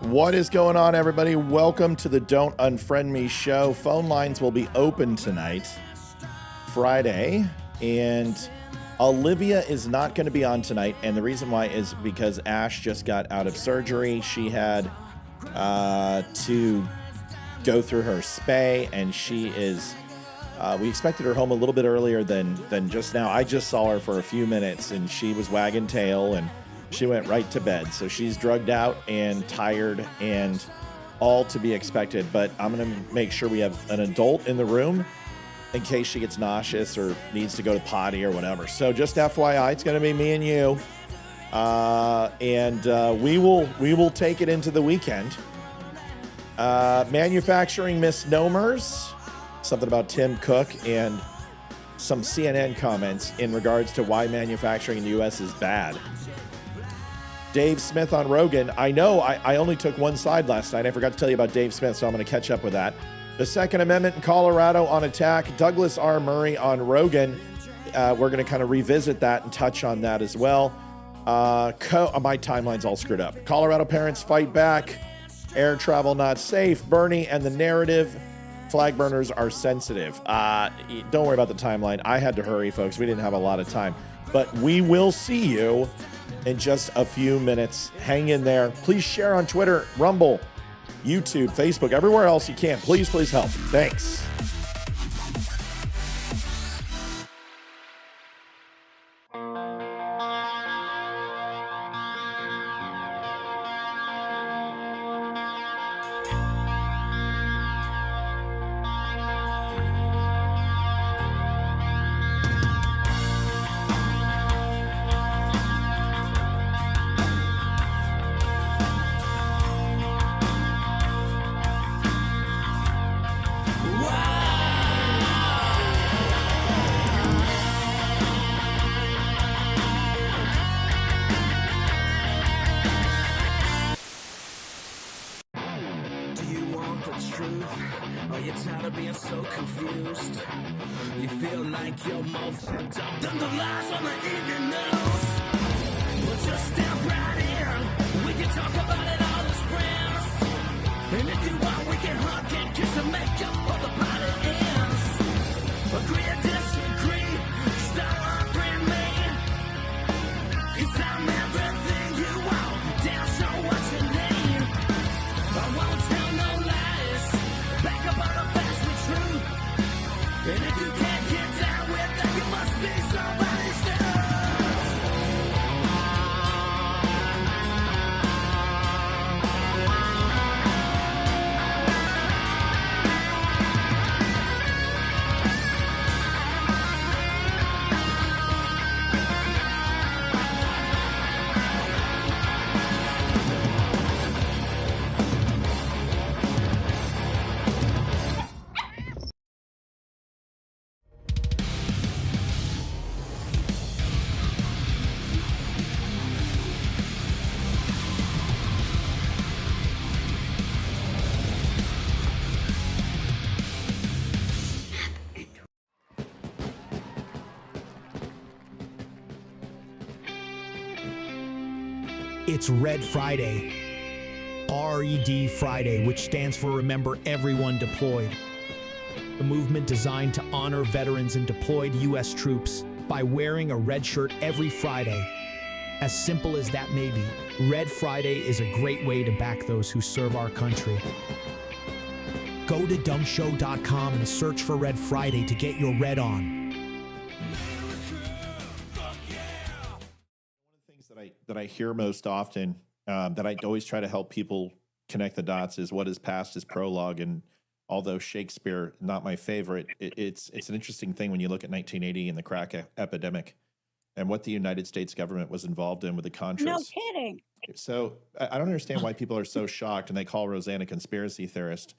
What is going on, everybody? Welcome to the Don't Unfriend Me show. Phone lines will be open tonight, Friday, and Olivia is not going to be on tonight, and the reason why is because Ash just got out of surgery. She had to go through her spay, and she is we expected her home a little bit earlier than just now. I just saw her for a few minutes, and she was wagging tail, and she went right to bed. So she's drugged out and tired and all to be expected. But I'm going to make sure we have an adult in the room in case she gets nauseous or needs to go to potty or whatever. So just FYI, it's going to be me and you. We will take it into the weekend. Manufacturing misnomers, something about Tim Cook, and some CNN comments in regards to why manufacturing in the U.S. is bad. Dave Smith on Rogan. I know I only took one side last night. I forgot to tell you about Dave Smith, so I'm going to catch up with that. The Second Amendment in Colorado on attack. Douglas R. Murray on Rogan. We're going to kind of revisit that and touch on that as well. My timeline's all screwed up. Colorado parents fight back. Air travel not safe. Bernie and the narrative. Flag burners are sensitive. Don't worry about the timeline. I had to hurry, folks. We didn't have a lot of time. But we will see you in just a few minutes. Hang in there. Please share on Twitter, Rumble, YouTube, Facebook, everywhere else you can. Please help. Thanks. It's Red Friday, RED Friday, which stands for Remember Everyone Deployed. A movement designed to honor veterans and deployed U.S. troops by wearing a red shirt every Friday. As simple as that may be, Red Friday is a great way to back those who serve our country. Go to dumbshow.com and search for Red Friday to get your red on. That I hear most often, that I always try to help people connect the dots, is what is past is prologue. And although Shakespeare, not my favorite, it's an interesting thing when you look at 1980 and the crack epidemic and what the United States government was involved in with the Contras. No kidding. So I don't understand why people are so shocked and they call Roseanne a conspiracy theorist.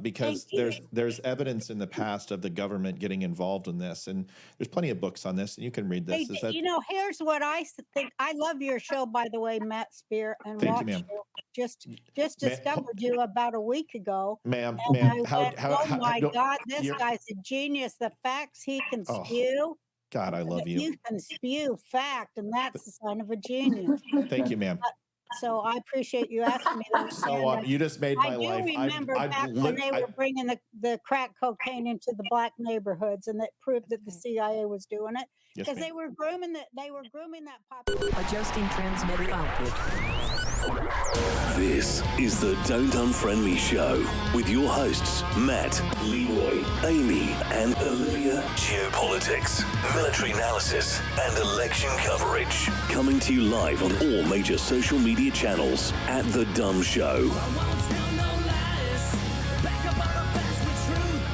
Because there's evidence in the past of the government getting involved in this, and there's plenty of books on this, and you can read this. Hey, here's what I think. I love your show, by the way, Matt Spear, and Thank you, ma'am. Just discovered you about a week ago, ma'am. oh my God, this guy's a genius. The facts he can spew. God, I love you. You can spew fact, and that's the sign of a genius. Thank you, ma'am. So I appreciate you asking me that. So And you just made I my do life. remember back when they were bringing the crack cocaine into the black neighborhoods, and that proved that the CIA was doing it Yes, because ma'am. they were grooming that population. Adjusting transmitter output. This is the Don't Unfriend Me Show with your hosts, Matt, Leroy, Amy, and Olivia. Geopolitics, military analysis, and election coverage. Coming to you live on all major social media channels at The Dumb Show.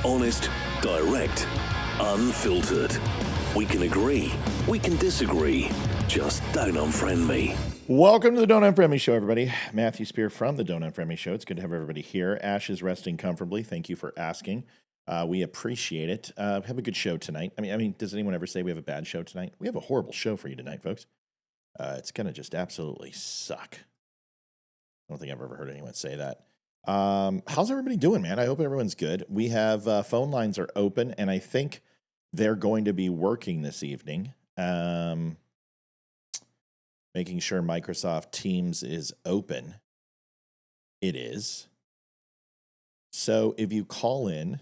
Honest, direct, unfiltered. We can agree, we can disagree. Just don't unfriend me. Welcome to the Don't Unfriend Me Show, everybody. Matthew Spear from the Don't Unfriend Me Show. It's good to have everybody here. Ash is resting comfortably. Thank you for asking. We appreciate it. Have a good show tonight. I mean, does anyone ever say we have a bad show tonight? We have a horrible show for you tonight, folks. It's going to just absolutely suck. I don't think I've ever heard anyone say that. How's everybody doing, man? I hope everyone's good. We have phone lines are open, and I think they're going to be working this evening. Making sure Microsoft Teams is open. It is. So if you call in,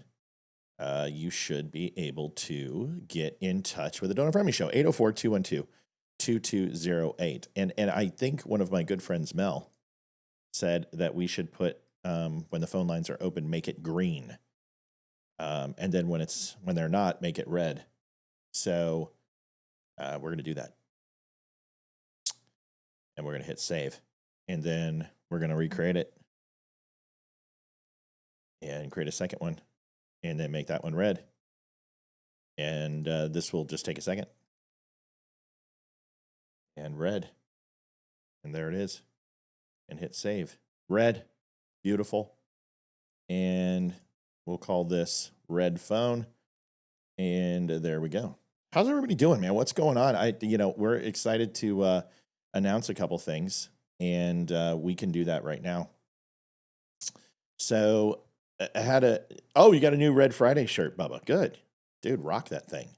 you should be able to get in touch with the Don't Unfriend Me Show, 804-212-2208. And I think one of my good friends, Mel, said that we should put, when the phone lines are open, make it green. And then when they're not, make it red. So we're going to do that. And we're going to hit save. And then we're going to recreate it. And create a second one. And then make that one red. And this will just take a second. And red. And there it is. And hit save. Red. Beautiful. And we'll call this red phone. And there we go. How's everybody doing, man? What's going on? We're excited to announce a couple things, and we can do that right now. So you got a new Red Friday shirt, Bubba. Good. Dude, rock that thing.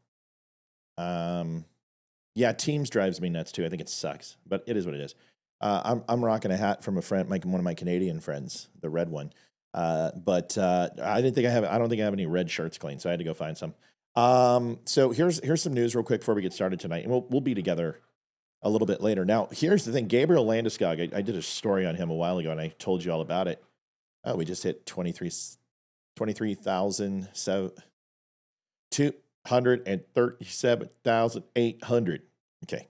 Yeah, Teams drives me nuts too. I think it sucks, but it is what it is. I'm rocking a hat from a friend, one of my Canadian friends, the red one. But I don't think I have any red shirts clean, so I had to go find some. So here's some news real quick before we get started tonight, and we'll be together a little bit later. Now, here's the thing. Gabriel Landeskog, I did a story on him a while ago, and I told you all about it. Oh, we just hit 237,800. Okay.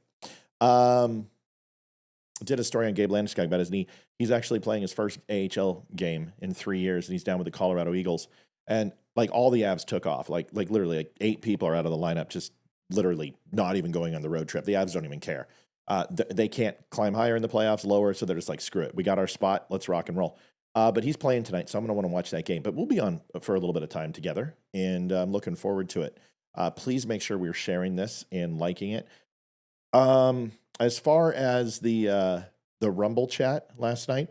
Did a story on Gabe Landeskog about his knee. He's actually playing his first AHL game in 3 years, and he's down with the Colorado Eagles. And like all the Avs took off. Like literally, like 8 people are out of the lineup, just literally not even going on the road trip. The Avs don't even care. They can't climb higher in the playoffs, lower, so they're just like, screw it. We got our spot. Let's rock and roll. But he's playing tonight, so I'm going to want to watch that game. But we'll be on for a little bit of time together, and I'm looking forward to it. Please make sure we're sharing this and liking it. As far as the Rumble chat last night,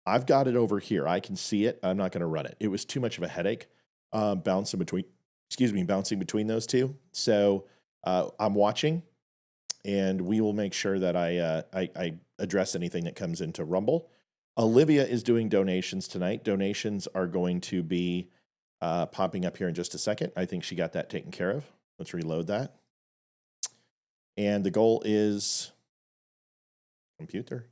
I've got it over here. I can see it. I'm not going to run it. It was too much of a headache bouncing between those two. So I'm watching, and we will make sure that I address anything that comes into Rumble. Olivia is doing donations tonight. Donations are going to be popping up here in just a second. I think she got that taken care of. Let's reload that. And the goal is computer.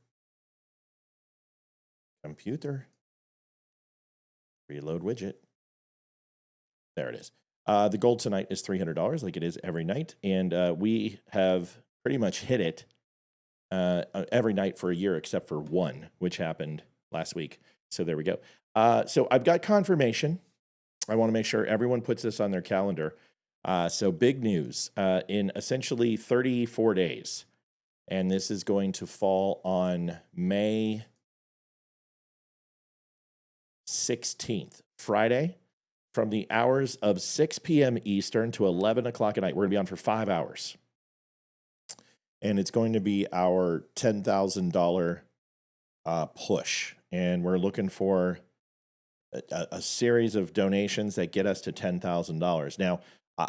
Reload widget. There it is. The goal tonight is $300, like it is every night. And we have pretty much hit it every night for a year, except for one, which happened last week. So there we go. So I've got confirmation. I want to make sure everyone puts this on their calendar. So big news in essentially 34 days. And this is going to fall on May 16th, Friday, from the hours of 6 p.m. Eastern to 11 o'clock at night. We're going to be on for 5 hours. And it's going to be our $10,000 push. And we're looking for a series of donations that get us to $10,000. Now,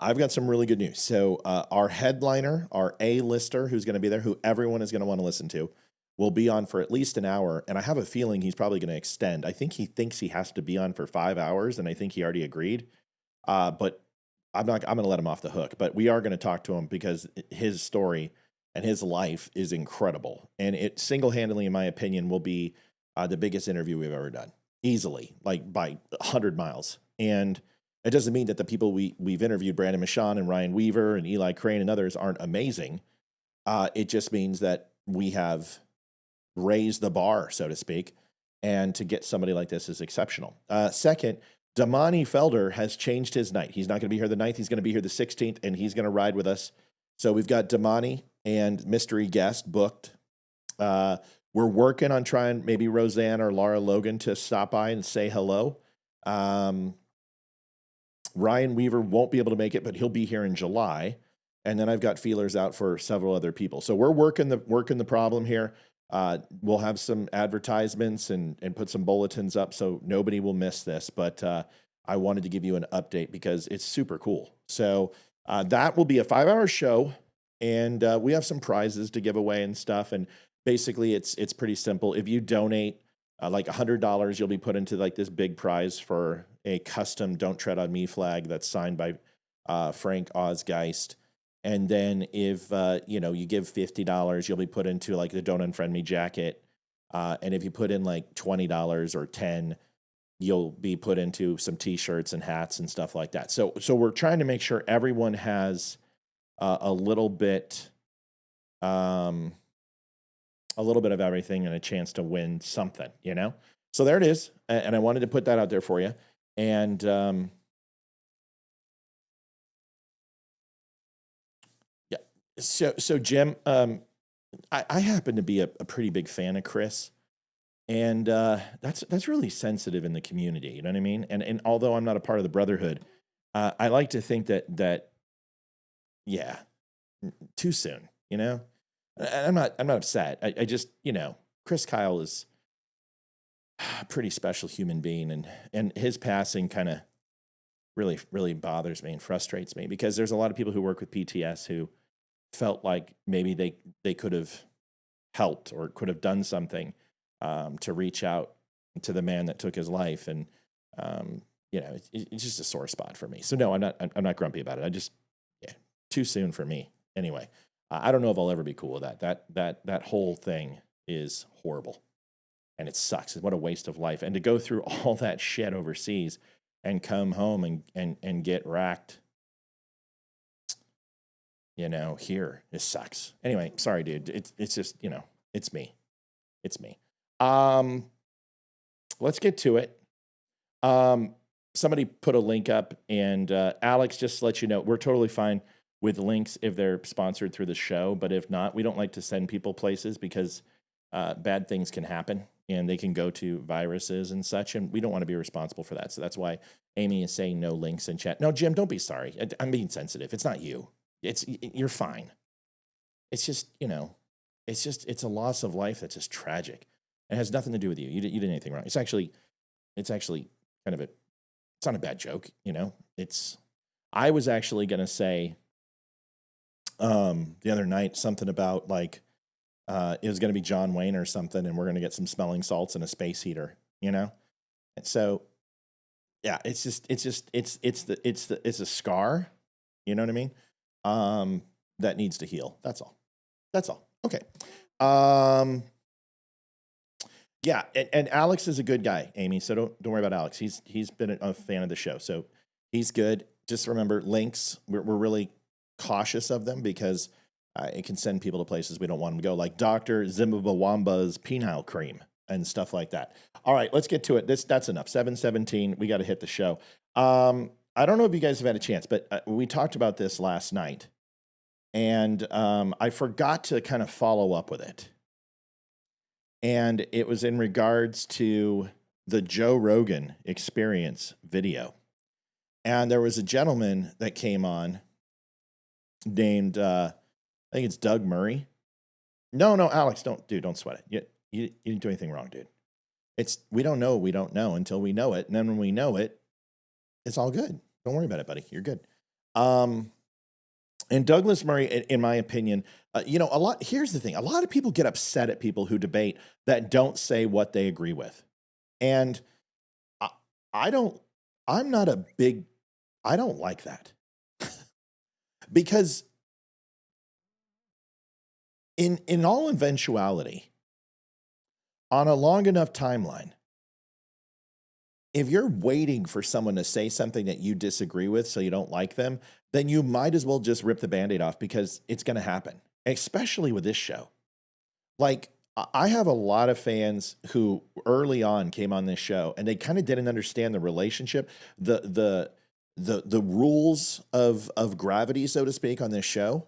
I've got some really good news. So our headliner, our A-lister, who's going to be there, who everyone is going to want to listen to, will be on for at least an hour. And I have a feeling he's probably going to extend. I think he thinks he has to be on for 5 hours, and I think he already agreed. But I'm going to let him off the hook. But we are going to talk to him because his story and his life is incredible. And it single-handedly, in my opinion, will be the biggest interview we've ever done. Easily, like by 100 miles. And it doesn't mean that the people we've interviewed, Brandon Michon and Ryan Weaver and Eli Crane and others, aren't amazing. It just means that we have raised the bar, so to speak, and to get somebody like this is exceptional. Second, Damani Felder has changed his night. He's not going to be here the 9th. He's going to be here the 16th, and he's going to ride with us. So we've got Damani and mystery guest booked. We're working on trying maybe Roseanne or Laura Logan to stop by and say hello. Ryan Weaver won't be able to make it, but he'll be here in July. And then I've got feelers out for several other people. So we're working the problem here. We'll have some advertisements and put some bulletins up so nobody will miss this. But I wanted to give you an update because it's super cool. So that will be a 5-hour show, and we have some prizes to give away and stuff. And basically, it's pretty simple. If you donate like $100, you'll be put into like this big prize for a custom "Don't Tread on Me" flag that's signed by Frank Ozgeist. And then if you give $50, you'll be put into like the "Don't Unfriend Me" jacket. And if you put in like $20 or $10, you'll be put into some T-shirts and hats and stuff like that. So we're trying to make sure everyone has a little bit of everything and a chance to win something, So there it is. And I wanted to put that out there for you. And yeah, so Jim, I happen to be a pretty big fan of Chris, and that's really sensitive in the community. You know what I mean? And although I'm not a part of the Brotherhood, I like to think that yeah, too soon. And I'm not upset. I just Chris Kyle is a pretty special human being, and his passing kind of really, really bothers me and frustrates me because there's a lot of people who work with PTS who felt like maybe they could have helped or could have done something to reach out to the man that took his life. And, it's just a sore spot for me. So no, I'm not grumpy about it. Too soon for me. Anyway, I don't know if I'll ever be cool with that. That whole thing is horrible, and it sucks. What a waste of life. And to go through all that shit overseas and come home and get racked, here, it sucks. Anyway, sorry, dude. It's just, it's me. It's me. Let's get to it. Somebody put a link up, and Alex, just to let you know, we're totally fine with links if they're sponsored through the show. But if not, we don't like to send people places because bad things can happen and they can go to viruses and such. And we don't want to be responsible for that. So that's why Amy is saying no links in chat. No, Jim, don't be sorry. I'm being sensitive. It's not you. You're fine. It's just, it's a loss of life that's just tragic. It has nothing to do with you. You did anything wrong. It's actually kind of it's not a bad joke. I was actually going to say, the other night, something about like, it was going to be John Wayne or something, and we're going to get some smelling salts and a space heater, And so, yeah, it's a scar, you know what I mean? That needs to heal. That's all. Okay. Yeah. And Alex is a good guy, Amy. So don't worry about Alex. He's been a fan of the show. So he's good. Just remember links. We're really cautious of them because it can send people to places we don't want them to go, like Dr. Zimbabwamba's penile cream and stuff like that. All right, let's get to it. That's enough. 7:17. We got to hit the show. I don't know if you guys have had a chance, but we talked about this last night, and I forgot to kind of follow up with it. And it was in regards to the Joe Rogan Experience video. And there was a gentleman that came on named, I think it's Doug Murray. No, Alex, don't sweat it. You didn't do anything wrong, dude. We don't know until we know it. And then when we know it, it's all good. Don't worry about it, buddy. You're good. And Douglas Murray, in my opinion, here's the thing. A lot of people get upset at people who debate that don't say what they agree with. And I, I don't, I'm not a big, I don't like that. Because in all eventuality, on a long enough timeline, if you're waiting for someone to say something that you disagree with so you don't like them, then you might as well just rip the Band-Aid off because it's going to happen, especially with this show. Like, I have a lot of fans who early on came on this show and they kind of didn't understand the relationship, the rules of gravity, so to speak, on this show.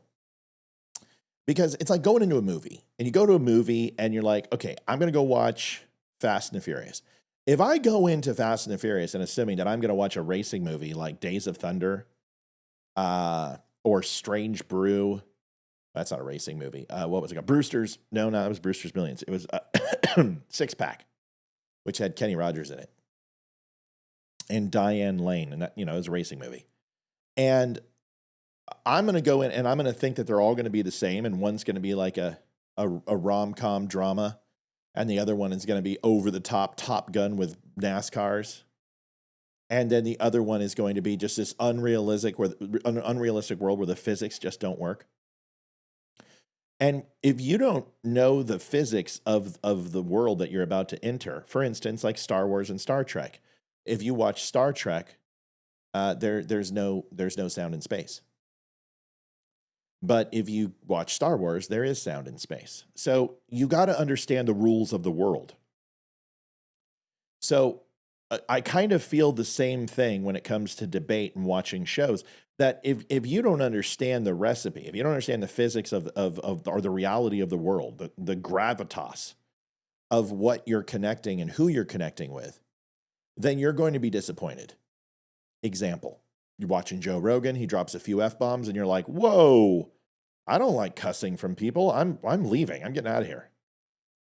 Because it's like going into a movie, and you go to a movie and you're like, okay, I'm going to go watch Fast and the Furious. If I go into Fast and the Furious and assuming that I'm going to watch a racing movie like Days of Thunder or Strange Brew, that's not a racing movie. What was it called? Brewster's. No, it was Brewster's Millions. It was Six Pack, which had Kenny Rogers in it and Diane Lane. And that, it was a racing movie. And I'm going to go in and I'm going to think that they're all going to be the same. And one's going to be like a rom-com drama. And the other one is going to be over the top Top Gun with NASCARs. And then the other one is going to be just this unrealistic world where the physics just don't work. And if you don't know the physics of the world that you're about to enter, for instance, like Star Wars and Star Trek, if you watch Star Trek, there's no sound in space. But if you watch Star Wars, there is sound in space. So you got to understand the rules of the world. So I kind of feel the same thing when it comes to debate and watching shows, that if you don't understand the recipe, if you don't understand the physics of or the reality of the world, the gravitas of what you're connecting and who you're connecting with, then you're going to be disappointed. Example, you're watching Joe Rogan, he drops a few F-bombs and you're like, whoa, I don't like cussing from people. I'm leaving. I'm getting out of here.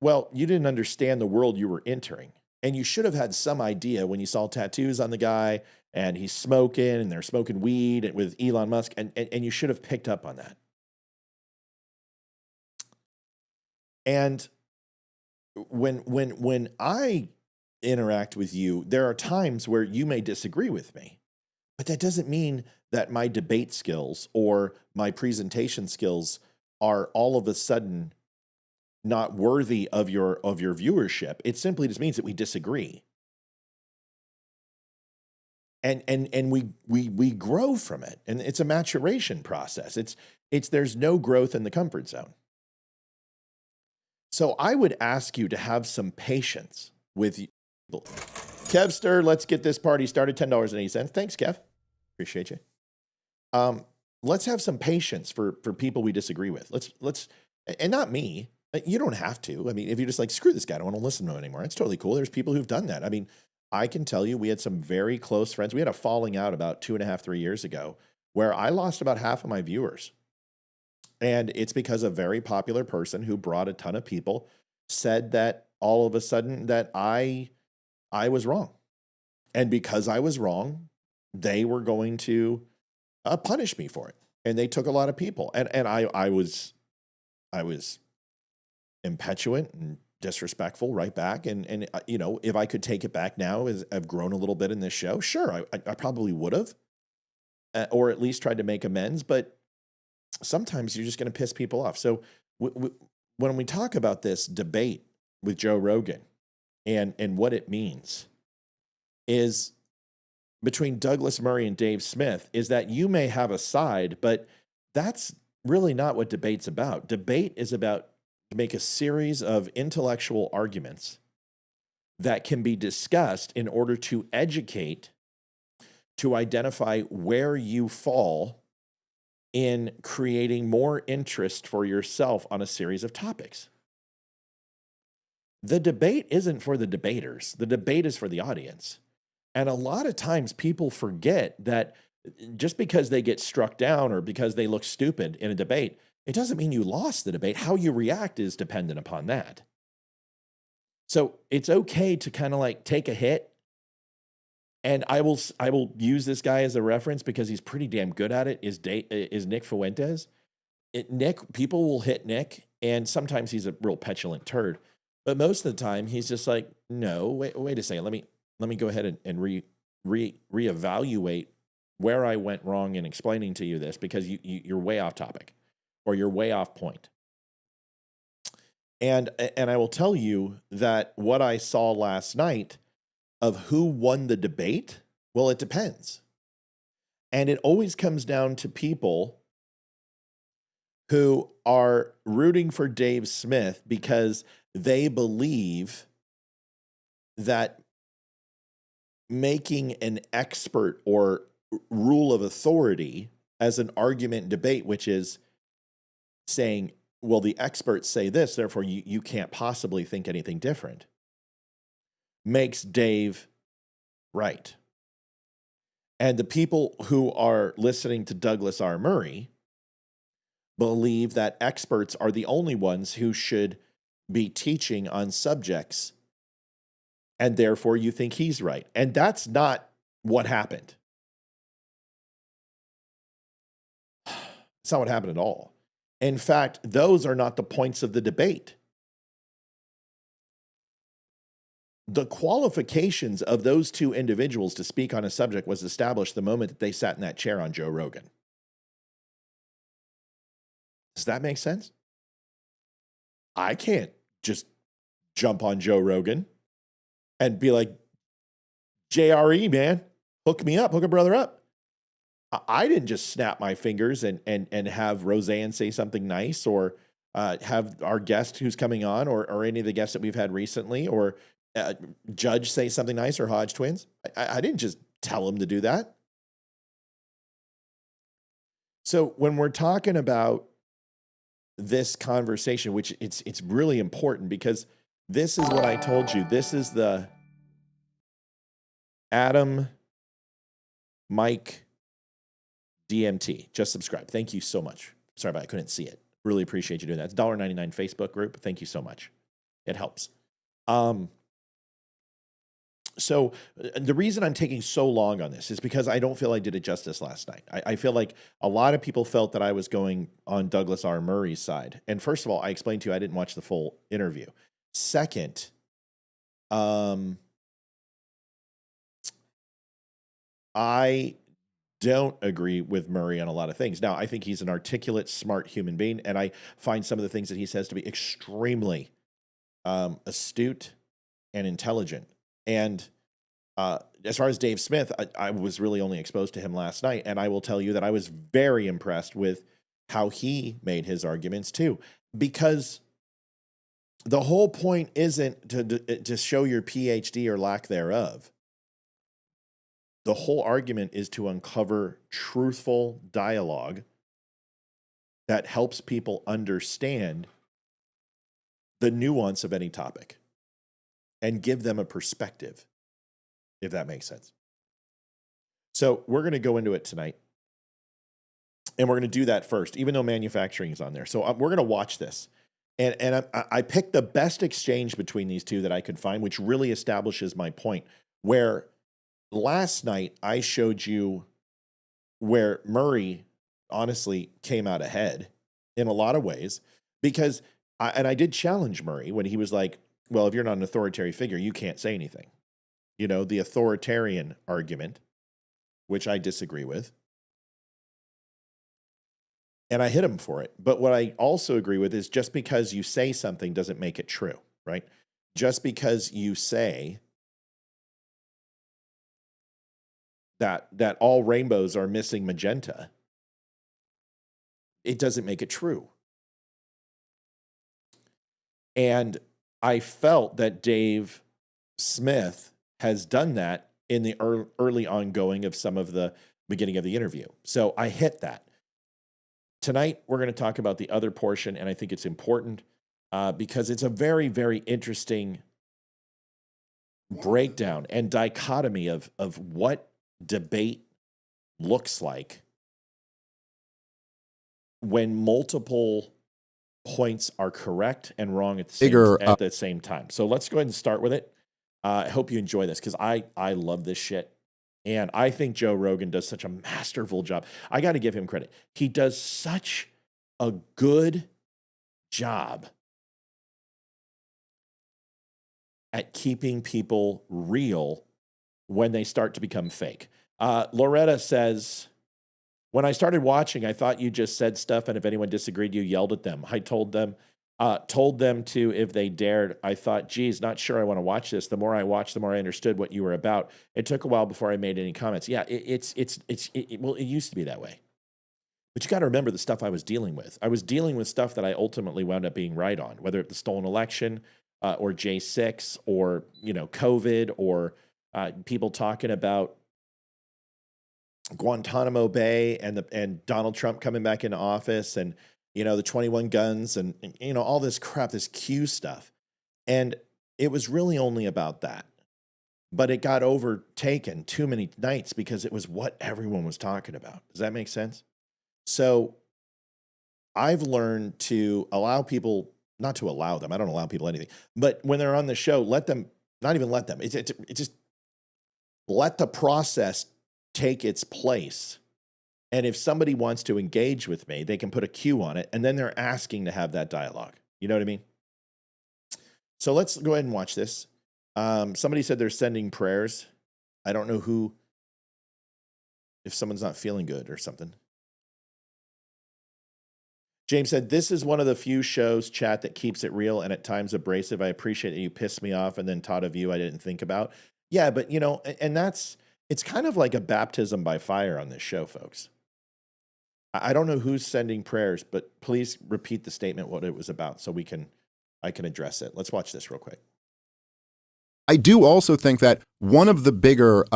Well, you didn't understand the world you were entering. And you should have had some idea when you saw tattoos on the guy and he's smoking and they're smoking weed with Elon Musk. And you should have picked up on that. And when I interact with you, there are times where you may disagree with me. But that doesn't mean that my debate skills or my presentation skills are all of a sudden not worthy of your viewership. It simply just means that we disagree. And we grow from it. And it's a maturation process. There's no growth in the comfort zone. So I would ask you to have some patience with people. Kevster, let's get this party started. $10.80. Thanks, Kev. Appreciate you. Let's have some patience for people we disagree with. Let's, and not me. You don't have to. I mean, if you're just like, screw this guy, I don't want to listen to him anymore. It's totally cool. There's people who've done that. I mean, I can tell you, we had some very close friends. We had a falling out about 2.5, 3 years ago where I lost about half of my viewers. And it's because a very popular person who brought a ton of people said that all of a sudden that I was wrong. And because I was wrong, they were going to punish me for it. And they took a lot of people. And I was impetuous and disrespectful right back. And if I could take it back now, as I've grown a little bit in this show, sure, I probably would have, or at least tried to make amends. But sometimes you're just going to piss people off. So when we talk about this debate with Joe Rogan and what it means is between Douglas Murray and Dave Smith, is that you may have a side, but that's really not what debate's about. Debate is about make a series of intellectual arguments that can be discussed in order to educate, to identify where you fall in creating more interest for yourself on a series of topics. The debate isn't for the debaters. The debate is for the audience. And a lot of times people forget that just because they get struck down or because they look stupid in a debate, it doesn't mean you lost the debate. How you react is dependent upon that. So it's okay to kind of like take a hit And I will use this guy as a reference because he's pretty damn good at it. Is Nick Fuentes? People will hit Nick, and sometimes he's a real petulant turd, but most of the time he's just like, no, wait a second, let me go ahead and reevaluate where I went wrong in explaining to you this, because you're way off topic, or you're way off point. And I will tell you that what I saw last night of who won the debate, well, it depends. And it always comes down to people who are rooting for Dave Smith because they believe that making an expert or rule of authority as an argument debate, which is saying, well, the experts say this, therefore you can't possibly think anything different, makes Dave right. And the people who are listening to Douglas R. Murray believe that experts are the only ones who should be teaching on subjects, and therefore you think he's right. And that's not what happened. It's not what happened at all. In fact, those are not the points of the debate. The qualifications of those two individuals to speak on a subject was established the moment that they sat in that chair on Joe Rogan. Does that make sense? I can't just jump on Joe Rogan and be like, JRE, man, hook me up, hook a brother up. I didn't just snap my fingers and have Roseanne say something nice, or have our guest who's coming on, or any of the guests that we've had recently, or Judge say something nice, or Hodge twins. I didn't just tell him to do that. So when we're talking about this conversation, which it's really important, because this is what I told you. This is the Adam Mike DMT. Just subscribe. Thank you so much. Sorry about it. I couldn't see it. Really appreciate you doing that. It's $1.99 Facebook group. Thank you so much. It helps. So the reason I'm taking so long on this is because I don't feel I did it justice last night. I feel like a lot of people felt that I was going on Douglas R. Murray's side. And first of all, I explained to you I didn't watch the full interview. Second, I don't agree with Murray on a lot of things. Now, I think he's an articulate, smart human being, and I find some of the things that he says to be extremely astute and intelligent. And as far as Dave Smith, I was really only exposed to him last night, and I will tell you that I was very impressed with how he made his arguments too, because the whole point isn't to show your PhD or lack thereof. The whole argument is to uncover truthful dialogue that helps people understand the nuance of any topic and give them a perspective, if that makes sense. So we're going to go into it tonight, and we're going to do that first, even though manufacturing is on there. So we're going to watch this. And I picked the best exchange between these two that I could find, which really establishes my point, where last night I showed you where Murray honestly came out ahead in a lot of ways, because I did challenge Murray when he was like, well, if you're not an authoritarian figure, you can't say anything. You know, the authoritarian argument, which I disagree with. And I hit him for it. But what I also agree with is just because you say something doesn't make it true, right? Just because you say that all rainbows are missing magenta, it doesn't make it true. And I felt that Dave Smith has done that in the early ongoing of some of the beginning of the interview. So I hit that. Tonight, we're going to talk about the other portion, and I think it's important because it's a very, very interesting breakdown and dichotomy of what debate looks like when multiple points are correct and wrong at the same time. So let's go ahead and start with it. I hope you enjoy this, because I love this shit. And I think Joe Rogan does such a masterful job. I got to give him credit. He does such a good job at keeping people real when they start to become fake. Loretta says, when I started watching, I thought you just said stuff, and if anyone disagreed, you yelled at them. I told them to if they dared. I thought, geez, not sure I want to watch this. The more I watched, the more I understood what you were about. It took a while before I made any comments. Yeah, well, it used to be that way. But you got to remember the stuff I was dealing with. I was dealing with stuff that I ultimately wound up being right on, whether it's the stolen election or J6 or, COVID or people talking about Guantanamo Bay and Donald Trump coming back into office and, the 21 guns and all this crap, this Q stuff. And it was really only about that. But it got overtaken too many nights because it was what everyone was talking about. Does that make sense? So I've learned to allow people, not to allow them, I don't allow people anything, but when they're on the show, let them, not even let them, it just let the process take its place. And if somebody wants to engage with me, they can put a cue on it, and then they're asking to have that dialogue. You know what I mean? So let's go ahead and watch this. Somebody said they're sending prayers. I don't know who, if someone's not feeling good or something. James said, this is one of the few shows, chat, that keeps it real and at times abrasive. I appreciate that you pissed me off and then taught a view I didn't think about. Yeah, but, and it's kind of like a baptism by fire on this show, folks. I don't know who's sending prayers, but please repeat the statement, what it was about, so I can address it. Let's watch this real quick. I do also think that one of the bigger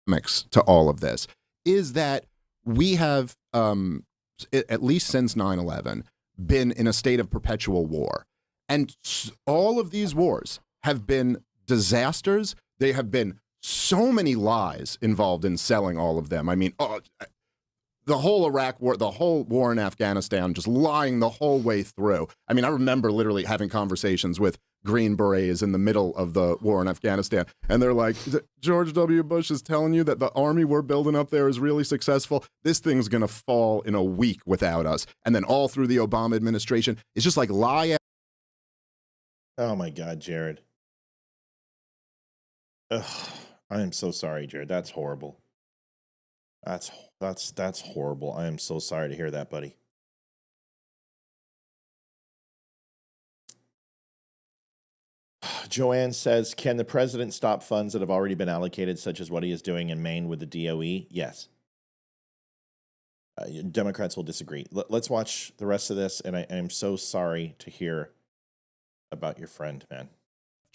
mix to all of this is that we have, at least since 9/11, been in a state of perpetual war. And all of these wars have been disasters. They have been so many lies involved in selling all of them. I mean, the whole Iraq war, the whole war in Afghanistan, just lying the whole way through. I mean, I remember literally having conversations with Green Berets in the middle of the war in Afghanistan, and they're like, George W. Bush is telling you that the army we're building up there is really successful. This thing's going to fall in a week without us. And then all through the Obama administration, it's just like lie. Oh my God, Jared. Ugh, I am so sorry, Jared. That's horrible. That's horrible. I am so sorry to hear that, buddy. Joanne says, can the president stop funds that have already been allocated, such as what he is doing in Maine with the DOE? Yes. Democrats will disagree. Let's watch the rest of this, and I am so sorry to hear about your friend, man.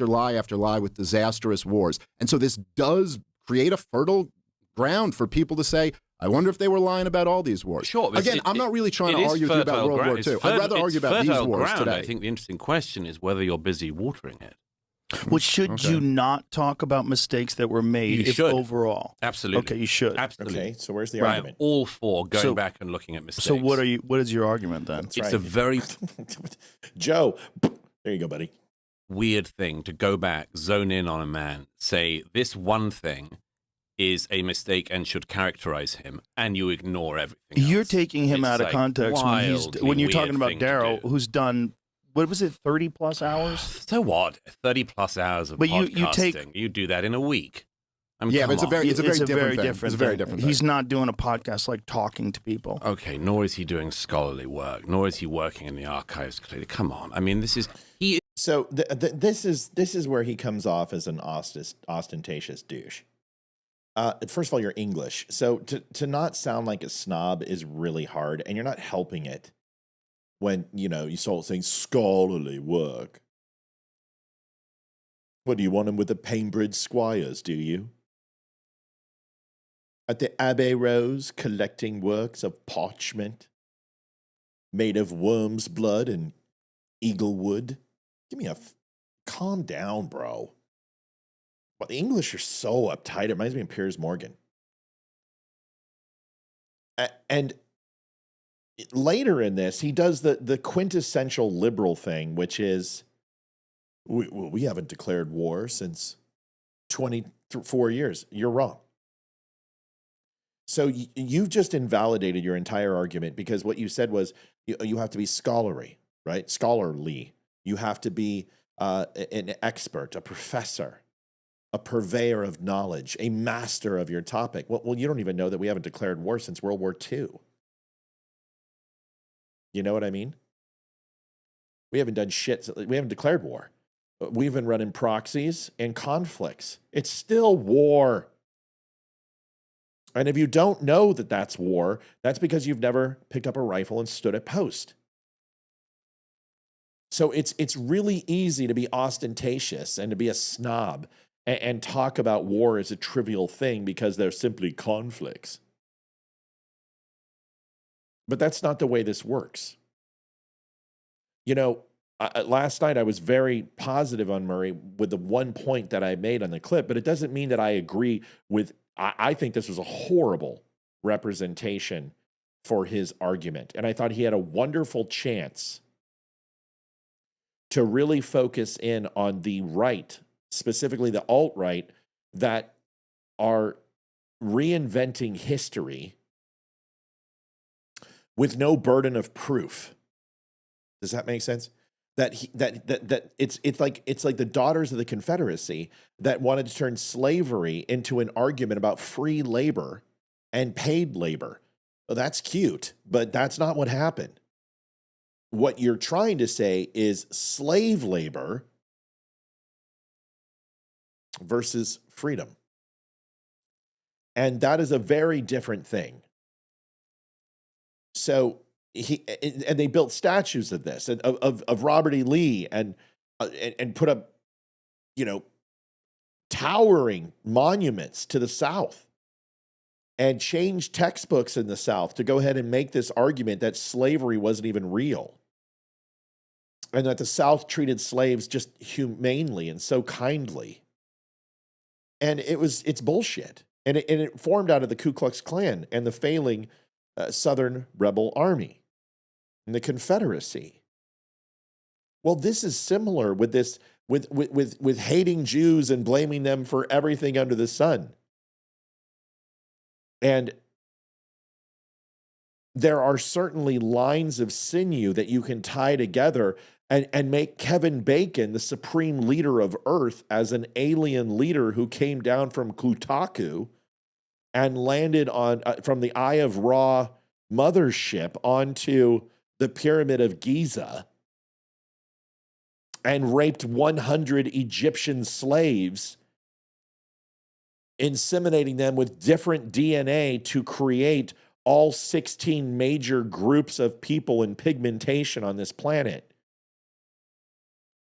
After lie with disastrous wars. And so this does create a fertile ground for people to say, I wonder if they were lying about all these wars. Sure. Again, I'm not really trying to argue with you about World War II. I'd rather argue about these wars today. I think the interesting question is whether you're busy watering it. Well, should you not talk about mistakes that were made overall? Absolutely. Okay, you should. Absolutely. Okay, so where's the argument? All for going back and looking at mistakes. So what is your argument then? That's it's right. a very Joe, there you go, buddy. Weird thing to go back, zone in on a man, say this one thing is a mistake and should characterize him, and you ignore everything else. You're taking him out of context when you're talking about Daryl, who's done, what was it, 30 plus hours? So what? 30 plus hours of podcasting. You do that in a week. I mean, but it's a very different thing. He's not doing a podcast like talking to people. Okay, nor is he doing scholarly work, nor is he working in the archives. Come on. I mean, So this is where he comes off as an ostentatious douche. First of all, you're English, so to not sound like a snob is really hard, and you're not helping it when you start saying scholarly work. What do you want him with the Cambridge Squires? Do you at the Abbey Rose collecting works of parchment made of worm's blood and eagle wood? Give me calm down, bro. Well, the English are so uptight. It reminds me of Piers Morgan. And later in this, he does the quintessential liberal thing, which is, we haven't declared war since 24 years. You're wrong. So you've just invalidated your entire argument because what you said was you have to be scholarly, right? Scholarly. You have to be an expert, a professor, a purveyor of knowledge, a master of your topic. Well, you don't even know that we haven't declared war since World War II. You know what I mean? We haven't done shit. We haven't declared war. We've been running proxies and conflicts. It's still war. And if you don't know that that's war, that's because you've never picked up a rifle and stood at post. So it's really easy to be ostentatious and to be a snob and talk about war as a trivial thing because they're simply conflicts. But that's not the way this works. You know, last night I was very positive on Murray with the one point that I made on the clip, but it doesn't mean that I agree with. I think this was a horrible representation for his argument. And I thought he had a wonderful chance to really focus in on the right, specifically the alt-right, that are reinventing history with no burden of proof. Does that make sense? That it's like the Daughters of the Confederacy that wanted to turn slavery into an argument about free labor and paid labor. Well, that's cute, but that's not what happened. What you're trying to say is slave labor versus freedom. And that is a very different thing. So and they built statues of this and of Robert E. Lee and put up, towering monuments to the South and changed textbooks in the South to go ahead and make this argument that slavery wasn't even real and that the South treated slaves just humanely and so kindly. And it's bullshit. And it formed out of the Ku Klux Klan and the failing Southern rebel army and the Confederacy. Well, this is similar with this, with hating Jews and blaming them for everything under the sun. And there are certainly lines of sinew that you can tie together and make Kevin Bacon the supreme leader of Earth as an alien leader who came down from Kutaku and landed on from the Eye of Ra mothership onto the Pyramid of Giza and raped 100 Egyptian slaves, inseminating them with different DNA to create all 16 major groups of people in pigmentation on this planet.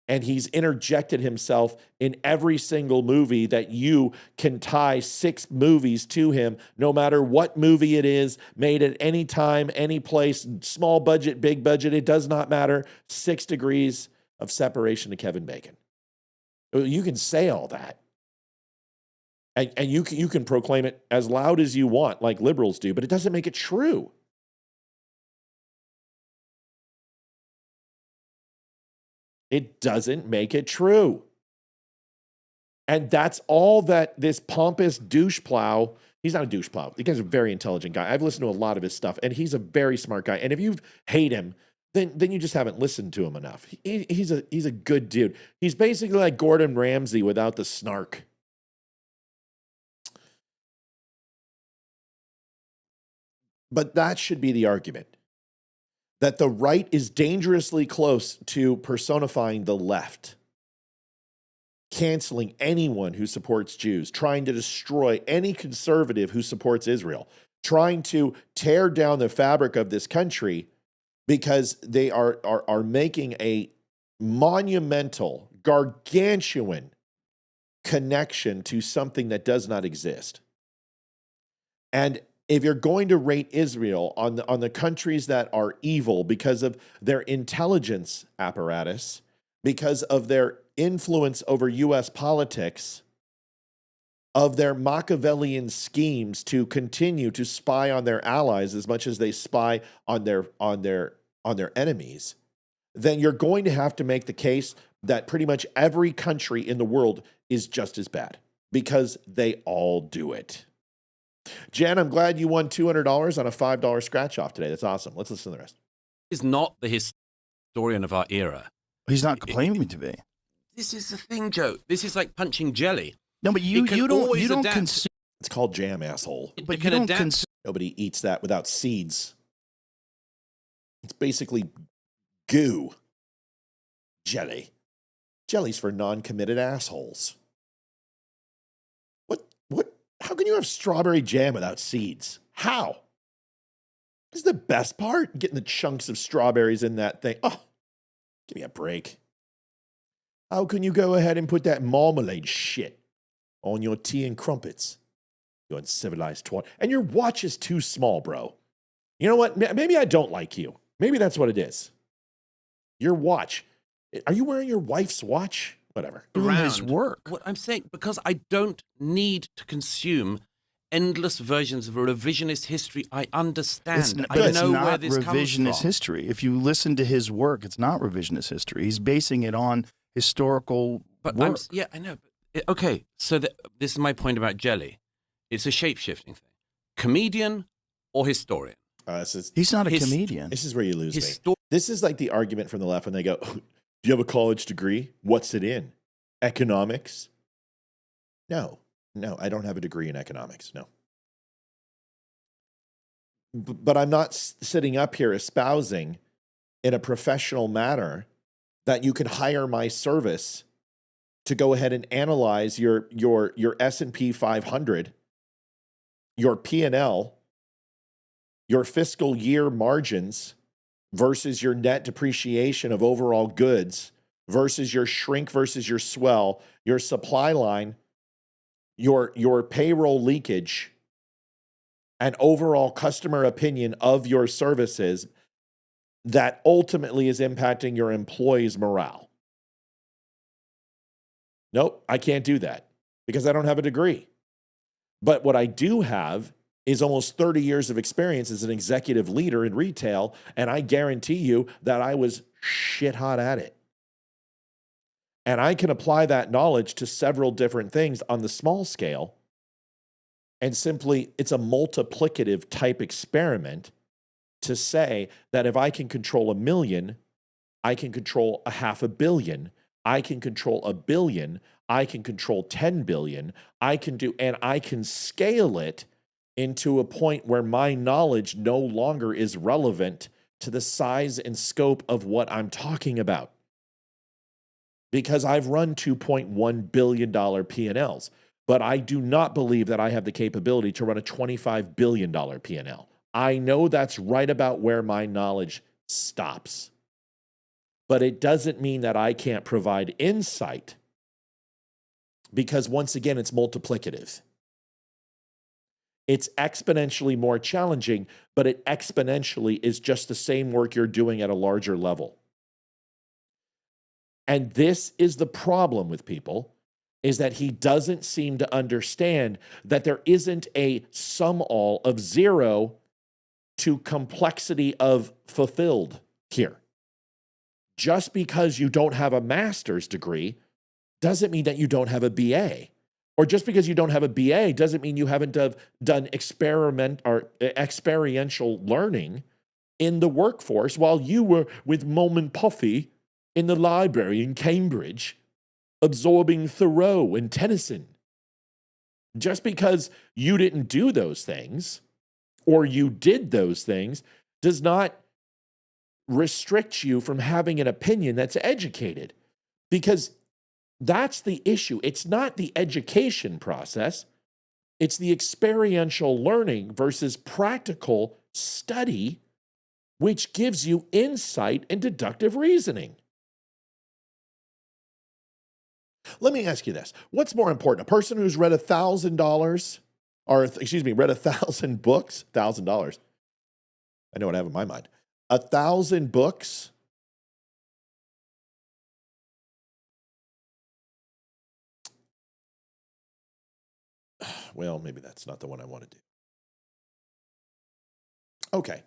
And he's interjected himself in every single movie that you can tie 6 movies to him, no matter what movie it is, made at any time, any place, small budget, big budget, it does not matter. 6 degrees of separation to Kevin Bacon. You can say all that. And you can proclaim it as loud as you want, like liberals do, but it doesn't make it true. It doesn't make it true. And that's all that this pompous douche plow, he's not a douche plow. The guy's a very intelligent guy. I've listened to a lot of his stuff, and he's a very smart guy. And if you hate him, then you just haven't listened to him enough. He's a good dude. He's basically like Gordon Ramsay without the snark. But that should be the argument. That the right is dangerously close to personifying the left, canceling anyone who supports Jews, trying to destroy any conservative who supports Israel, trying to tear down the fabric of this country because they are making a monumental, gargantuan connection to something that does not exist. And if you're going to rate Israel on the countries that are evil because of their intelligence apparatus, because of their influence over U.S. politics, of their Machiavellian schemes to continue to spy on their allies as much as they spy on their enemies, then you're going to have to make the case that pretty much every country in the world is just as bad. because they all do it. Jan, I'm glad you won $200 on a $5 scratch off today. That's awesome. Let's listen to the rest. He's not the historian of our era. He's not claiming to be. This is the thing, Joe. This is like punching jelly. No, but you don't consume. It's called jam, asshole. But you don't consume. Nobody eats that without seeds. It's basically goo. Jelly. Jelly's for non-committed assholes. What? How can you have strawberry jam without seeds? How? This is the best part, getting the chunks of strawberries in that thing. Oh, give me a break. How can you go ahead and put that marmalade shit on your tea and crumpets? You uncivilized twat. And your watch is too small, bro. You know what? Maybe I don't like you. Maybe that's what it is. Your watch. Are you wearing your wife's watch? Whatever. Doing his work. What I'm saying, because I don't need to consume endless versions of a revisionist history. I understand. I know where this comes from. It's not revisionist history. If you listen to his work, it's not revisionist history. He's basing it on historical work. Yeah, I know. Okay, so this is my point about jelly. It's a shape-shifting thing. Comedian or historian? He's not a comedian. This is where you lose me. This is like the argument from the left when they go, do you have a college degree? What's it in? Economics? No, I don't have a degree in economics. No. But I'm not sitting up here espousing in a professional manner that you can hire my service to go ahead and analyze your S&P 500, your P&L, your fiscal year margins versus your net depreciation of overall goods versus your shrink versus your swell, your supply line, your payroll leakage, and overall customer opinion of your services that ultimately is impacting your employees' morale. Nope, I can't do that because I don't have a degree. But what I do have is almost 30 years of experience as an executive leader in retail, and I guarantee you that I was shit hot at it. And I can apply that knowledge to several different things on the small scale, and simply it's a multiplicative type experiment to say that if I can control 1 million, I can control 500 million, I can control 1 billion, I can control 10 billion, I can scale it into a point where my knowledge no longer is relevant to the size and scope of what I'm talking about. Because I've run $2.1 billion P&Ls, but I do not believe that I have the capability to run a $25 billion P&L. I know that's right about where my knowledge stops. But it doesn't mean that I can't provide insight, because once again, it's multiplicative. It's exponentially more challenging, but it exponentially is just the same work you're doing at a larger level. And this is the problem with people, is that he doesn't seem to understand that there isn't a sum all of 0 to complexity of fulfilled here. Just because you don't have a master's degree doesn't mean that you don't have a BA. Or just because you don't have a BA doesn't mean you haven't done experiential learning in the workforce while you were with Mom and Puffy in the library in Cambridge, absorbing Thoreau and Tennyson. Just because you didn't do those things, or you did those things, does not restrict you from having an opinion that's educated. Because that's the issue. It's not the education process. It's the experiential learning versus practical study, which gives you insight and deductive reasoning. Let me ask you this. What's more important? A person who's read $1,000 read 1,000 books, $1,000. I know what I have in my mind. 1,000 books well, maybe that's not the one I want to do. Okay.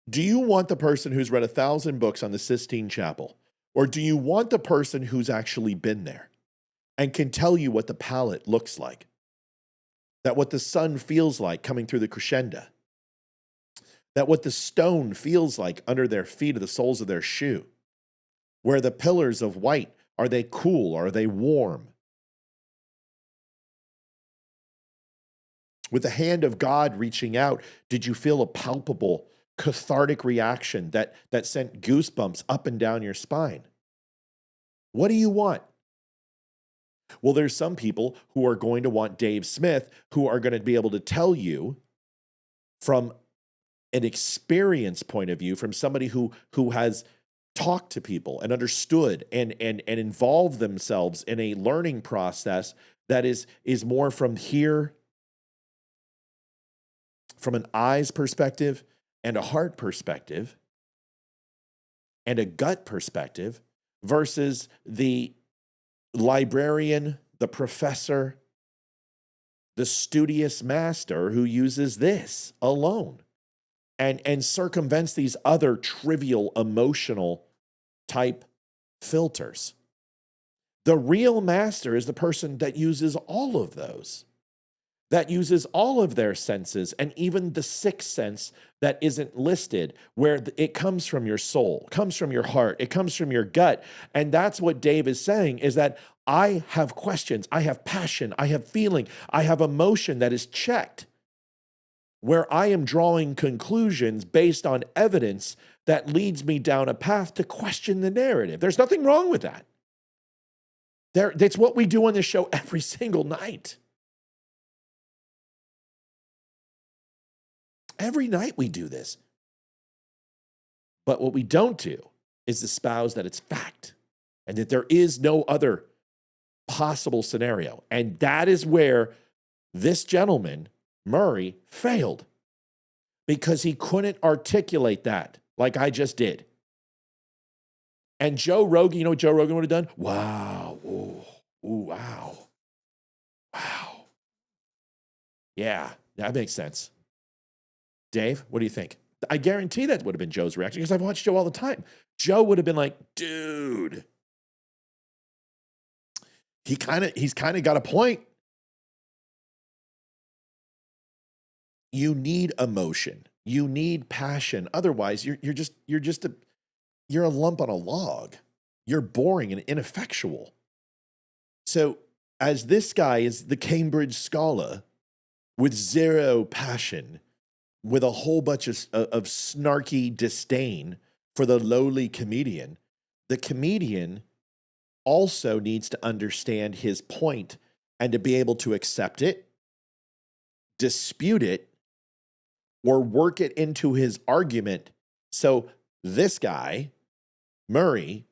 Do you want the person who's read 1,000 books on the Sistine Chapel? Or do you want the person who's actually been there? and can tell you what the palette looks like, that what the sun feels like coming through the crescendo, that what the stone feels like under their feet or the soles of their shoe, where the pillars of white, are they cool or are they warm? With the hand of God reaching out, did you feel a palpable, cathartic reaction that sent goosebumps up and down your spine? What do you want? Well, there's some people who are going to want Dave Smith, who are going to be able to tell you from an experience point of view, from somebody who has talked to people and understood and involved themselves in a learning process that is more from here, from an eyes perspective and a heart perspective and a gut perspective, versus the librarian, the professor, the studious master who uses this alone and circumvents these other trivial emotional type filters. The real master is the person that uses all of those, that uses all of their senses, and even the sixth sense that isn't listed, where it comes from your soul, comes from your heart, it comes from your gut. And that's what Dave is saying, is that I have questions, I have passion, I have feeling, I have emotion that is checked, where I am drawing conclusions based on evidence that leads me down a path to question the narrative. There's nothing wrong with that. That's what we do on this show every single night. Every night we do this. But what we don't do is espouse that it's fact and that there is no other possible scenario. And that is where this gentleman, Murray, failed, because he couldn't articulate that like I just did. And Joe Rogan, you know what Joe Rogan would have done? Wow. Ooh, wow. Wow. Yeah, that makes sense. Dave, what do you think? I guarantee that would have been Joe's reaction, because I've watched Joe all the time. Joe would have been like, dude, he's kind of got a point. You need emotion. You need passion. Otherwise, you're a lump on a log. You're boring and ineffectual. So, as this guy is the Cambridge scholar with zero passion, with a whole bunch of snarky disdain for the lowly comedian, the comedian also needs to understand his point and to be able to accept it, dispute it, or work it into his argument so this guy, Murray,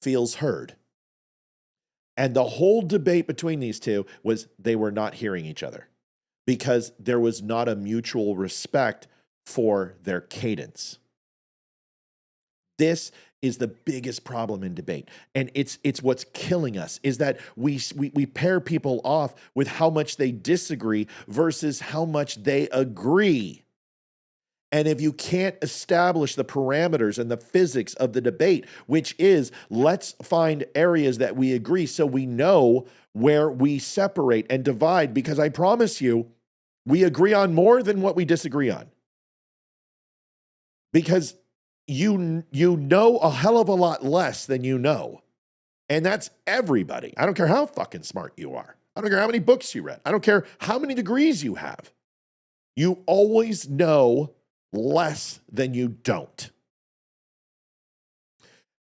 feels heard. And the whole debate between these two was they were not hearing each other, because there was not a mutual respect for their cadence. This is the biggest problem in debate. And it's what's killing us, is that we pair people off with how much they disagree versus how much they agree. And if you can't establish the parameters and the physics of the debate, which is, let's find areas that we agree so we know where we separate and divide, because I promise you, we agree on more than what we disagree on. Because you know a hell of a lot less than you know. And that's everybody. I don't care how fucking smart you are. I don't care how many books you read. I don't care how many degrees you have. You always know less than you don't.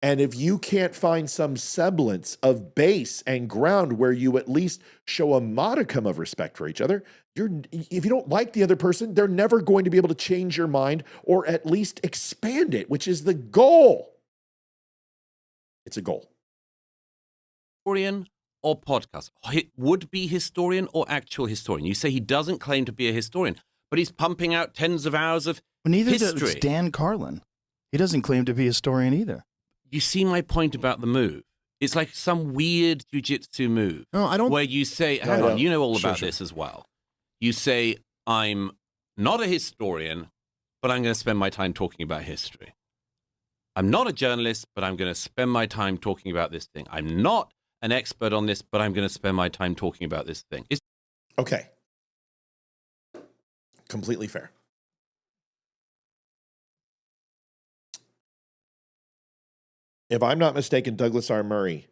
And if you can't find some semblance of base and ground where you at least show a modicum of respect for each other, if you don't like the other person, they're never going to be able to change your mind or at least expand it, which is the goal. It's a goal. Historian or podcast? Would-be historian or actual historian? You say he doesn't claim to be a historian, but he's pumping out tens of hours of Neither history. does Dan Carlin. He doesn't claim to be a historian either. You see my point about the move? It's like some weird jiu-jitsu move. No, I don't. Where you say, hang on, you know all about this as well. You say, I'm not a historian, but I'm going to spend my time talking about history. I'm not a journalist, but I'm going to spend my time talking about this thing. I'm not an expert on this, but I'm going to spend my time talking about this thing. Okay. Completely fair. If I'm not mistaken, Douglas R. Murray,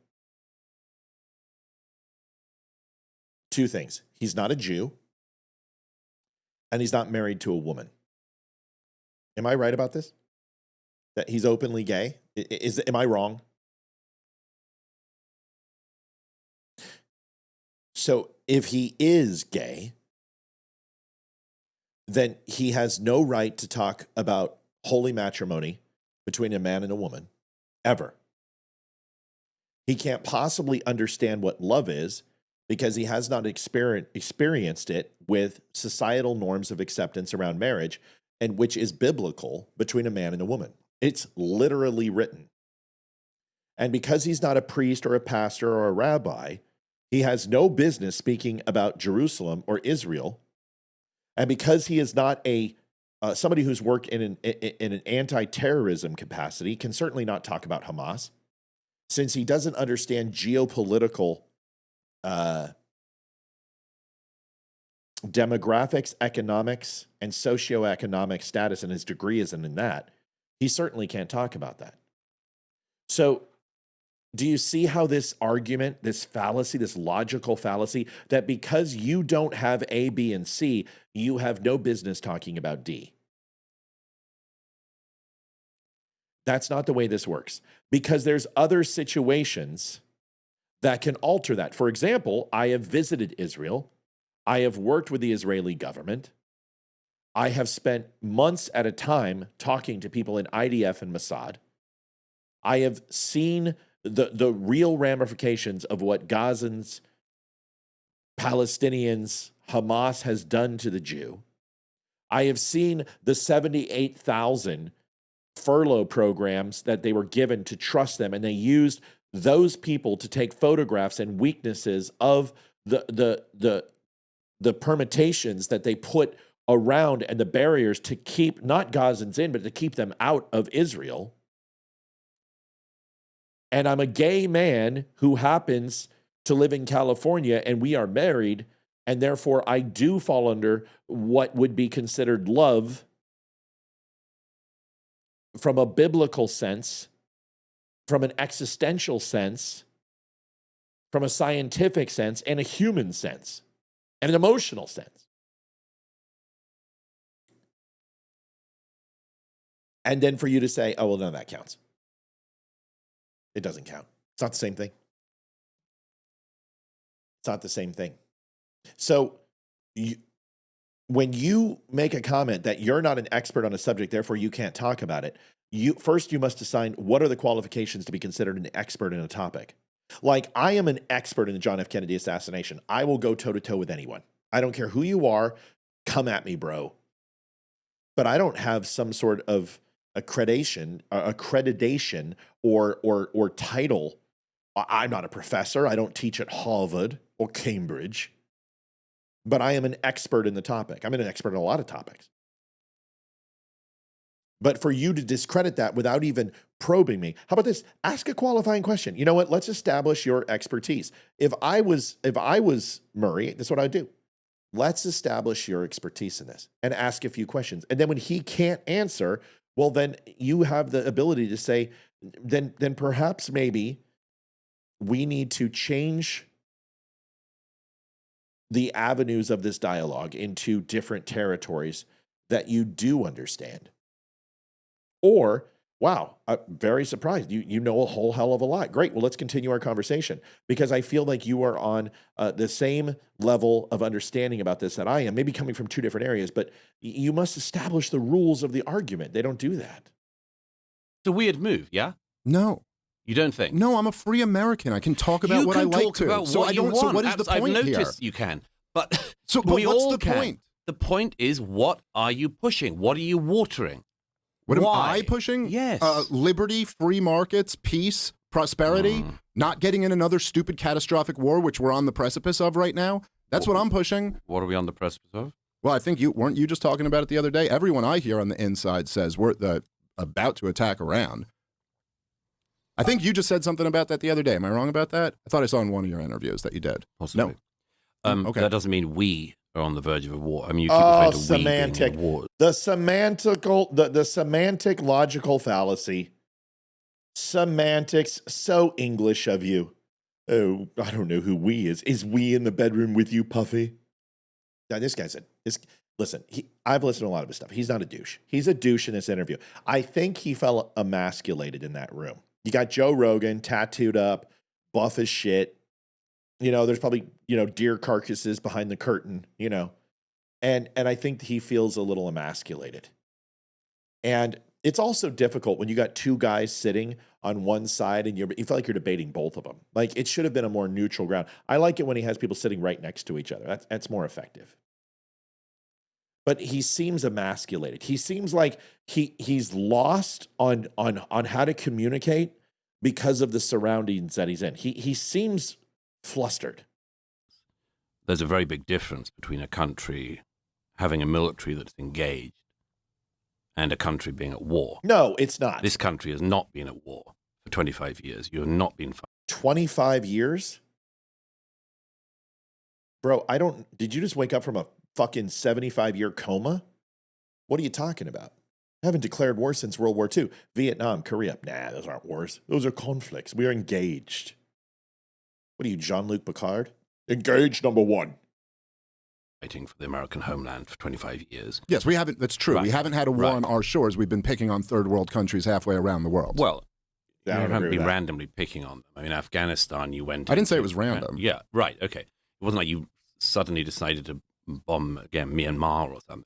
two things. He's not a Jew, and he's not married to a woman. Am I right about this? That he's openly gay? Am I wrong? So if he is gay, then he has no right to talk about holy matrimony between a man and a woman, ever. He can't possibly understand what love is because he has not experienced it with societal norms of acceptance around marriage, and which is biblical between a man and a woman. It's literally written. And because he's not a priest or a pastor or a rabbi, he has no business speaking about Jerusalem or Israel. And because he is not somebody who's worked in an anti-terrorism capacity, can certainly not talk about Hamas, since he doesn't understand geopolitical demographics, economics, and socioeconomic status, and his degree isn't in that. He certainly can't talk about that. So do you see how this argument, this fallacy, this logical fallacy, that because you don't have A, B, and C, you have no business talking about D? That's not the way this works, because there's other situations that can alter that. For example, I have visited Israel. I have worked with the Israeli government. I have spent months at a time talking to people in IDF and Mossad. I have seen the real ramifications of what Gazans, Palestinians, Hamas has done to the Jew. I have seen the 78,000 furlough programs that they were given to trust them, and they used those people to take photographs and weaknesses of the permutations that they put around and the barriers to keep not Gazans in, but to keep them out of Israel. And I'm a gay man who happens to live in California, and we are married, and therefore I do fall under what would be considered love from a biblical sense, from an existential sense, from a scientific sense, and a human sense, and an emotional sense. And then for you to say, oh, well, none of that counts. It doesn't count. It's not the same thing. It's not the same thing. So when you make a comment that you're not an expert on a subject, therefore you can't talk about it, you must assign what are the qualifications to be considered an expert in a topic. Like, I am an expert in the John F. Kennedy assassination. I will go toe-to-toe with anyone. I don't care who you are. Come at me, bro. But I don't have some sort of accreditation or title. I'm not a professor. I don't teach at Harvard or Cambridge. But I am an expert in the topic. I'm an expert in a lot of topics. But for you to discredit that without even probing me, how about this? Ask a qualifying question. You know what? Let's establish your expertise. If I was Murray, that's what I'd do. Let's establish your expertise in this and ask a few questions. And then when he can't answer, well, then you have the ability to say, then perhaps maybe we need to change the avenues of this dialogue into different territories that you do understand. Or, wow, I'm very surprised. You know a whole hell of a lot. Great. Well, let's continue our conversation, because I feel like you are on the same level of understanding about this that I am, maybe coming from two different areas, but you must establish the rules of the argument. They don't do that. It's a weird move, yeah? No. You don't think? No, I'm a free American. I can talk about what I like to. You can talk about so what I don't. you want. So what is the point I've here? noticed you can, but but we what's all the can. point? The point is, what are you pushing? What are you watering? What am Why? I pushing? Yes. Liberty, free markets, peace, prosperity, not getting in another stupid catastrophic war, which we're on the precipice of right now. That's what I'm pushing. What are we on the precipice of? Well, I think weren't you just talking about it the other day? Everyone I hear on the inside says we're about to attack Iran. I think you just said something about that the other day. Am I wrong about that? I thought I saw in one of your interviews that you did. Possibly. No. Okay. That doesn't mean we are on the verge of a war. I mean, you keep referring to we being in a war. The semantic logical fallacy. Semantics, so English of you. Oh, I don't know who we is. Is we in the bedroom with you, Puffy? Now, this guy said, listen, I've listened to a lot of his stuff. He's not a douche. He's a douche in this interview. I think he felt emasculated in that room. You got Joe Rogan tattooed up, buff as shit. There's probably, deer carcasses behind the curtain, and I think he feels a little emasculated. And it's also difficult when you got two guys sitting on one side and you feel like you're debating both of them. Like, it should have been a more neutral ground. I like it when he has people sitting right next to each other. That's more effective. But he seems emasculated. He seems like he's lost on how to communicate because of the surroundings that he's in. He seems flustered. There's a very big difference between a country having a military that's engaged and a country being at war. No, it's not. This country has not been at war for 25 years. You have not been 25 years? Bro, did you just wake up from a fucking 75-year coma? What are you talking about? I haven't declared war since World War II. Vietnam, Korea. Nah, those aren't wars. Those are conflicts. We are engaged. What are you, Jean-Luc Picard? Engaged, number one. fighting for the American homeland for 25 years. Yes, we haven't. That's true. Right. We haven't had a war Right. on our shores. We've been picking on third world countries halfway around the world. Well, Yeah, I you don't haven't agree been with that. randomly picking on them. I mean, Afghanistan, you went. I didn't say it into- was random. Yeah, right. Okay. It wasn't like you suddenly decided to bomb again Myanmar or something.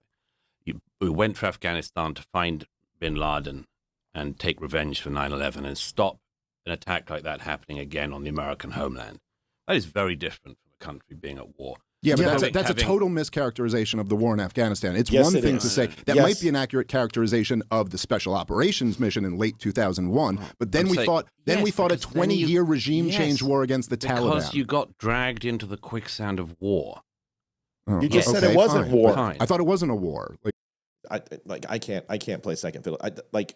We went for Afghanistan to find bin Laden and take revenge for 9/11 and stop an attack like that happening again on the American homeland. That is very different from a country being at war. Yeah, but Yeah, that's a having- total mischaracterization of the war in Afghanistan. It's Yes, one it thing is. to say that Yes. might be an accurate characterization of the special operations mission in late 2001, but then I'm we saying- fought yes, we fought a because then 20-year regime yes, change war against the because Taliban. you got dragged into the quicksand of war. Oh, You just said okay, it wasn't fine. war. Fine. I thought it wasn't a war. I can't play second fiddle. I don't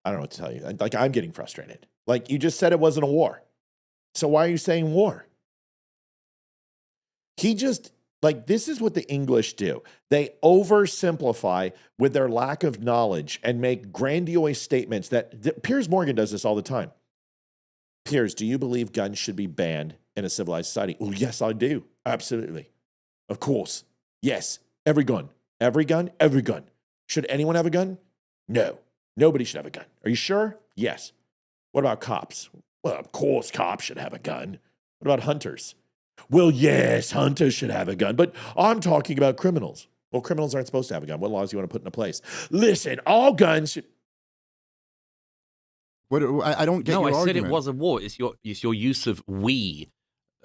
know what to tell you. I'm getting frustrated. Like, you just said it wasn't a war. So why are you saying war? This is what the English do. They oversimplify with their lack of knowledge and make grandiose statements Piers Morgan does this all the time. Piers, do you believe guns should be banned in a civilized society? Oh, yes, I do. Absolutely. Of course. Yes. Every gun. Every gun. Every gun. Should anyone have a gun? No. Nobody should have a gun. Are you sure? Yes. What about cops? Well, of course cops should have a gun. What about hunters? Well, yes, hunters should have a gun, but I'm talking about criminals. Well, criminals aren't supposed to have a gun. What laws do you want to put into place? Listen, all guns should... I don't get No, your I argument. said it was a war. It's your use of we,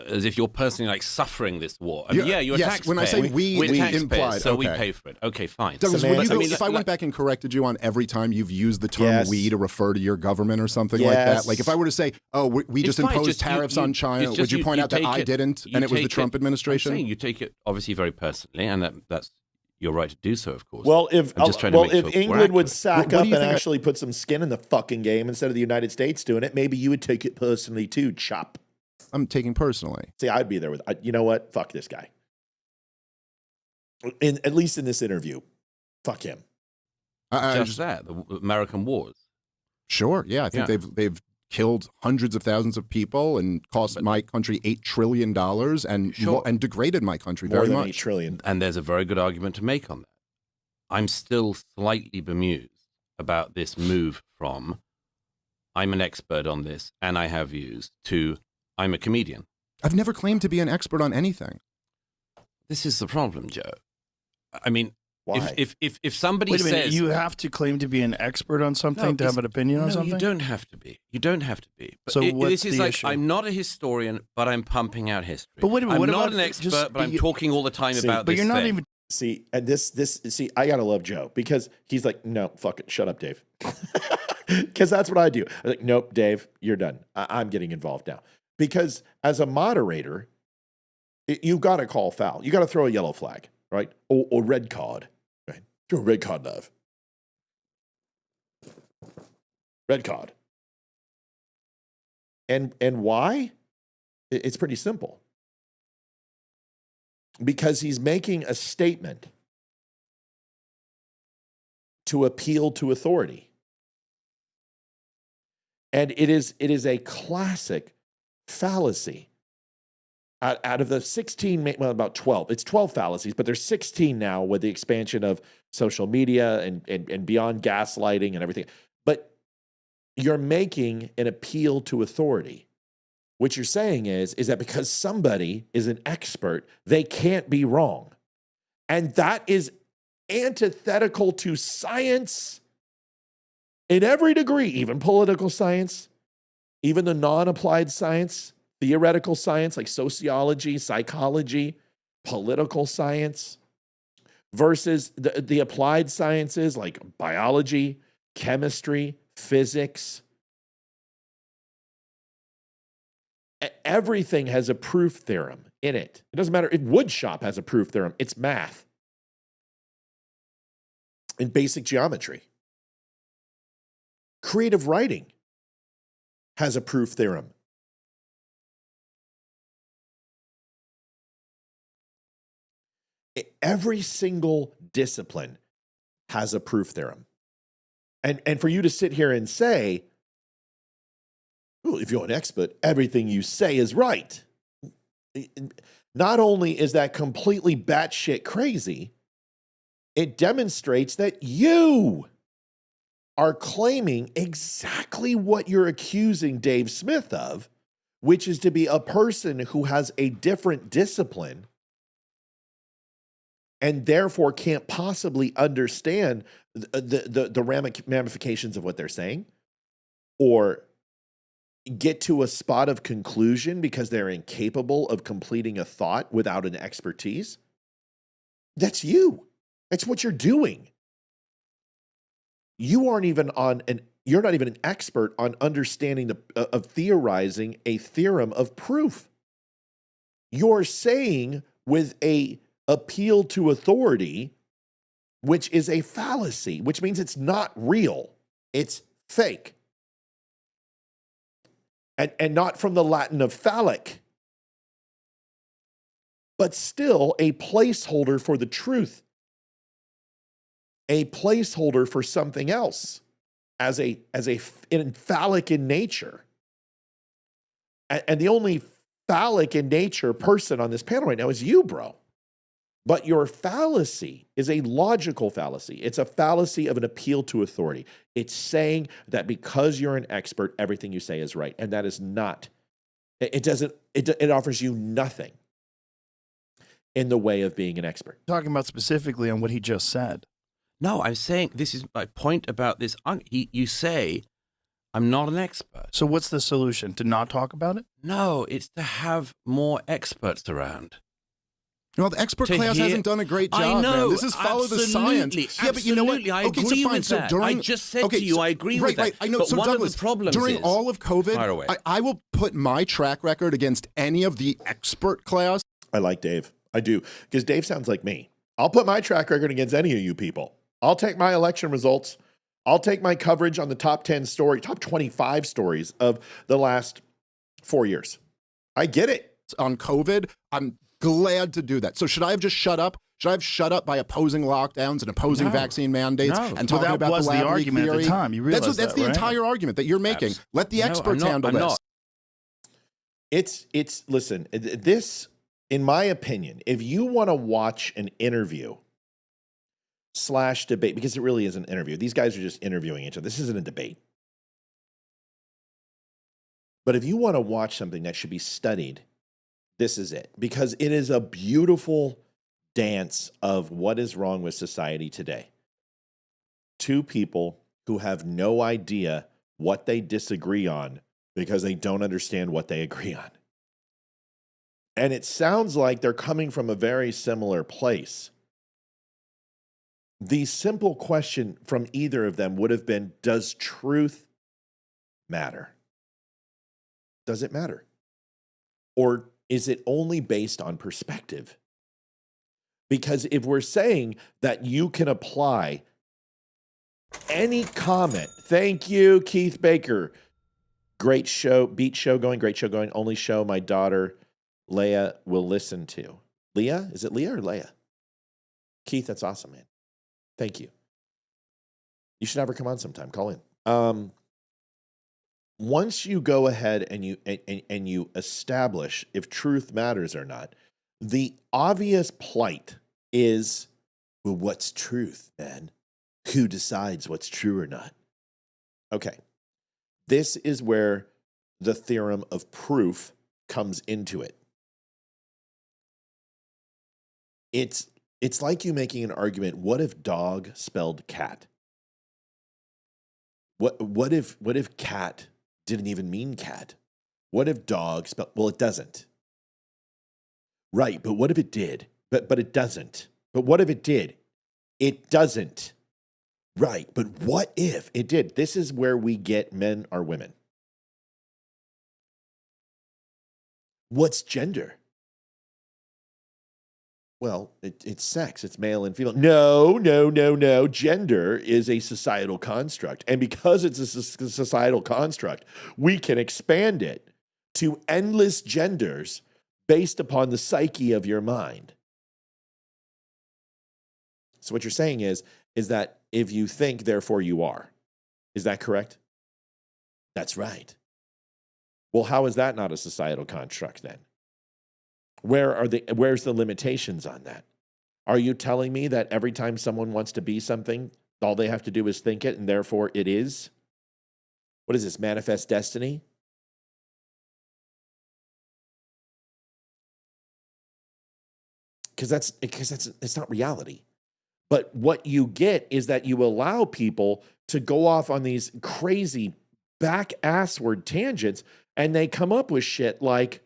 as if you're personally suffering this war. I mean, Yeah, you're a yes, taxpayer. when I say we, we're we taxpayers, implied, so we okay. pay for it. Okay, fine. Douglas, Semantics. will you go, I mean, if I went back and corrected you on every time you've used the term Yes. we to refer to your government or something like Yes. that, like if I were to say, oh, we It's just fine, imposed just tariffs you- on China, it's would just you point out that take I it- didn't you and it was the take Trump it- administration? I'm saying you take it obviously very personally, and that's your right to do so, of course. Well, if I'm just trying to make sure we're England would accurate. sack What do up you and think actually put some skin in the fucking game instead of the United States doing it, maybe you would take it personally too, chop. I'm taking personally. See, I'd be there with, you know what? Fuck this guy. At least in this interview, fuck him. I just that, the American wars. Sure, yeah, I think Yeah. they've killed hundreds of thousands of people and cost my country $8 trillion and Sure. and degraded my country More very than much. 8 trillion. And there's a very good argument to make on that. I'm still slightly bemused about this move from I'm an expert on this and I have views to I'm a comedian. I've never claimed to be an expert on anything. This is the problem, Joe. I mean, Why? if somebody Wait a minute, says you have to claim to be an expert on something to have an opinion on no, something? you don't have to be. You don't have to be. But So what's this is the like issue? I'm not a historian, but I'm pumping out history. But wait a minute, I'm what not about an expert, just- but I'm you- talking all the time See, about But this you're not thing. even. See, and see, I gotta love Joe because he's like, no, fuck it, shut up, Dave. Because that's what I do. I'm like, nope, Dave, you're done. I'm getting involved now. Because as a moderator, you've got to call foul. You got to throw a yellow flag, right? Or red card. Right? Throw a red card, love. Red card. And why? It's pretty simple. Because he's making a statement to appeal to authority. And it is a classic fallacy. Out of the 16, well, about 12, it's 12 fallacies, but there's 16 now with the expansion of social media and beyond gaslighting and everything. But you're making an appeal to authority. What you're saying is that because somebody is an expert, they can't be wrong. And that is antithetical to science in every degree, even political science, even the non-applied science, theoretical science like sociology, psychology, political science, versus the applied sciences like biology, chemistry, physics. Everything has a proof theorem in it. It doesn't matter if woodshop has a proof theorem. It's math and basic geometry. Creative writing has a proof theorem. Every single discipline has a proof theorem. And for you to sit here and say, well, if you're an expert, everything you say is right. Not only is that completely batshit crazy, it demonstrates that you are claiming exactly what you're accusing Dave Smith of, which is to be a person who has a different discipline and therefore can't possibly understand the ramifications of what they're saying or get to a spot of conclusion because they're incapable of completing a thought without an expertise. That's you. That's what you're doing. You're not even an expert on understanding of theorizing a theorem of proof. You're saying with a appeal to authority, which is a fallacy, which means it's not real. It's fake. And not from the Latin of phallic, but still a placeholder for the truth, a placeholder for something else as a phallic in nature. And the only phallic in nature person on this panel right now is you, bro. But your fallacy is a logical fallacy. It's a fallacy of an appeal to authority. It's saying that because you're an expert, everything you say is right. And that is not, it offers you nothing in the way of being an expert. Talking about specifically on what he just said. No, I'm saying this is my point about this. You say, I'm not an expert. So what's the solution? To not talk about it? No, it's to have more experts around. Well, the expert class hasn't done a great job. I know. Man. This is follow the science. Yeah, but you know what? I agree with so that. during, I just said to you, I agree with that. Right. I know. But so one Douglas, of the problems during all of COVID, I will put my track record against any of the expert class. I like Dave. I do. Because Dave sounds like me. I'll put my track record against any of you people. I'll take my election results. I'll take my coverage on the top 10 story, top 25 stories of the last 4 years. I get it. On COVID, I'm glad to do that. So should I have just shut up? Should I have shut up by opposing lockdowns and opposing vaccine mandates and talking about the lab argument theory? at the time. You realize that's the right? entire argument that you're making. Let the experts handle this. It's listen, this, in my opinion, if you want to watch an interview / debate, because it really is an interview. These guys are just interviewing each other. This isn't a debate. But if you want to watch something that should be studied, this is it. Because it is a beautiful dance of what is wrong with society today. Two people who have no idea what they disagree on because they don't understand what they agree on. And it sounds like they're coming from a very similar place. The simple question from either of them would have been, does truth matter? Does it matter? Or is it only based on perspective? Because if we're saying that you can apply any comment, thank you, Keith Baker, Great show, beat show going, great show going. Only show my daughter Leah will listen to. Leah? Is it Leah or Leah? Keith, that's awesome, man. Thank you. You should have her come on sometime. Call in. Once you go ahead and you establish if truth matters or not, the obvious plight is, well, what's truth, man? Who decides what's true or not? Okay. This is where the theorem of proof comes into it. It's like you making an argument. What if dog spelled cat? What if cat didn't even mean cat? What if dog spelled, well, it doesn't. Right, but what if it did? But it doesn't. But what if it did? It doesn't. Right, but what if it did? This is where we get men or women. What's gender? Well, it's sex. It's male and female. No. Gender is a societal construct. And because it's a societal construct, we can expand it to endless genders based upon the psyche of your mind. So what you're saying is that if you think, therefore you are. Is that correct? That's right. Well, how is that not a societal construct then? Where's the limitations on that? Are you telling me that every time someone wants to be something, all they have to do is think it and therefore it is? What is this, manifest destiny? Because it's not reality. But what you get is that you allow people to go off on these crazy back-assward tangents, and they come up with shit like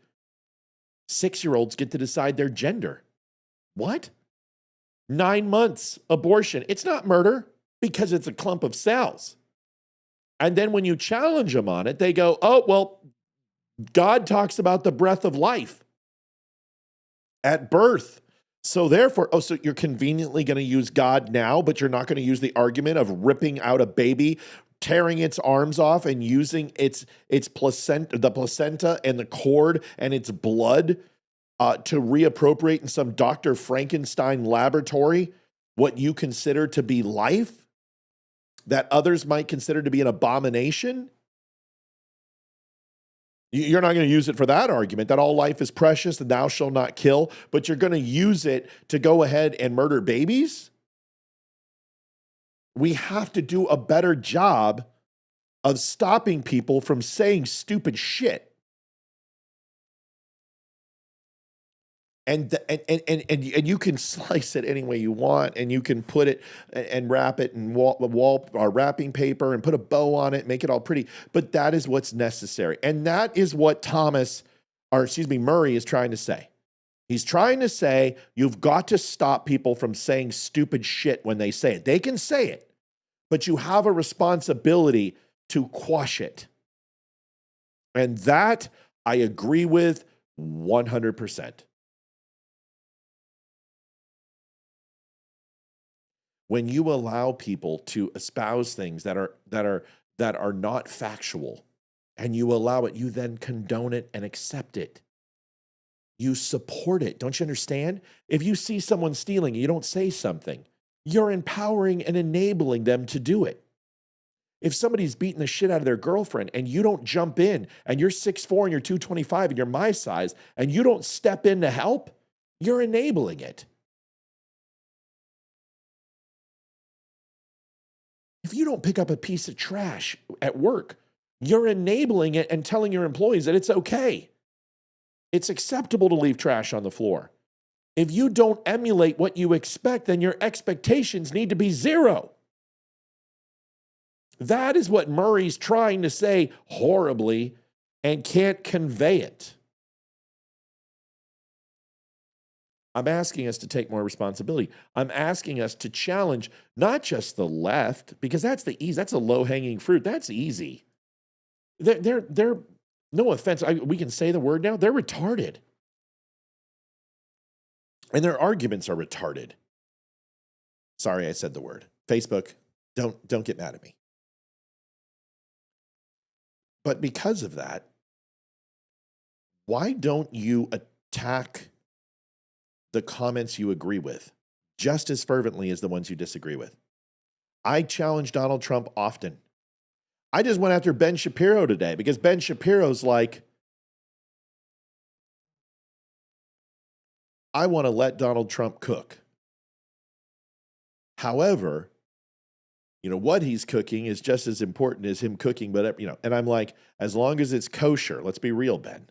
6-year-olds get to decide their gender. What? 9 months abortion. It's not murder because it's a clump of cells. And then when you challenge them on it, they go, oh, well, God talks about the breath of life at birth. So therefore, so you're conveniently going to use God now, but you're not going to use the argument of ripping out a baby, tearing its arms off and using its placenta, the placenta and the cord and its blood to reappropriate in some Dr. Frankenstein laboratory what you consider to be life that others might consider to be an abomination? You're not going to use it for that argument, that all life is precious and thou shalt not kill, but you're going to use it to go ahead and murder babies? We have to do a better job of stopping people from saying stupid shit. And you can slice it any way you want, and you can put it and wrap it in wrapping paper and put a bow on it, make it all pretty. But that is what's necessary. And that is what Murray is trying to say. He's trying to say you've got to stop people from saying stupid shit when they say it. They can say it, but you have a responsibility to quash it. And that I agree with 100%. When you allow people to espouse things that are not factual, and you allow it, you then condone it and accept it. You support it. Don't you understand? If you see someone stealing, you don't say something. You're empowering and enabling them to do it. If somebody's beating the shit out of their girlfriend and you don't jump in, and you're 6'4" and you're 225 and you're my size, and you don't step in to help, you're enabling it. If you don't pick up a piece of trash at work, you're enabling it and telling your employees that it's okay. It's acceptable to leave trash on the floor. If you don't emulate what you expect, then your expectations need to be zero. That is what Murray's trying to say horribly and can't convey it. I'm asking us to take more responsibility. I'm asking us to challenge not just the left, because that's a low-hanging fruit. That's easy. They're no offense, we can say the word now, they're retarded. And their arguments are retarded. Sorry, I said the word. Facebook, don't get mad at me. But because of that, why don't you attack the comments you agree with just as fervently as the ones you disagree with? I challenge Donald Trump often. I just went after Ben Shapiro today because Ben Shapiro's like, I want to let Donald Trump cook. However, what he's cooking is just as important as him cooking, but, and I'm like, as long as it's kosher, let's be real, Ben.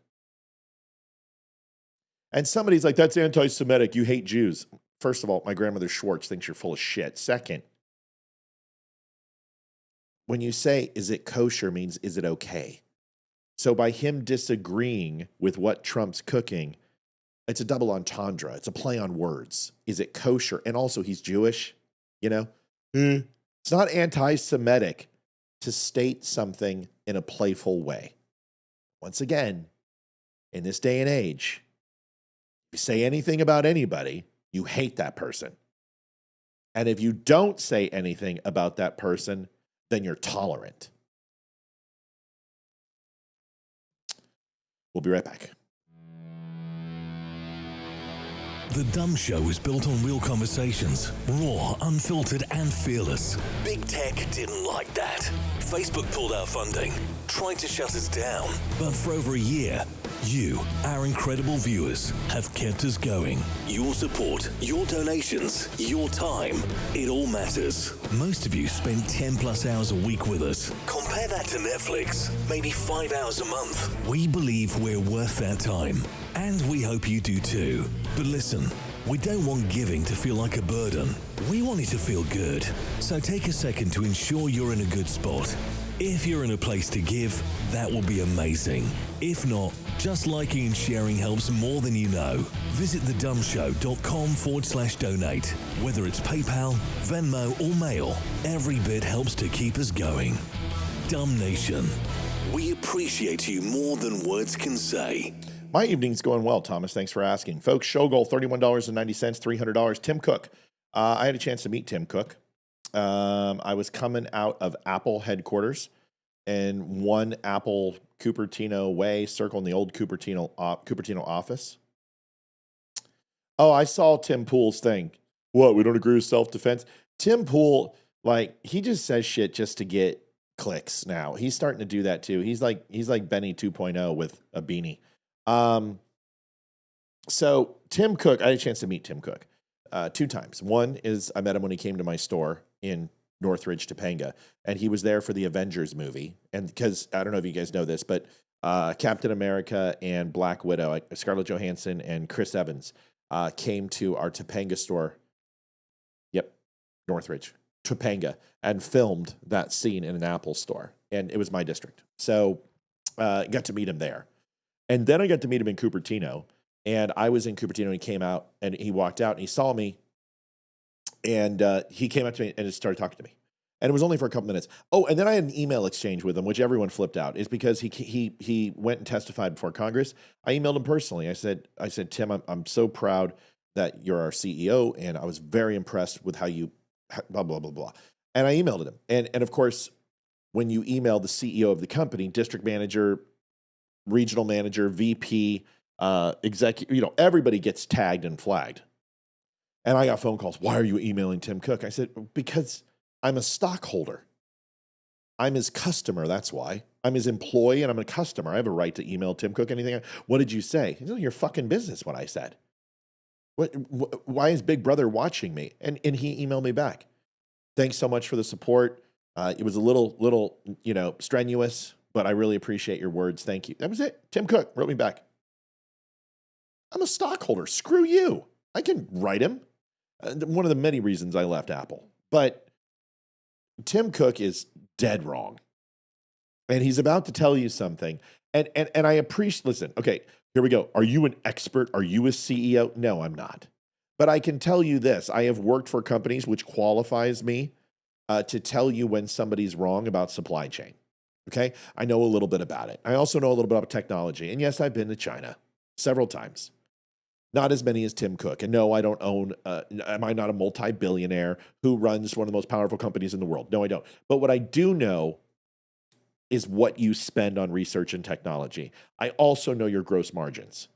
And somebody's like, that's anti-Semitic. You hate Jews. First of all, my grandmother Schwartz thinks you're full of shit. Second, when you say, is it kosher, means, is it okay? So by him disagreeing with what Trump's cooking, it's a double entendre. It's a play on words. Is it kosher? And also, he's Jewish, It's not anti-Semitic to state something in a playful way. Once again, in this day and age, if you say anything about anybody, you hate that person. And if you don't say anything about that person, then you're tolerant. We'll be right back. The Dumb Show is built on real conversations, raw, unfiltered, and fearless. Big Tech didn't like that. Facebook pulled our funding, tried to shut us down. But for over a year, you, our incredible viewers, have kept us going. Your support, your donations, your time, it all matters. Most of you spend 10 plus hours a week with us. Compare that to Netflix, maybe 5 hours a month. We believe we're worth that time. And we hope you do too. But listen, we don't want giving to feel like a burden. We want it to feel good. So take a second to ensure you're in a good spot. If you're in a place to give, that will be amazing. If not, just liking and sharing helps more than you know. Visit thedumbshow.com/donate. Whether it's PayPal, Venmo, or Mail, every bit helps to keep us going. Dumb Nation, we appreciate you more than words can say. My evening's going well, Thomas. Thanks for asking. Folks, show goal, $31.90, $300. Tim Cook. I had a chance to meet Tim Cook. I was coming out of Apple headquarters and one Apple Cupertino Way circle in the old Cupertino office. Oh, I saw Tim Pool's thing. What, we don't agree with self-defense? Tim Pool, he just says shit just to get clicks now. He's starting to do that too. He's like Benny 2.0 with a beanie. So Tim Cook, I had a chance to meet Tim Cook 2 times. One is I met him when he came to my store in Northridge, Topanga, and he was there for the Avengers movie. And because I don't know if you guys know this, but Captain America and Black Widow, Scarlett Johansson and Chris Evans, came to our Topanga store. Yep, Northridge, Topanga, and filmed that scene in an Apple store. And it was my district. So got to meet him there. And then I got to meet him in Cupertino. And I was in Cupertino and he came out and he walked out and he saw me. And he came up to me and just started talking to me. And it was only for a couple minutes. Oh, and then I had an email exchange with him, which everyone flipped out. Is because he went and testified before Congress. I emailed him personally. I said, Tim, I'm so proud that you're our CEO. And I was very impressed with how you blah, blah, blah, blah. And I emailed him. And of course, when you email the CEO of the company, district manager, regional manager, VP, executive, everybody gets tagged and flagged. And I got phone calls. Why are you emailing Tim Cook? I said, because I'm a stockholder. I'm his customer. That's why. I'm his employee and I'm a customer. I have a right to email Tim Cook anything. What did you say? He said, your fucking business, what I said. Why is Big Brother watching me? And he emailed me back. Thanks so much for the support. It was a little, strenuous, but I really appreciate your words. Thank you. That was it. Tim Cook wrote me back. I'm a stockholder. Screw you. I can write him. One of the many reasons I left Apple. But Tim Cook is dead wrong. And he's about to tell you something. And I appreciate, listen, okay, here we go. Are you an expert? Are you a CEO? No, I'm not. But I can tell you this. I have worked for companies which qualifies me to tell you when somebody's wrong about supply chain. Okay? I know a little bit about it. I also know a little bit about technology. And yes, I've been to China several times. Not as many as Tim Cook. And no, I don't own, am I not a multi-billionaire who runs one of the most powerful companies in the world? No, I don't. But what I do know is what you spend on research and technology. I also know your gross margins.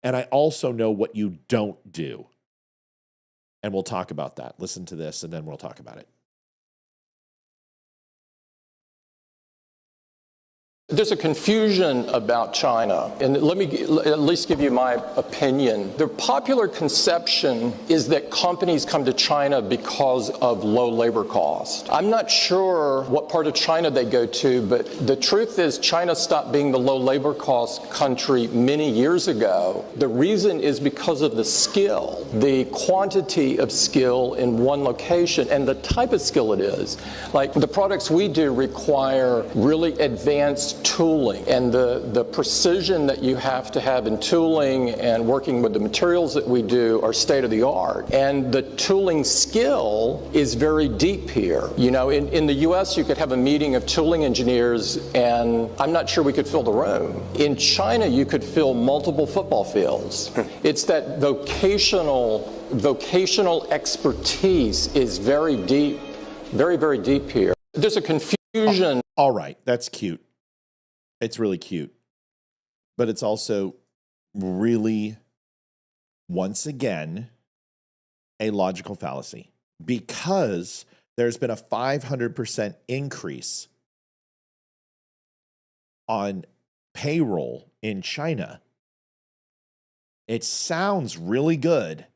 And I also know what you don't do. And we'll talk about that. Listen to this, and then we'll talk about it. There's a confusion about China, and let me at least give you my opinion. The popular conception is that companies come to China because of low labor cost. I'm not sure what part of China they go to, but the truth is China stopped being the low labor cost country many years ago. The reason is because of the skill, the quantity of skill in one location, and the type of skill it is. Like the products we do require really advanced tooling, and the precision that you have to have in tooling and working with the materials that we do are state of the art. And the tooling skill is very deep here. You know, in the US you could have a meeting of tooling engineers and I'm not sure we could fill the room. In China you could fill multiple football fields. It's that vocational expertise is very deep, very, very deep here. There's a confusion. All right, that's cute. It's really cute. But it's also really, once again, a logical fallacy. Because there's been a 500% increase on payroll in China. It sounds really good.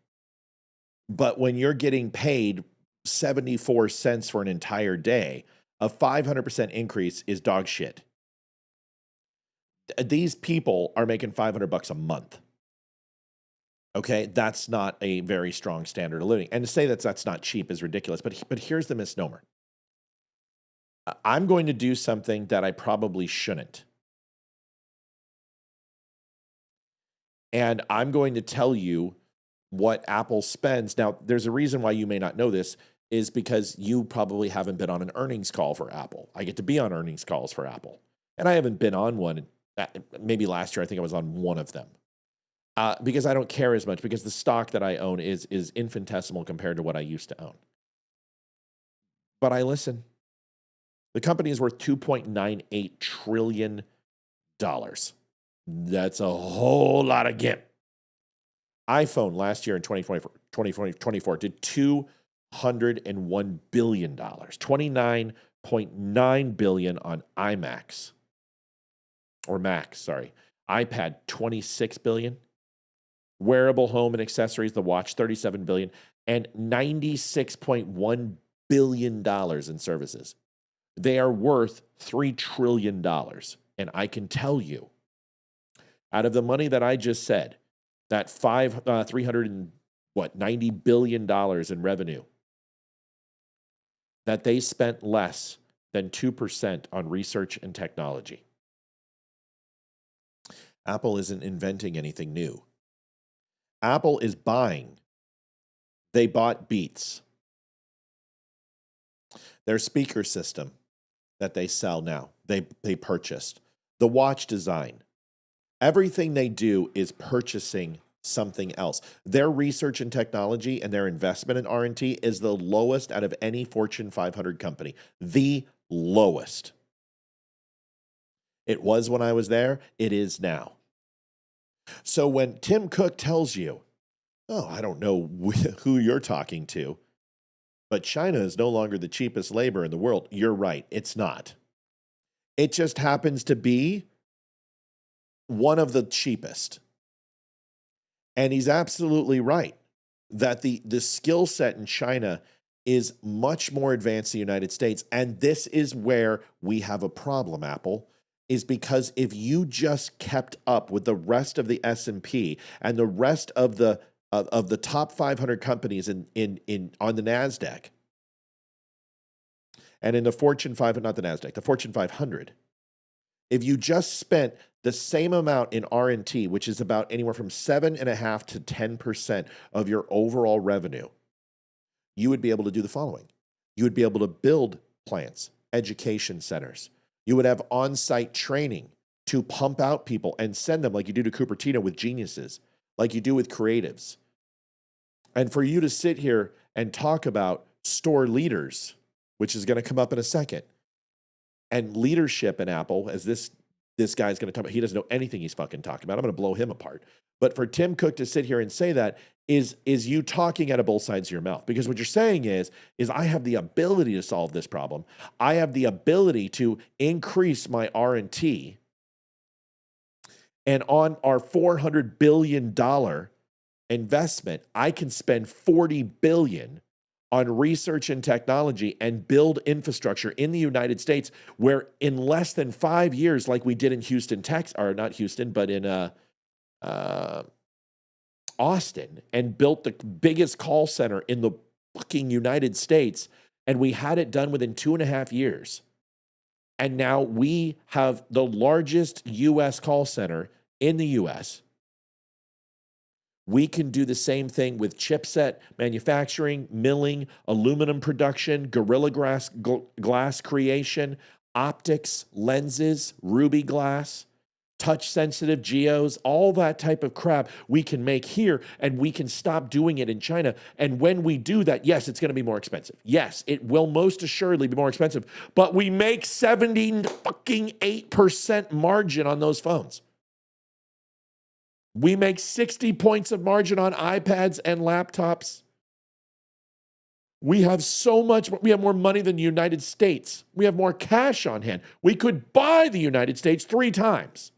But when you're getting paid 74 cents for an entire day, a 500% increase is dog shit. These people are making $500 a month. Okay, that's not a very strong standard of living. And to say that that's not cheap is ridiculous. But here's the misnomer. I'm going to do something that I probably shouldn't. And I'm going to tell you what Apple spends. Now, there's a reason why you may not know this, is because you probably haven't been on an earnings call for Apple. I get to be on earnings calls for Apple. And I haven't been on one. Maybe last year, I think I was on one of them. Because I don't care as much, because the stock that I own is infinitesimal compared to what I used to own. But I listen. The company is worth $2.98 trillion. That's a whole lot of gimp. iPhone last year in 2024 did $201 billion, $29.9 billion on iMacs. Or Max, sorry. iPad, $26 billion. Wearable home and accessories, the watch, $37 billion. And $96.1 billion in services. They are worth $3 trillion. And I can tell you, out of the money that I just said, that $390 billion in revenue, that they spent less than 2% on research and technology. Apple isn't inventing anything new. Apple is buying. They bought Beats. Their speaker system that they sell now, they purchased. The watch design. Everything they do is purchasing something else. Their research and technology and their investment in R&D is the lowest out of any Fortune 500 company. The lowest. It was when I was there. It is now. So when Tim Cook tells you, oh, I don't know who you're talking to, but China is no longer the cheapest labor in the world, you're right. It's not. It just happens to be one of the cheapest. And he's absolutely right that the skill set in China is much more advanced than the United States. And this is where we have a problem, Apple, is because if you just kept up with the rest of the S&P and the rest of the top 500 companies on the NASDAQ and in the Fortune 500, not the NASDAQ, the Fortune 500, if you just spent the same amount in R&T, which is about anywhere from 7.5% to 10% of your overall revenue, you would be able to do the following. You would be able to build plants, education centers. You would have on-site training to pump out people and send them like you do to Cupertino with geniuses, like you do with creatives. And for you to sit here and talk about store leaders, which is going to come up in a second, and leadership in Apple, as this guy's going to talk about, he doesn't know anything he's fucking talking about. I'm going to blow him apart. But for Tim Cook to sit here and say that is you talking out of both sides of your mouth. Because what you're saying is I have the ability to solve this problem. I have the ability to increase my R&T. And on our $400 billion investment, I can spend $40 billion on research and technology and build infrastructure in the United States, where in less than 5 years, like we did in Houston, Texas, or not Houston, but in Austin, and built the biggest call center in the fucking United States, and we had it done within 2.5 years. And now we have the largest U.S. call center in the U.S. We can do the same thing with chipset manufacturing, milling, aluminum production, Gorilla Glass creation, optics, lenses, Ruby glass, touch-sensitive geos, all that type of crap we can make here, and we can stop doing it in China. And when we do that, yes, it's going to be more expensive. Yes, it will most assuredly be more expensive, but we make 78% margin on those phones. We make 60 points of margin on iPads and laptops. We have so much, we have more money than the United States. We have more cash on hand. We could buy the United States 3 times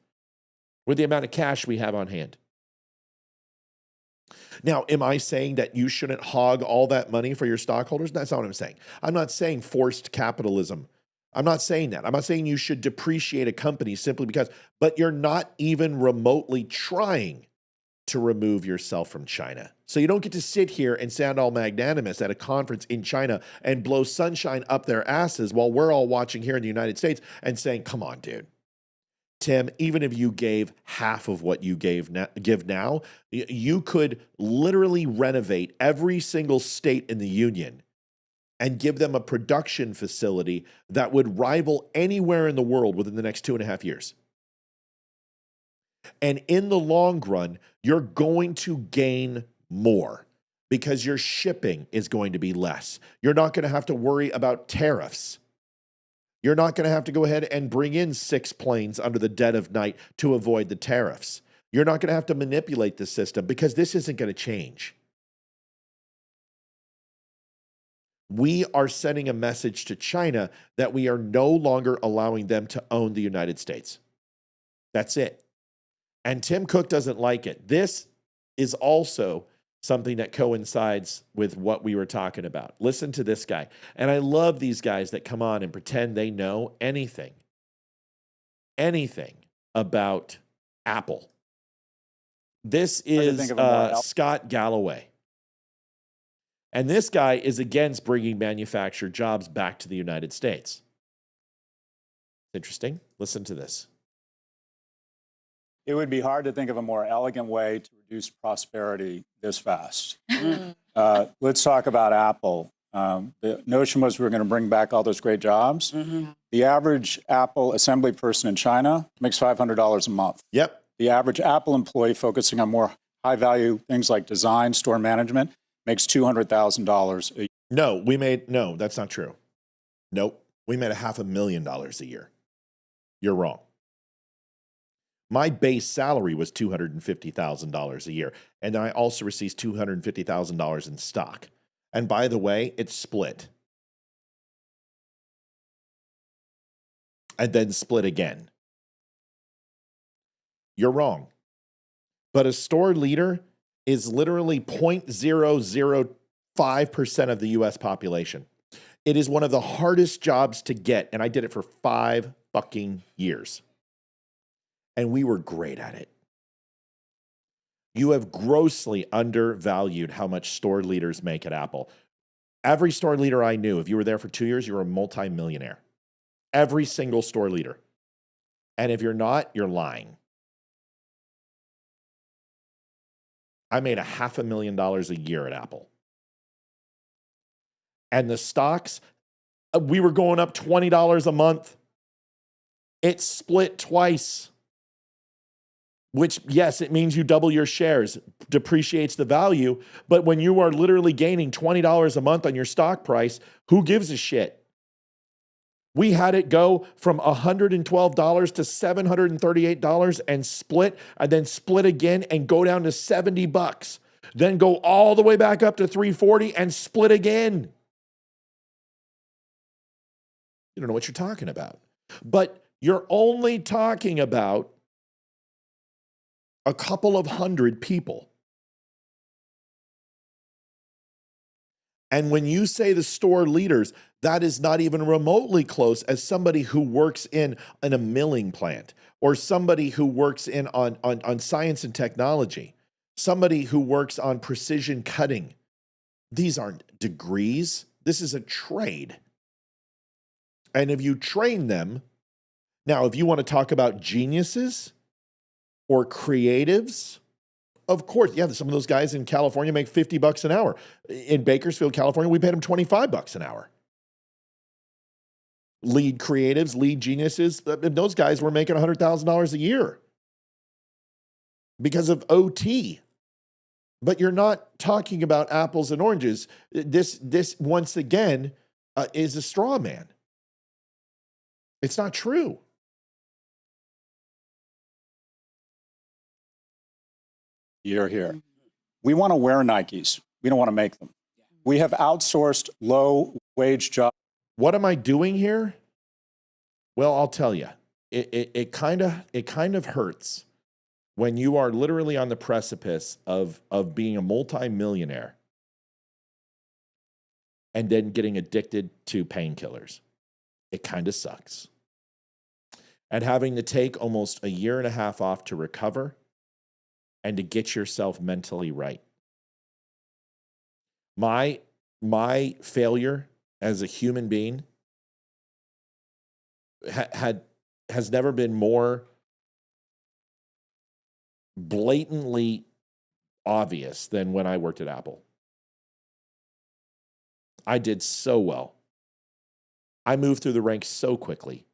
with the amount of cash we have on hand. Now, am I saying that you shouldn't hog all that money for your stockholders? That's not what I'm saying. I'm not saying forced capitalism. I'm not saying that. I'm not saying you should depreciate a company simply because, but you're not even remotely trying to remove yourself from China. So you don't get to sit here and sound all magnanimous at a conference in China and blow sunshine up their asses while we're all watching here in the United States and saying, come on, dude. Tim, even if you gave half of what you give now, you could literally renovate every single state in the union and give them a production facility that would rival anywhere in the world within the next 2.5 years. And in the long run, you're going to gain more because your shipping is going to be less. You're not going to have to worry about tariffs. You're not going to have to go ahead and bring in 6 planes under the dead of night to avoid the tariffs. You're not going to have to manipulate the system because this isn't going to change. We are sending a message to China that we are no longer allowing them to own the United States. That's it. And Tim Cook doesn't like it. This is also something that coincides with what we were talking about. Listen to this guy. And I love these guys that come on and pretend they know anything about Apple. This is Scott Galloway. And this guy is against bringing manufactured jobs back to the United States. Interesting. Listen to this. It would be hard to think of a more elegant way to reduce prosperity this fast. Let's talk about Apple. The notion was we were going to bring back all those great jobs. Mm-hmm. The average Apple assembly person in China makes $500 a month. Yep. The average Apple employee focusing on more high-value things like design, store management, makes $200,000 a year. No, that's not true. Nope. We made $500,000 a year. You're wrong. My base salary was $250,000 a year. And then I also received $250,000 in stock. And by the way, it's split. And then split again. You're wrong. But a store leader is literally 0.005% of the US population. It is one of the hardest jobs to get, and I did it for 5 fucking years. And we were great at it. You have grossly undervalued how much store leaders make at Apple. Every store leader I knew, if you were there for 2 years, you were a multimillionaire. Every single store leader. And if you're not, you're lying. I made $500,000 a year at Apple. And the stocks, we were going up $20 a month. It split twice. Which, yes, it means you double your shares, depreciates the value. But when you are literally gaining $20 a month on your stock price, who gives a shit? We had it go from $112 to $738 and split, and then split again and go down to $70. Then go all the way back up to $340 and split again. You don't know what you're talking about. But you're only talking about a couple of hundred people. And when you say the store leaders, that is not even remotely close as somebody who works in a milling plant, or somebody who works in on science and technology, somebody who works on precision cutting. These aren't degrees. This is a trade. And if you train them, now if you want to talk about geniuses or creatives, of course, yeah, some of those guys in California make $50 an hour. In Bakersfield, California, we paid them $25 an hour. Lead creatives, lead geniuses, those guys were making $100,000 a year because of OT. But you're not talking about apples and oranges. This once again, is a straw man. It's not true. You're here. We want to wear Nikes. We don't want to make them. We have outsourced low-wage jobs. What am I doing here? Well, I'll tell you. It kind of hurts when you are literally on the precipice of being a multimillionaire and then getting addicted to painkillers. It kind of sucks. And having to take almost a year and a half off to recover and to get yourself mentally right. My failure as a human being has never been more blatantly obvious than when I worked at Apple. I did so well. I moved through the ranks so quickly.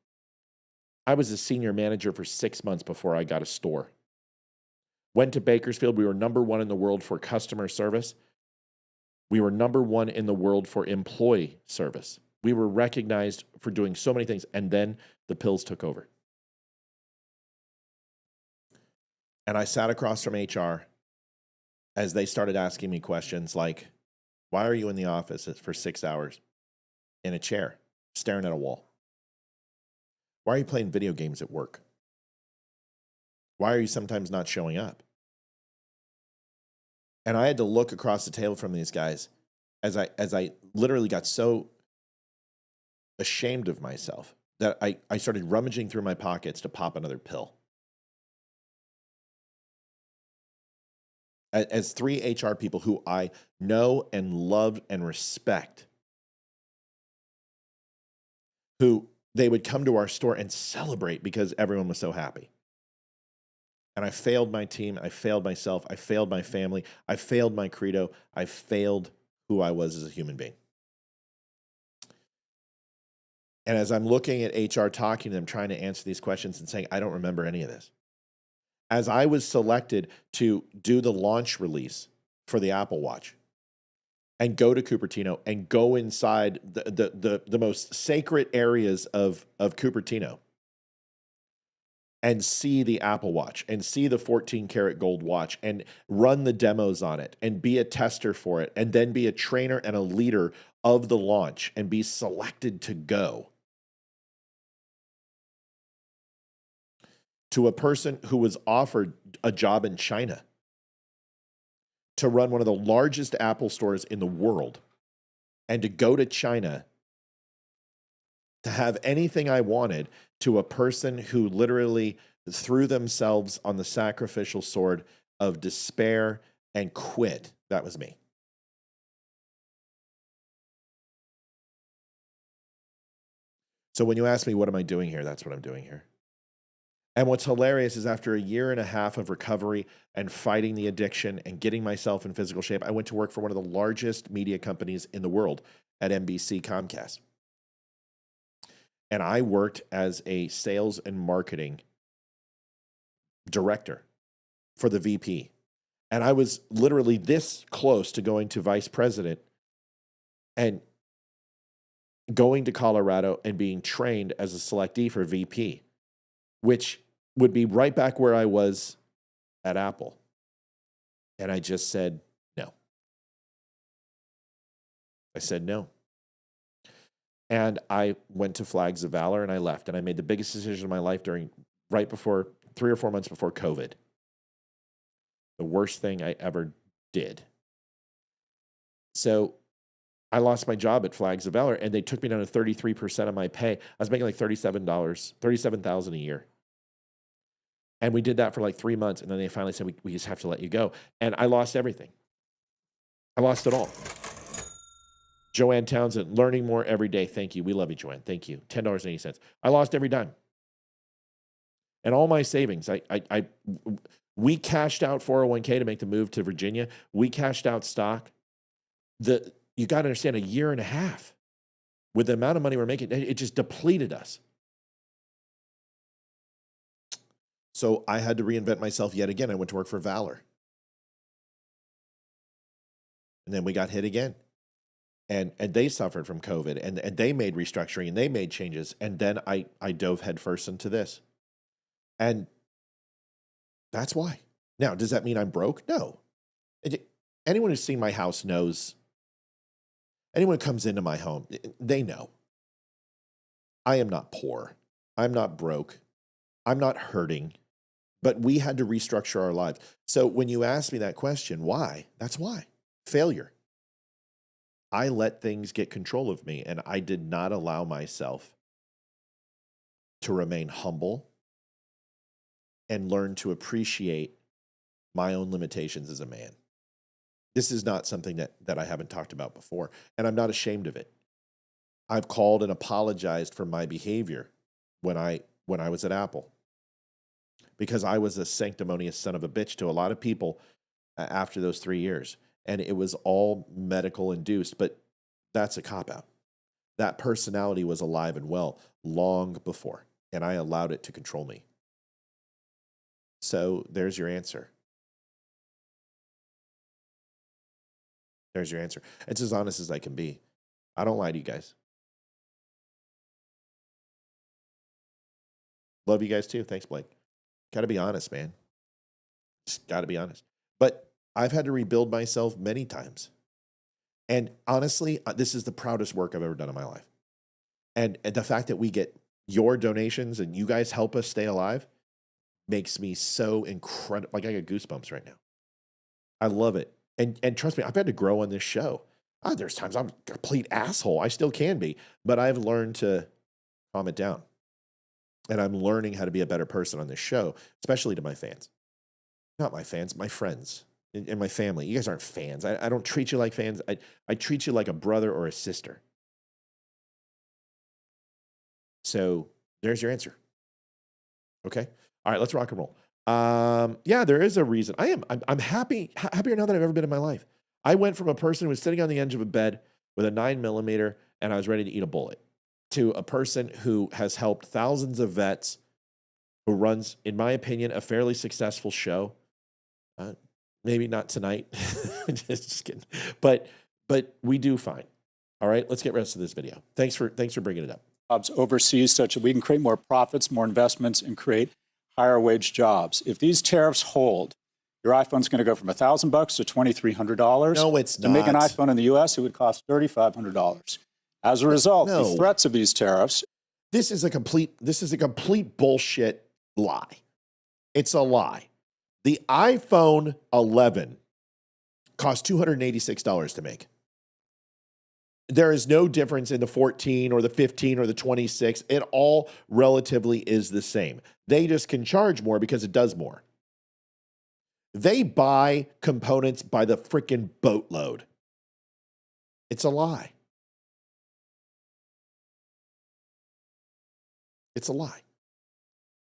I was a senior manager for 6 months before I got a store. Went to Bakersfield. We were number one in the world for customer service. We were number one in the world for employee service. We were recognized for doing so many things. And then the pills took over. And I sat across from HR as they started asking me questions like, why are you in the office for 6 hours in a chair, staring at a wall? Why are you playing video games at work? Why are you sometimes not showing up? And I had to look across the table from these guys as I literally got so ashamed of myself that I started rummaging through my pockets to pop another pill. As 3 HR people who I know and love and respect, who they would come to our store and celebrate because everyone was so happy. And I failed my team. I failed myself. I failed my family. I failed my credo. I failed who I was as a human being. And as I'm looking at HR, talking to them, trying to answer these questions and saying, I don't remember any of this. As I was selected to do the launch release for the Apple Watch and go to Cupertino and go inside the most sacred areas of Cupertino and see the Apple Watch and see the 14-karat gold watch and run the demos on it and be a tester for it and then be a trainer and a leader of the launch and be selected to go. To a person who was offered a job in China to run one of the largest Apple stores in the world and to go to China to have anything I wanted, to a person who literally threw themselves on the sacrificial sword of despair and quit. That was me. So when you ask me, what am I doing here? That's what I'm doing here. And what's hilarious is after a year and a half of recovery and fighting the addiction and getting myself in physical shape, I went to work for one of the largest media companies in the world at NBC Comcast. And I worked as a sales and marketing director for the VP. And I was literally this close to going to vice president. And going to Colorado and being trained as a selectee for VP, which would be right back where I was at Apple. And I just said no. I said no. And I went to Flags of Valor and I left. And I made the biggest decision of my life right before 3 or 4 months before COVID. The worst thing I ever did. So I lost my job at Flags of Valor and they took me down to 33% of my pay. I was making like $37,000 a year. And we did that for like 3 months. And then they finally said, we just have to let you go. And I lost everything. I lost it all. Joanne Townsend, learning more every day. Thank you. We love you, Joanne. Thank you. $10.80. I lost every dime. And all my savings, we cashed out 401k to make the move to Virginia. We cashed out stock. You got to understand, a year and a half with the amount of money we're making, it just depleted us. So I had to reinvent myself yet again. I went to work for Valor. And then we got hit again. And they suffered from COVID and they made restructuring and they made changes. And then I dove headfirst into this. And that's why. Now, does that mean I'm broke? No. Anyone who's seen my house knows. Anyone who comes into my home, they know. I am not poor. I'm not broke. I'm not hurting. But we had to restructure our lives. So when you ask me that question, why? That's why. Failure. I let things get control of me, and I did not allow myself to remain humble and learn to appreciate my own limitations as a man. This is not something that I haven't talked about before, and I'm not ashamed of it. I've called and apologized for my behavior when I was at Apple, because I was a sanctimonious son of a bitch to a lot of people after those 3 years. And it was all medical induced, but that's a cop-out. That personality was alive and well long before, and I allowed it to control me. So there's your answer. There's your answer. It's as honest as I can be. I don't lie to you guys. Love you guys too. Thanks, Blake. Got to be honest, man. Just got to be honest. But I've had to rebuild myself many times. And honestly, this is the proudest work I've ever done in my life. And the fact that we get your donations and you guys help us stay alive makes me so incredible. Like, I get goosebumps right now. I love it. And trust me, I've had to grow on this show. There's times I'm a complete asshole. I still can be. But I've learned to calm it down. And I'm learning how to be a better person on this show, especially to my fans. Not my fans, my friends. And my family. You guys aren't fans. I don't treat you like fans. I treat you like a brother or a sister. So there's your answer. Okay. All right, let's rock and roll. Yeah, there is a reason. I'm happier now than I've ever been in my life. I went from a person who was sitting on the edge of a bed with a 9mm and I was ready to eat a bullet, to a person who has helped thousands of vets, who runs, in my opinion, a fairly successful show. Maybe not tonight. just kidding. But we do fine. All right, let's get rest of this video. Thanks for bringing it up. Jobs overseas, such that we can create more profits, more investments, and create higher wage jobs. If these tariffs hold, your iPhone's going to go from $1,000 to $2,300. No, it's not. To make an iPhone in the U.S., it would cost $3,500. As a result, the threats of these tariffs. This is a complete bullshit lie. It's a lie. The iPhone 11 cost $286 to make. There is no difference in the 14 or the 15 or the 26. It all relatively is the same. They just can charge more because it does more. They buy components by the freaking boatload. It's a lie. It's a lie.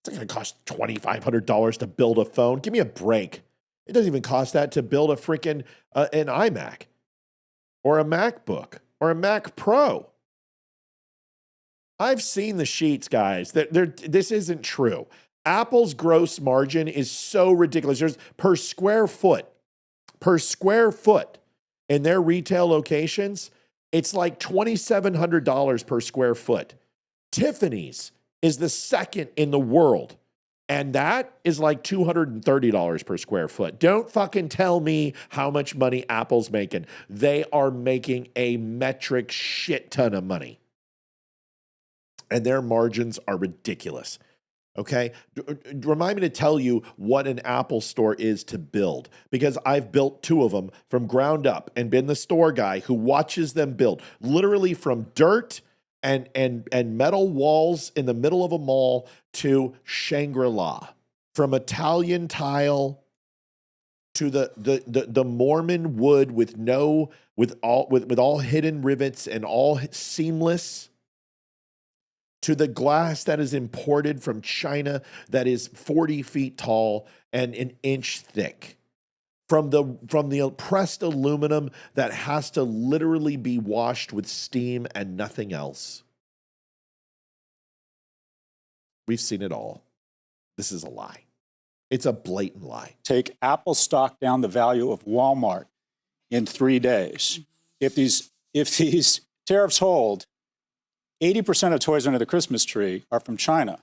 It's not going to cost $2,500 to build a phone. Give me a break. It doesn't even cost that to build a freaking an iMac or a MacBook or a Mac Pro. I've seen the sheets, guys. This isn't true. Apple's gross margin is so ridiculous. There's per square foot in their retail locations, It's like $2,700 per square foot. Tiffany's is the second in the world. And that is like $230 per square foot. Don't fucking tell me how much money Apple's making. They are making a metric shit ton of money. And their margins are ridiculous. Okay? Remind me to tell you what an Apple store is to build, because I've built 2 of them from ground up and been the store guy who watches them build, literally from dirt and metal walls in the middle of a mall to Shangri-La, from Italian tile to the Mormon wood with all hidden rivets and all seamless, to the glass that is imported from China that is 40 feet tall and an inch thick, from the pressed aluminum that has to literally be washed with steam and nothing else. We've seen it all. This is a lie. It's a blatant lie. Take Apple stock down the value of Walmart in 3 days. If these tariffs hold, 80% of toys under the Christmas tree are from China.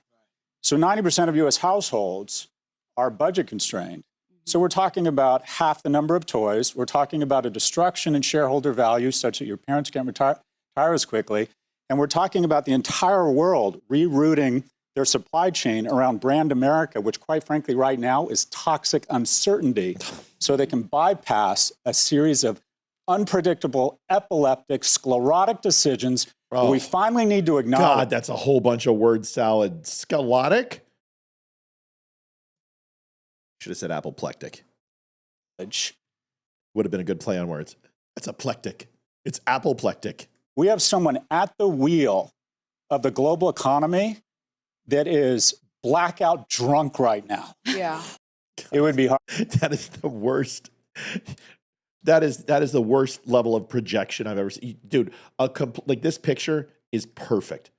So 90% of US households are budget constrained. So we're talking about half the number of toys. We're talking about a destruction in shareholder value such that your parents can't retire as quickly. And we're talking about the entire world rerouting their supply chain around brand America, which quite frankly right now is toxic uncertainty, so they can bypass a series of unpredictable, epileptic, sclerotic decisions that we finally need to acknowledge. God, that's a whole bunch of word salad. Sclerotic? Should have said apoplectic. Would have been a good play on words. It's aplectic. It's apoplectic. We have someone at the wheel of the global economy that is blackout drunk right now. Yeah. It would be hard. That is the worst. That is the worst level of projection I've ever seen. Dude, like this picture is perfect.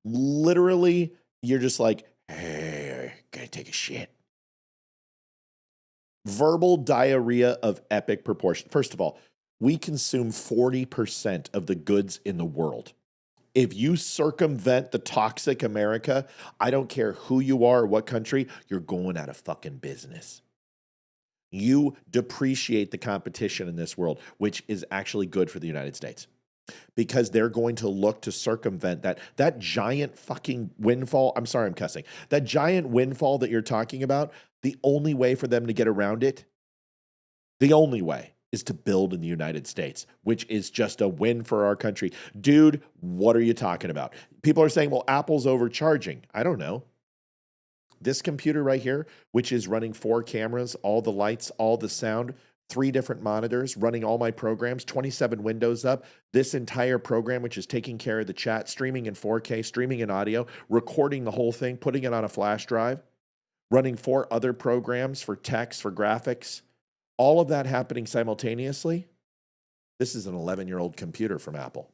Literally, you're just like, hey, gotta take a shit. Verbal diarrhea of epic proportion. First of all, we consume 40% of the goods in the world. If you circumvent the toxic America, I don't care who you are or what country, you're going out of fucking business. You depreciate the competition in this world, which is actually good for the United States, because they're going to look to circumvent that giant fucking windfall. I'm sorry, I'm cussing. That giant windfall that you're talking about, the only way for them to get around it, the only way is to build in the United States, which is just a win for our country. Dude, what are you talking about? People are saying, well, Apple's overcharging. I don't know. This computer right here, which is running 4 cameras, all the lights, all the sound, 3 different monitors, running all my programs, 27 windows up, this entire program, which is taking care of the chat, streaming in 4K, streaming in audio, recording the whole thing, putting it on a flash drive, running 4 other programs for text, for graphics, all of that happening simultaneously. This is an 11-year-old computer from Apple.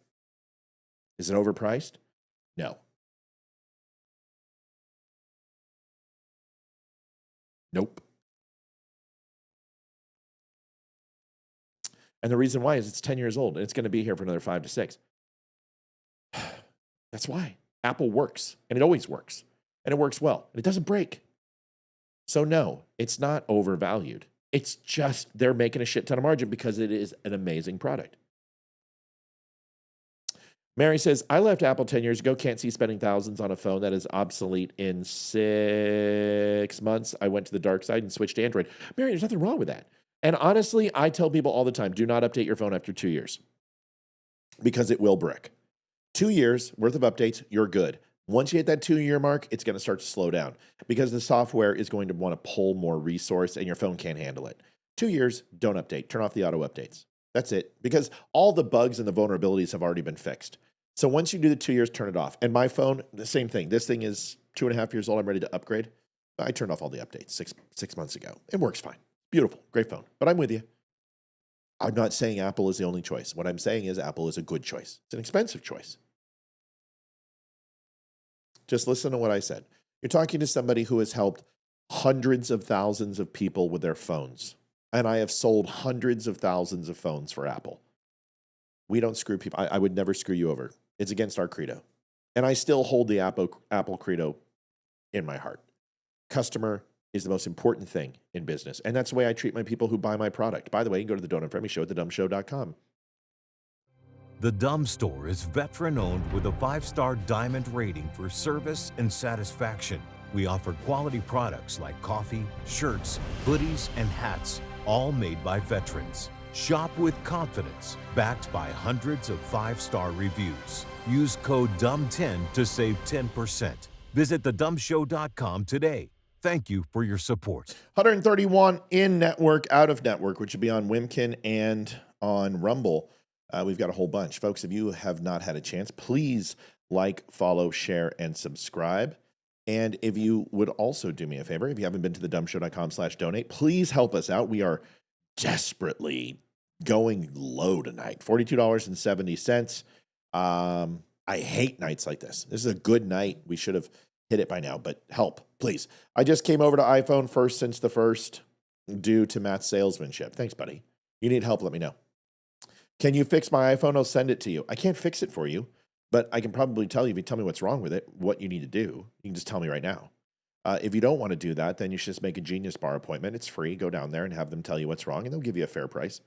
Is it overpriced? No. Nope. And the reason why is it's 10 years old and it's going to be here for another 5 to 6. That's why. Apple works, and it always works, and it works well, and it doesn't break. So no, it's not overvalued. It's just they're making a shit ton of margin because it is an amazing product. Mary says, I left Apple 10 years ago. Can't see spending thousands on a phone that is obsolete in 6 months. I went to the dark side and switched to Android. Mary, there's nothing wrong with that. And honestly, I tell people all the time, do not update your phone after 2 years because it will brick. 2 years worth of updates, you're good. Once you hit that 2-year mark, it's going to start to slow down because the software is going to want to pull more resource and your phone can't handle it. 2 years, don't update. Turn off the auto updates. That's it. Because all the bugs and the vulnerabilities have already been fixed. So once you do the 2 years, turn it off. And my phone, the same thing. This thing is 2.5 years old. I'm ready to upgrade. I turned off all the updates six months ago. It works fine. Beautiful. Great phone. But I'm with you. I'm not saying Apple is the only choice. What I'm saying is Apple is a good choice. It's an expensive choice. Just listen to what I said. You're talking to somebody who has helped hundreds of thousands of people with their phones. And I have sold hundreds of thousands of phones for Apple. We don't screw people. I would never screw you over. It's against our credo. And I still hold the Apple credo in my heart. Customer is the most important thing in business. And that's the way I treat my people who buy my product. By the way, you can go to the Don't Unfriend Me Show at thedumbshow.com. The Dumb Store is veteran-owned with a 5-star diamond rating for service and satisfaction. We offer quality products like coffee, shirts, hoodies, and hats, all made by veterans. Shop with confidence, backed by hundreds of 5-star reviews. Use code DUMB10 to save 10%. Visit thedumbshow.com today. Thank you for your support. 131 in network, out of network, which would be on Wimkin and on Rumble. We've got a whole bunch. Folks, if you have not had a chance, please like, follow, share, and subscribe. And if you would also do me a favor, if you haven't been to thedumbshow.com/donate, please help us out. We are desperately going low tonight. $42.70. I hate nights like this. This is a good night. We should have hit it by now, but help, please. I just came over to iPhone first since the first due to Matt's salesmanship. Thanks, buddy. You need help, let me know. Can you fix my iPhone? I'll send it to you. I can't fix it for you, but I can probably tell you, if you tell me what's wrong with it, what you need to do. You can just tell me right now. If you don't want to do that, then you should just make a Genius Bar appointment. It's free. Go down there and have them tell you what's wrong, and they'll give you a fair price.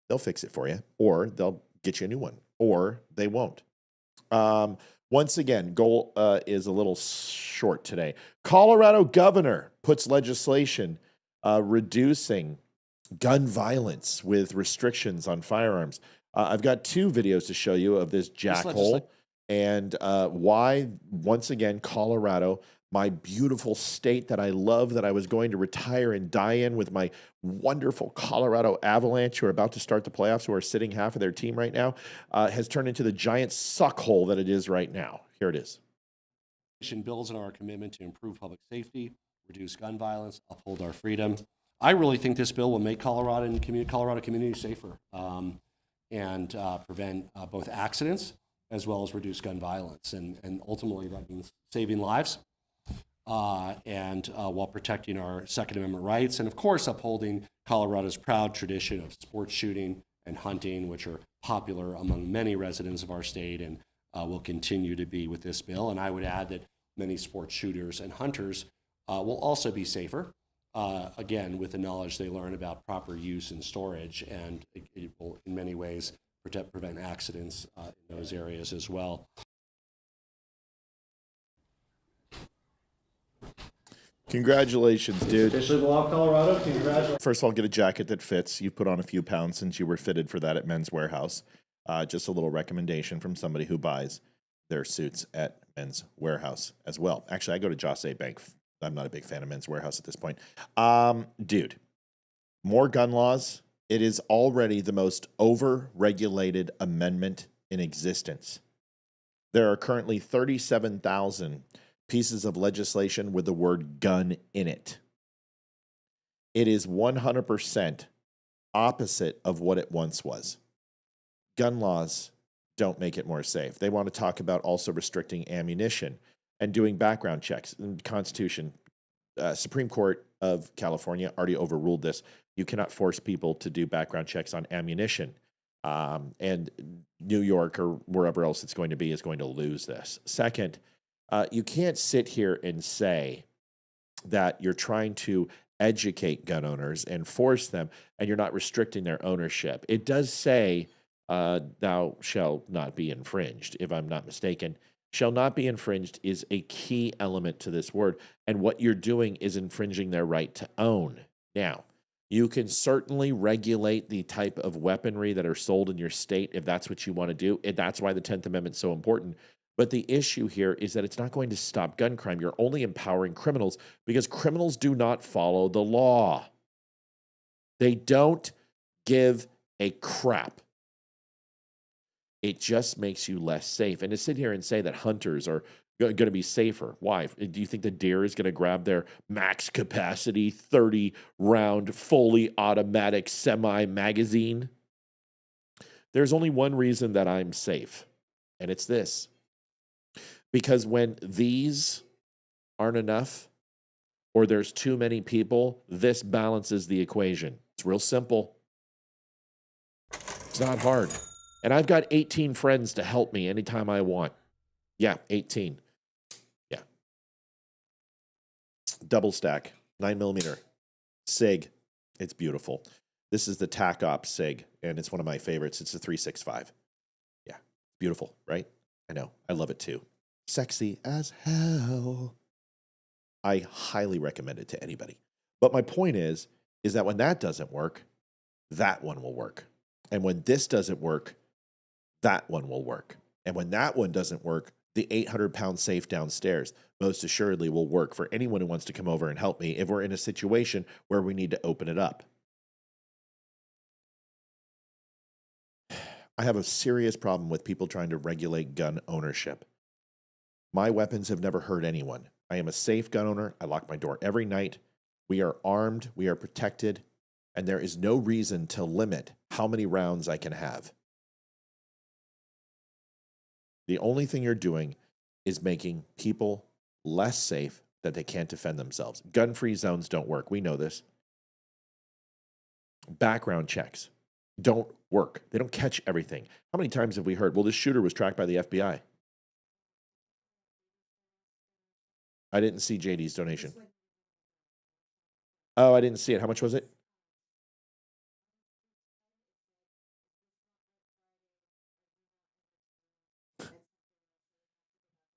They'll fix it for you, or they'll get you a new one, or they won't. Once again, goal is a little short today. Colorado governor puts legislation reducing gun violence with restrictions on firearms. I've got 2 videos to show you of this jackhole and why, once again, Colorado, my beautiful state that I love, that I was going to retire and die in with my wonderful Colorado Avalanche, who are about to start the playoffs, who are sitting half of their team right now, has turned into the giant suckhole that it is right now. Here it is. Builds on our commitment to improve public safety, reduce gun violence, uphold our freedom. I really think this bill will make Colorado and Colorado communities safer and prevent both accidents as well as reduce gun violence. And ultimately, that means saving lives and while protecting our Second Amendment rights, and of course upholding Colorado's proud tradition of sports shooting and hunting, which are popular among many residents of our state and will continue to be with this bill. And I would add that many sports shooters and hunters will also be safer, again, with the knowledge they learn about proper use and storage, and it will in many ways prevent accidents in those areas as well. Congratulations, dude. Officially the law of Colorado. Congratulations. First of all, get a jacket that fits. You've put on a few pounds since you were fitted for that at Men's Warehouse. Just a little recommendation from somebody who buys their suits at Men's Warehouse as well. Actually, I go to Joss A. Bank. I'm not a big fan of Men's Warehouse at this point. Dude, more gun laws. It is already the most over-regulated amendment in existence. There are currently 37,000 pieces of legislation with the word gun in it. It is 100% opposite of what it once was. Gun laws don't make it more safe. They want to talk about also restricting ammunition and doing background checks. In the Constitution, Supreme Court of California already overruled this. You cannot force people to do background checks on ammunition. And New York or wherever else it's going to be is going to lose this. Second, you can't sit here and say that you're trying to educate gun owners and force them, and you're not restricting their ownership. It does say, thou shalt not be infringed, if I'm not mistaken. Shall not be infringed is a key element to this word, and what you're doing is infringing their right to own. Now, you can certainly regulate the type of weaponry that are sold in your state if that's what you want to do, and that's why the 10th Amendment is so important. But the issue here is that it's not going to stop gun crime. You're only empowering criminals because criminals do not follow the law. They don't give a crap. It just makes you less safe. And to sit here and say that hunters are going to be safer, why? Do you think the deer is going to grab their max capacity 30-round fully automatic semi-magazine? There's only one reason that I'm safe, and it's this. Because when these aren't enough, or there's too many people, this balances the equation. It's real simple. It's not hard. And I've got 18 friends to help me anytime I want. Yeah, 18. Yeah. Double stack, 9mm SIG. It's beautiful. This is the TAC Ops SIG, and it's one of my favorites. It's a 365. Yeah, beautiful, right? I know. I love it too. Sexy as hell. I highly recommend it to anybody. But my point is that when that doesn't work, that one will work. And when this doesn't work, that one will work. And when that one doesn't work, the 800-pound safe downstairs most assuredly will work for anyone who wants to come over and help me if we're in a situation where we need to open it up. I have a serious problem with people trying to regulate gun ownership. My weapons have never hurt anyone. I am a safe gun owner. I lock my door every night. We are armed. We are protected. And there is no reason to limit how many rounds I can have. The only thing you're doing is making people less safe that they can't defend themselves. Gun-free zones don't work. We know this. Background checks don't work. They don't catch everything. How many times have we heard, well, this shooter was tracked by the FBI? I didn't see JD's donation. Oh, I didn't see it. How much was it?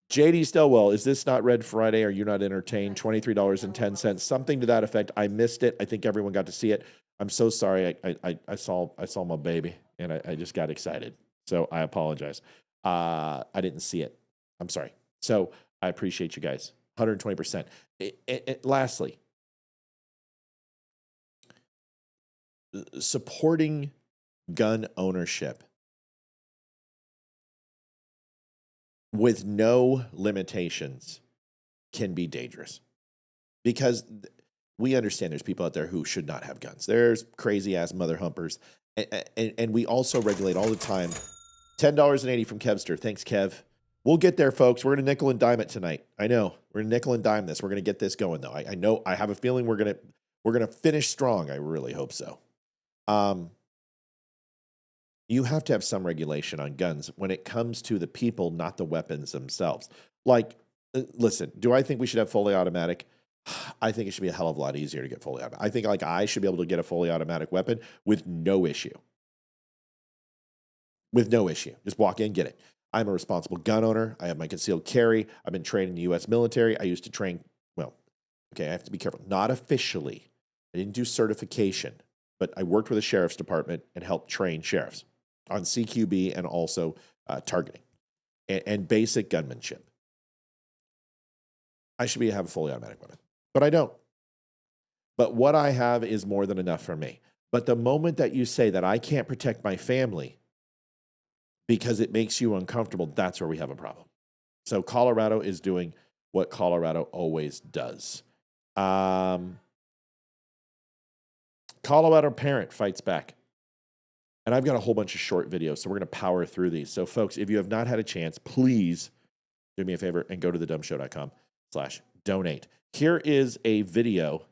JD Stelwell, is this not Red Friday? Are you not entertained? $23.10, something to that effect. I missed it. I think everyone got to see it. I'm so sorry. I saw my baby and I just got excited. So I apologize. I didn't see it. I'm sorry. So I appreciate you guys. 120%. Lastly, supporting gun ownership with no limitations can be dangerous, because we understand there's people out there who should not have guns. There's crazy ass mother humpers. And we also regulate all the time. $10.80 from Kevster. Thanks, Kev. We'll get there, folks. We're going to nickel and dime it tonight. I know. We're going to nickel and dime this. We're going to get this going, though. I know. I have a feeling we're going to finish strong. I really hope so. You have to have some regulation on guns when it comes to the people, not the weapons themselves. Like, listen, do I think we should have fully automatic? I think it should be a hell of a lot easier to get fully automatic. I think I should be able to get a fully automatic weapon with no issue. With no issue. Just walk in, get it. I'm a responsible gun owner. I have my concealed carry. I've been trained in the U.S. military. I used to train, well, okay, I have to be careful. Not officially. I didn't do certification, but I worked with the sheriff's department and helped train sheriffs on CQB and also targeting and basic gunmanship. I should have a fully automatic weapon, but I don't. But what I have is more than enough for me. But the moment that you say that I can't protect my family because it makes you uncomfortable, that's where we have a problem. So Colorado is doing what Colorado always does. Colorado parent fights back. And I've got a whole bunch of short videos, so we're going to power through these. So folks, if you have not had a chance, please do me a favor and go to thedumbshow.com/donate. Here is a video,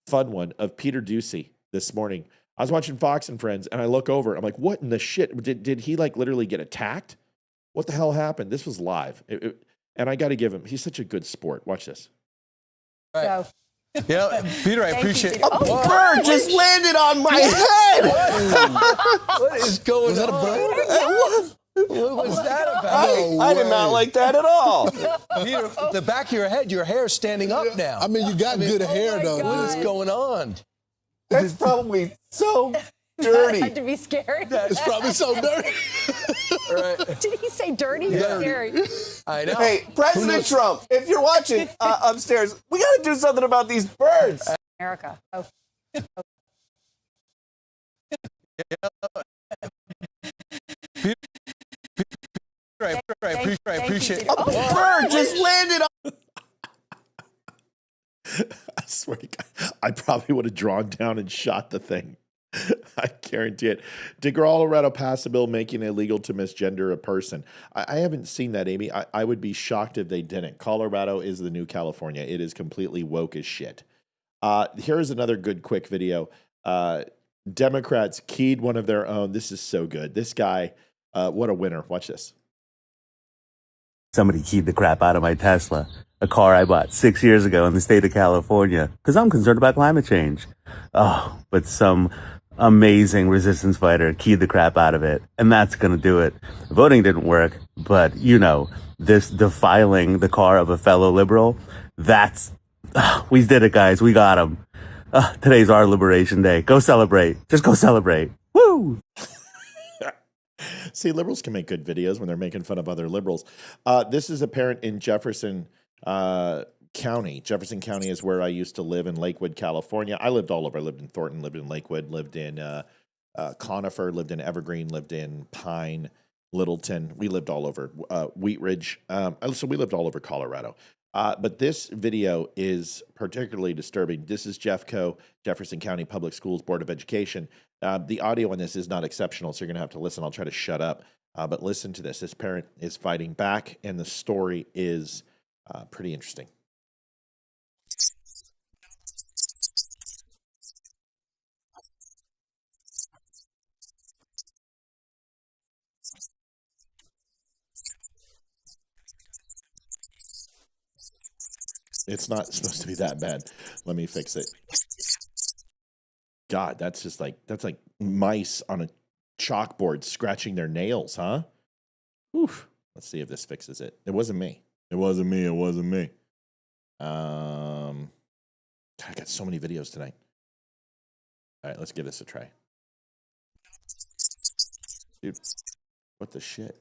fun one, of Peter Ducey this morning. I was watching Fox and Friends, and I look over. I'm like, what in the shit? Did he like literally get attacked? What the hell happened? This was live. And I got to give him, he's such a good sport. Watch this. Right. Yeah, Peter, I appreciate it. A bird just landed on my head. What is going on? Was that a bird? What was that about? I did not like that at all. Peter, the back of your head, your hair's standing up now. I mean, you got good hair, though. What is going on? That's probably so dirty. Had to be scary. It's probably so dirty. Right. Did he say dirty? Yeah. Scary. I know. Hey, President Trump, if you're watching upstairs, we got to do something about these birds. America. Oh. I appreciate it. A bird just landed on. I swear to God, I probably would have drawn down and shot the thing. I guarantee it. Did Colorado pass a bill making it illegal to misgender a person? I haven't seen that, Amy. I would be shocked if they didn't. Colorado is the new California. It is completely woke as shit. Here's another good quick video. Democrats keyed one of their own. This is so good. This guy, what a winner. Watch this. Somebody keyed the crap out of my Tesla, a car I bought 6 years ago in the state of California, because I'm concerned about climate change. Oh, but some amazing resistance fighter keyed the crap out of it, and that's going to do it. Voting didn't work, but, this defiling the car of a fellow liberal, we did it, guys. We got him. Today's our Liberation Day. Go celebrate. Just go celebrate. Woo! See, liberals can make good videos when they're making fun of other liberals. This is apparent in Jefferson County. Jefferson County is where I used to live in Lakewood, California. I lived all over. I lived in Thornton, lived in Lakewood, lived in Conifer, lived in Evergreen, lived in Pine, Littleton. We lived all over. Wheat Ridge. So we lived all over Colorado. But this video is particularly disturbing. This is Jeffco, Jefferson County Public Schools Board of Education. The audio on this is not exceptional, so you're going to have to listen. I'll try to shut up. But listen to this. This parent is fighting back, and the story is pretty interesting. It's not supposed to be that bad. Let me fix it. God, that's like mice on a chalkboard scratching their nails, huh? Oof. Let's see if this fixes it. It wasn't me. It wasn't me. It wasn't me. God, I got so many videos tonight. All right, let's give this a try. Dude, what the shit?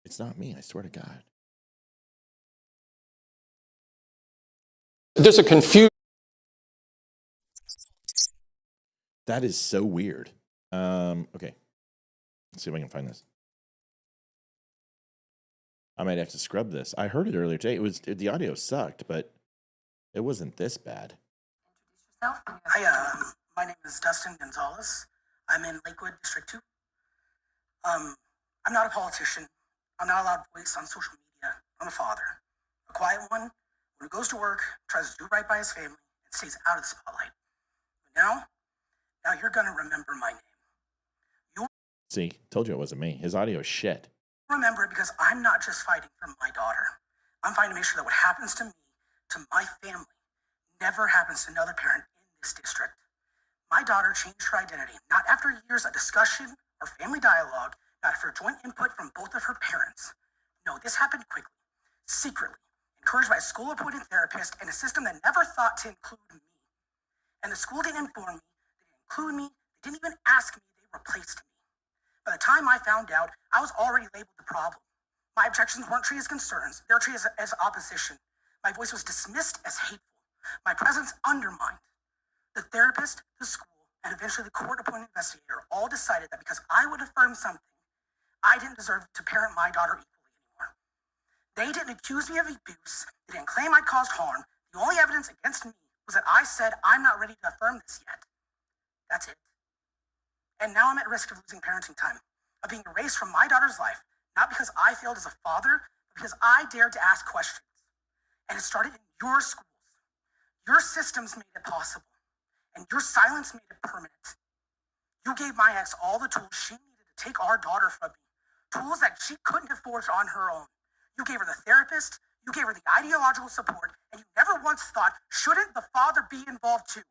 It's not me, I swear to God. There's a confusion. That is so weird. Okay. Let's see if I can find this. I might have to scrub this. I heard it earlier today. The audio sucked, but it wasn't this bad. Hi, my name is Dustin Gonzalez. I'm in Lakewood District 2. I'm not a politician. I'm not a loud voice on social media. I'm a father. A quiet one who goes to work, tries to do right by his family, and stays out of the spotlight. But now you're going to remember my name. See, told you it wasn't me. His audio is shit. Remember it because I'm not just fighting for my daughter. I'm fighting to make sure that what happens to me, to my family, never happens to another parent in this district. My daughter changed her identity, not after years of discussion or family dialogue, not after joint input from both of her parents. No, this happened quickly, secretly, encouraged by a school-appointed therapist and a system that never thought to include me. And the school didn't inform me, they didn't include me, they didn't even ask me, they replaced me. By the time I found out, I was already labeled the problem. My objections weren't treated as concerns, they were treated as opposition. My voice was dismissed as hateful. My presence undermined. The therapist, the school, and eventually the court-appointed investigator all decided that because I would affirm something, I didn't deserve to parent my daughter equally anymore. They didn't accuse me of abuse. They didn't claim I caused harm. The only evidence against me was that I said I'm not ready to affirm this yet. That's it. And now I'm at risk of losing parenting time, of being erased from my daughter's life, not because I failed as a father, but because I dared to ask questions. And it started in your schools. Your systems made it possible, and your silence made it permanent. You gave my ex all the tools she needed to take our daughter from me, tools that she couldn't have forged on her own. You gave her the therapist, you gave her the ideological support, and you never once thought, shouldn't the father be involved too?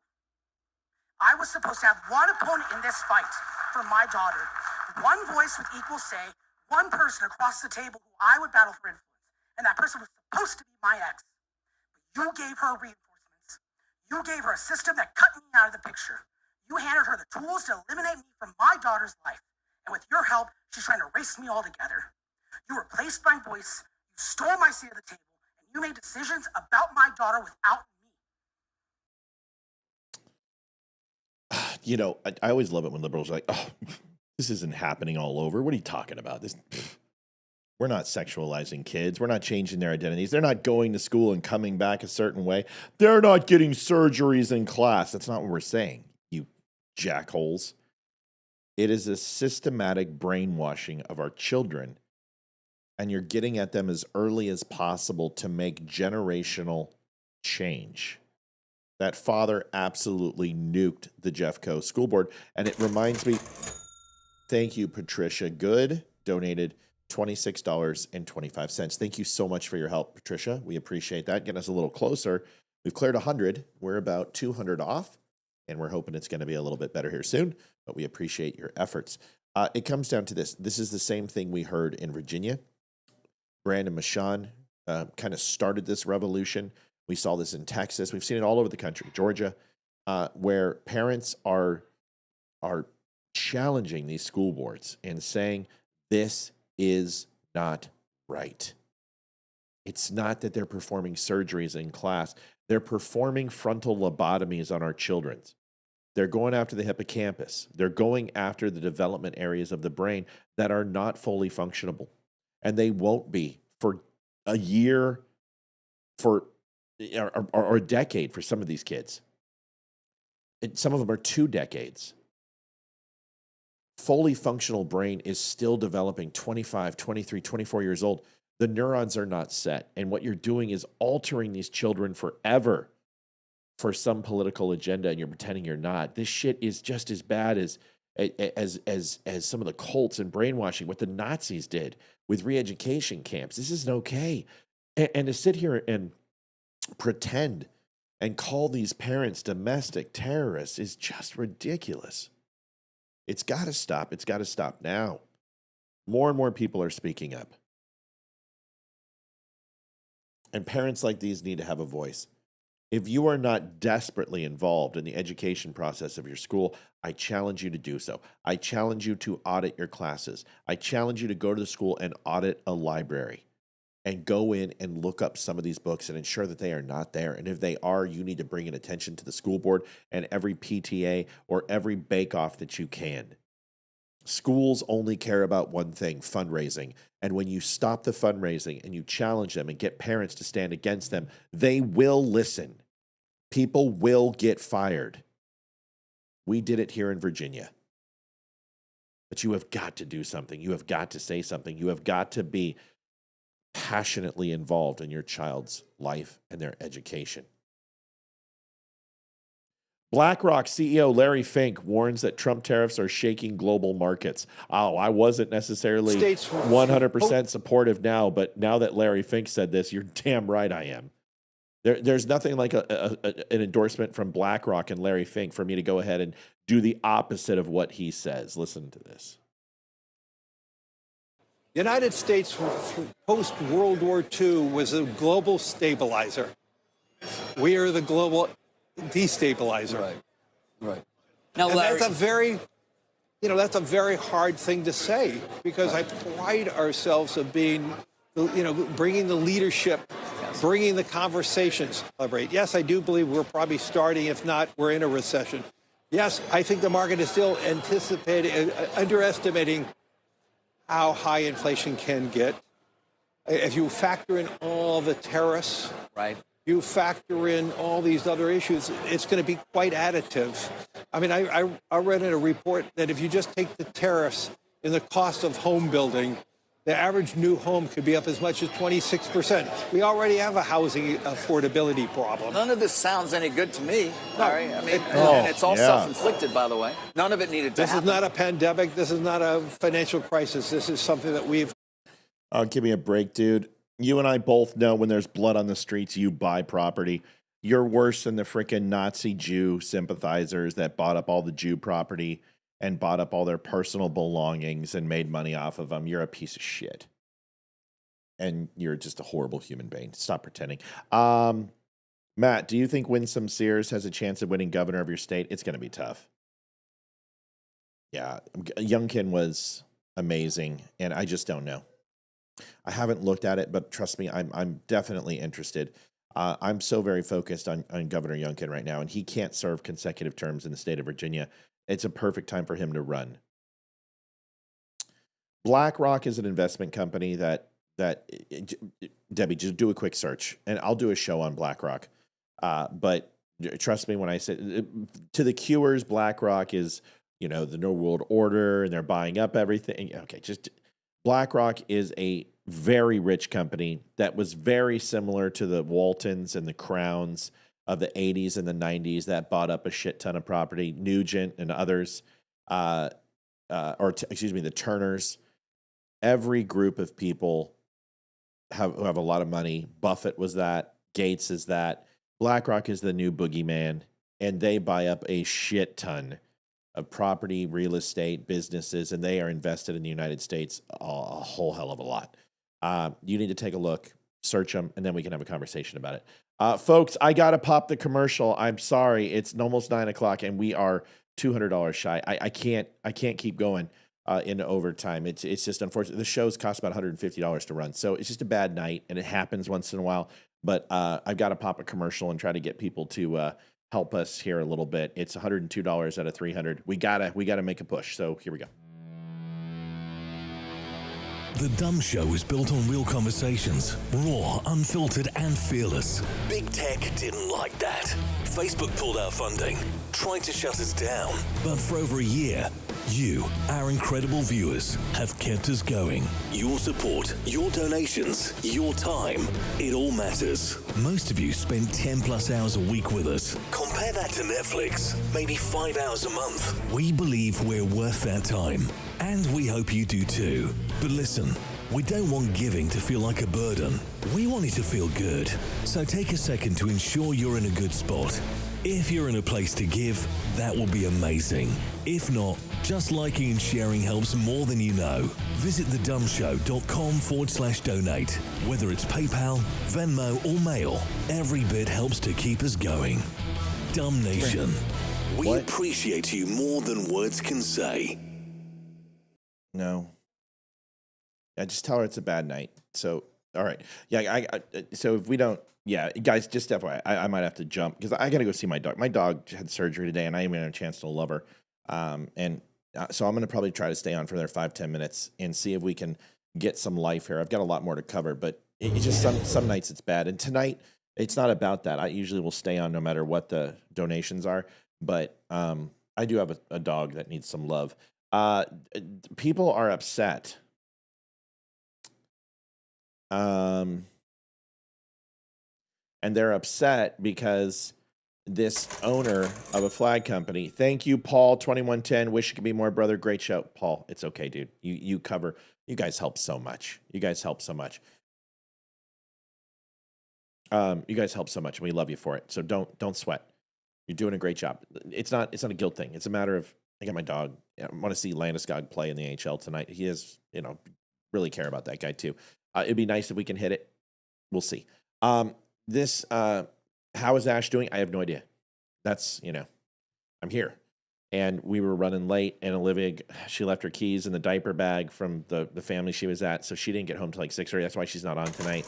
I was supposed to have one opponent in this fight for my daughter, one voice with equal say, one person across the table who I would battle for influence, and that person was supposed to be my ex. But you gave her reinforcements. You gave her a system that cut me out of the picture. You handed her the tools to eliminate me from my daughter's life. And with your help, she's trying to erase me altogether. You replaced my voice, you stole my seat at the table, and you made decisions about my daughter without me. You know, I always love it when liberals are like, oh, this isn't happening all over. What are you talking about? We're not sexualizing kids. We're not changing their identities. They're not going to school and coming back a certain way. They're not getting surgeries in class. That's not what we're saying, you jackholes. It is a systematic brainwashing of our children, and you're getting at them as early as possible to make generational change. That father absolutely nuked the Jeffco school board. And it reminds me, thank you, Patricia Good, donated $26.25. Thank you so much for your help, Patricia. We appreciate that. Getting us a little closer. We've cleared 100. We're about 200 off, and we're hoping it's going to be a little bit better here soon, but we appreciate your efforts. It comes down to this. This is the same thing we heard in Virginia. Brandon Michon kind of started this revolution. We saw this in Texas. We've seen it all over the country, Georgia, where parents are challenging these school boards and saying, this is not right. It's not that they're performing surgeries in class. They're performing frontal lobotomies on our children. They're going after the hippocampus. They're going after the development areas of the brain that are not fully functionable. And they won't be for a year, or a decade for some of these kids. Some of them are 2 decades. Fully functional brain is still developing 25, 23, 24 years old. The neurons are not set. And what you're doing is altering these children forever for some political agenda, and you're pretending you're not. This shit is just as bad as some of the cults and brainwashing, what the Nazis did with re-education camps. This isn't okay. And to sit here and pretend and call these parents domestic terrorists is just ridiculous. It's got to stop. It's got to stop now. More and more people are speaking up. And parents like these need to have a voice. If you are not desperately involved in the education process of your school, I challenge you to do so. I challenge you to audit your classes. I challenge you to go to the school and audit a library and go in and look up some of these books and ensure that they are not there. And if they are, you need to bring in attention to the school board and every PTA or every bake-off that you can. Schools only care about one thing, fundraising. And when you stop the fundraising and you challenge them and get parents to stand against them, they will listen. People will get fired. We did it here in Virginia. But you have got to do something. You have got to say something. You have got to be passionately involved in your child's life and their education. BlackRock CEO Larry Fink warns that Trump tariffs are shaking global markets. Oh, I wasn't necessarily 100% supportive now, but now that Larry Fink said this, you're damn right I am. There's nothing like an endorsement from BlackRock and Larry Fink for me to go ahead and do the opposite of what he says. Listen to this. The United States, post-World War II, was a global stabilizer. We are the global destabilizer. Right. Now, Larry, that's a very hard thing to say, because I pride ourselves of being, bringing the leadership, bringing the conversations. Yes, I do believe we're probably starting, if not, we're in a recession. Yes, I think the market is still underestimating how high inflation can get. If you factor in all the tariffs, right? You factor in all these other issues, it's going to be quite additive. I mean, I read in a report that if you just take the tariffs in the cost of home building, the average new home could be up as much as 26%. We already have a housing affordability problem. None of this sounds any good to me, Larry. I mean, and it's all self-inflicted, by the way. None of it needed to happen. This is not a pandemic. This is not a financial crisis. This is something that we've... Give me a break, dude. You and I both know when there's blood on the streets, you buy property. You're worse than the freaking Nazi Jew sympathizers that bought up all the Jew property and bought up all their personal belongings and made money off of them. You're a piece of shit. And you're just a horrible human being. Stop pretending. Matt, do you think Winsome Sears has a chance of winning governor of your state? It's going to be tough. Yeah, Youngkin was amazing, and I just don't know. I haven't looked at it, but trust me, I'm definitely interested. I'm so very focused on Governor Youngkin right now, and he can't serve consecutive terms in the state of Virginia. It's a perfect time for him to run. BlackRock is an investment company that Debbie, just do a quick search, and I'll do a show on BlackRock. But trust me when I say to the Qers, BlackRock is the New World Order, and they're buying up everything. Okay, just BlackRock is a very rich company that was very similar to the Waltons and the Crowns of the 80s and the 90s that bought up a shit ton of property. Nugent and others, the Turners. Every group of people who have a lot of money. Buffett was that. Gates is that. BlackRock is the new boogeyman, and they buy up a shit ton of property, real estate, businesses, and they are invested in the United States a whole hell of a lot. You need to take a look, search them, and then we can have a conversation about it. Folks, I got to pop the commercial. I'm sorry. It's almost 9 o'clock, and we are $200 shy. I can't keep going into overtime. It's just unfortunate. The shows cost about $150 to run, so it's just a bad night, and it happens once in a while. But I've got to pop a commercial and try to get people to help us here a little bit. It's $102 out of $300. We gotta make a push. So here we go. The Dumb Show is built on real conversations, raw, unfiltered, and fearless. Big Tech didn't like that. Facebook pulled our funding, tried to shut us down. But for over a year, you, our incredible viewers, have kept us going. Your support, your donations, your time, it all matters. Most of you spend 10 plus hours a week with us. Compare that to Netflix, maybe 5 hours a month. We believe we're worth that time. And we hope you do too. But listen, we don't want giving to feel like a burden. We want it to feel good. So take a second to ensure you're in a good spot. If you're in a place to give, that will be amazing. If not, just liking and sharing helps more than you know. Visit thedumbshow.com/donate. Whether it's PayPal, Venmo, or mail, every bit helps to keep us going. Dumb Nation, we appreciate you more than words can say. No. Yeah, just tell her it's a bad night. So, all right. Yeah, so if we don't, guys, just FYI, I might have to jump because I got to go see my dog. My dog had surgery today, and I didn't even have a chance to love her. So I'm going to probably try to stay on for another 5-10 minutes and see if we can get some life here. I've got a lot more to cover, but it's just some nights it's bad. And tonight, it's not about that. I usually will stay on no matter what the donations are, but I do have a dog that needs some love. People are upset. And they're upset because this owner of a flag company, thank you, Paul, 2110, wish it could be more, brother, great show. Paul, it's okay, dude. You guys help so much. You guys help so much. And we love you for it. So don't sweat. You're doing a great job. It's not a guilt thing. It's a matter of, I got my dog. I want to see Landeskog play in the NHL tonight. He is, really care about that guy too. It'd be nice if we can hit it. We'll see. How is Ash doing? I have no idea. That's, I'm here. And we were running late, and Olivia, she left her keys in the diaper bag from the family she was at, so she didn't get home till like 6:30. That's why she's not on tonight.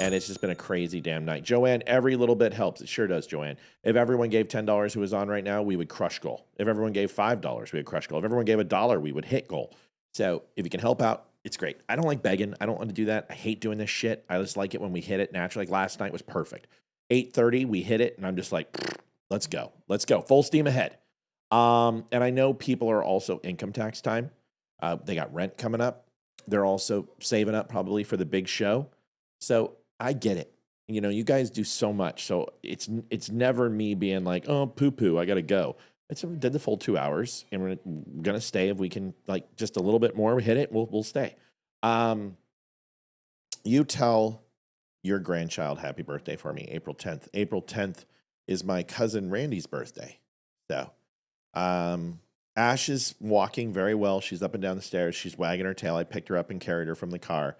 And it's just been a crazy damn night. Joanne, every little bit helps. It sure does, Joanne. If everyone gave $10 who was on right now, we would crush goal. If everyone gave $5, we would crush goal. If everyone gave $1, we would hit goal. So if you can help out, it's great. I don't like begging. I don't want to do that. I hate doing this shit. I just like it when we hit it naturally. Like last night was perfect. 8:30, we hit it, and I'm just like, let's go. Let's go. Full steam ahead. And I know people are also income tax time. They got rent coming up. They're also saving up probably for the big show. So I get it. You guys do so much. So it's never me being like, oh, poo-poo, I got to go. I did the full 2 hours, and we're going to stay. If we can, like, just a little bit more, we hit it, we'll stay. You tell your grandchild happy birthday for me, April 10th. April 10th is my cousin Randy's birthday. So Ash is walking very well. She's up and down the stairs. She's wagging her tail. I picked her up and carried her from the car.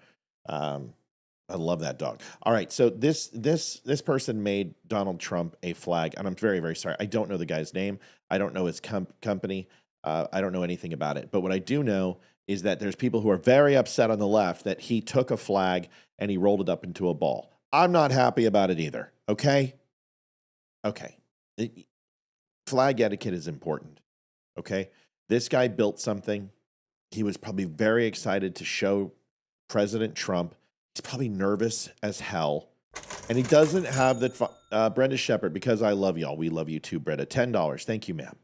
I love that dog. All right, so this person made Donald Trump a flag, and I'm very, very sorry. I don't know the guy's name. I don't know his company. I don't know anything about it. But what I do know is that there's people who are very upset on the left that he took a flag and he rolled it up into a ball. I'm not happy about it either, okay? Okay. Flag etiquette is important, okay? This guy built something. He was probably very excited to show President Trump. He's probably nervous as hell. And he doesn't have the Brenda Shepard, because I love y'all. We love you too, Brenda. $10. Thank you, ma'am.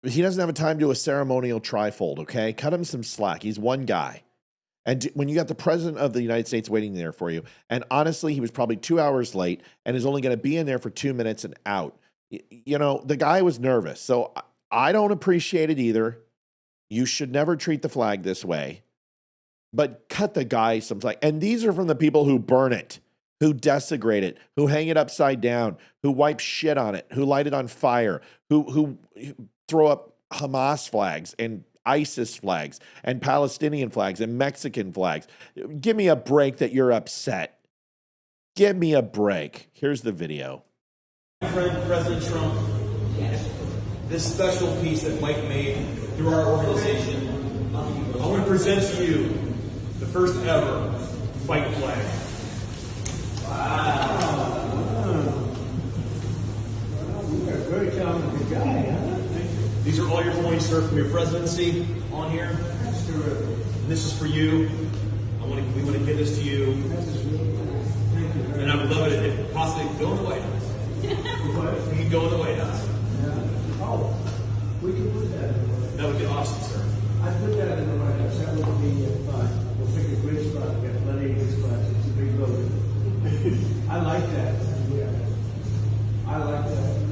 He doesn't have a time to do a ceremonial trifold, okay? Cut him some slack. He's one guy. And when you got the president of the United States waiting there for you, and honestly, he was probably 2 hours late and is only going to be in there for 2 minutes and out. You know, the guy was nervous. So I don't appreciate it either. You should never treat the flag this way. But cut the guy some slack. And these are from the people who burn it, who desecrate it, who hang it upside down, who wipe shit on it, who light it on fire, who throw up Hamas flags and ISIS flags and Palestinian flags and Mexican flags. Give me a break that you're upset. Give me a break. Here's the video. Friend President Trump, this special piece that Mike made through our organization, I want to present to you the first ever fight flag. Wow. You are a very talented guy, huh? These are all your points, sir, from your presidency on here. That's terrific. And this is for you. We want to give this to you. And I would love it if possibly go in the White House. We can go in the White House. Oh, we can put that in the White House. That would be awesome, sir. I'd put that in the White House. That would be fine. We'll pick a great spot. We've got plenty of good spots. It's a big building. I like that. Yeah. I like that.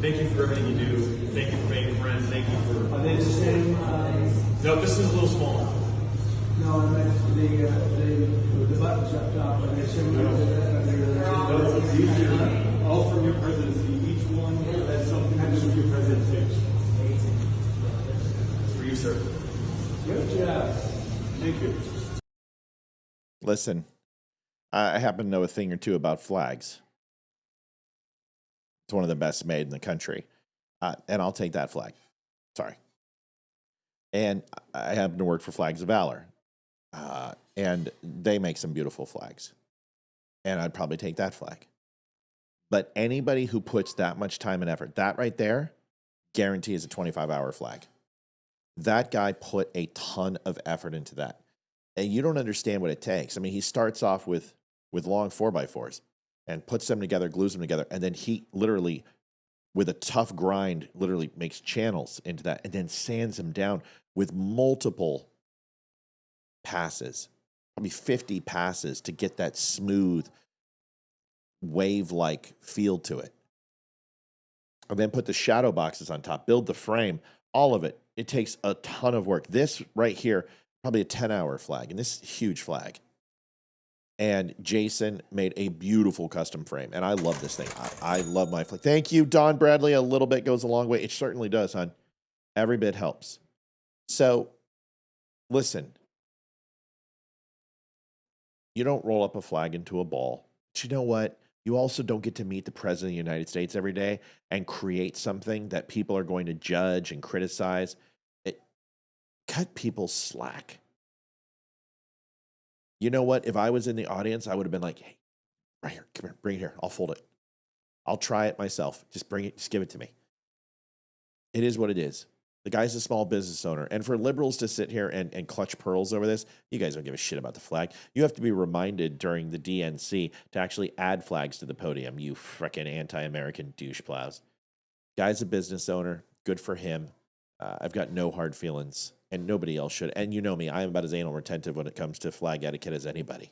Thank you for everything you do. Thank you for being friends. Thank you for. Are they the same? No, this is a little smaller. No, I meant the buttons up top. Are they similar to that? No, these are all from your presidency. Each one has something to do with your presidency. For you, sir. Good job. Thank you. Listen, I happen to know a thing or two about flags. It's one of the best made in the country. And I'll take that flag. Sorry. And I happen to work for Flags of Valor. And they make some beautiful flags. And I'd probably take that flag. But anybody who puts that much time and effort, that right there, guarantee is a 25-hour flag. That guy put a ton of effort into that. And you don't understand what it takes. I mean, he starts off with long 4x4s. And puts them together, glues them together, and then he literally, with a tough grind, literally makes channels into that, and then sands them down with multiple passes, probably 50 passes to get that smooth, wave-like feel to it. And then put the shadow boxes on top, build the frame, all of it. It takes a ton of work. This right here, probably a 10-hour flag, and this huge flag. And Jason made a beautiful custom frame. And I love this thing. I love my flag. Thank you, Don Bradley. A little bit goes a long way. It certainly does, hon. Every bit helps. So, listen. You don't roll up a flag into a ball. But you know what? You also don't get to meet the President of the United States every day and create something that people are going to judge and criticize. Cut people slack. You know what? If I was in the audience, I would have been like, hey, right here, come here, bring it here. I'll fold it. I'll try it myself. Just bring it, just give it to me. It is what it is. The guy's a small business owner. And for liberals to sit here and clutch pearls over this, you guys don't give a shit about the flag. You have to be reminded during the DNC to actually add flags to the podium, you frickin' anti-American douche plows. Guy's a business owner. Good for him. I've got no hard feelings. And nobody else should. And you know me, I am about as anal retentive when it comes to flag etiquette as anybody.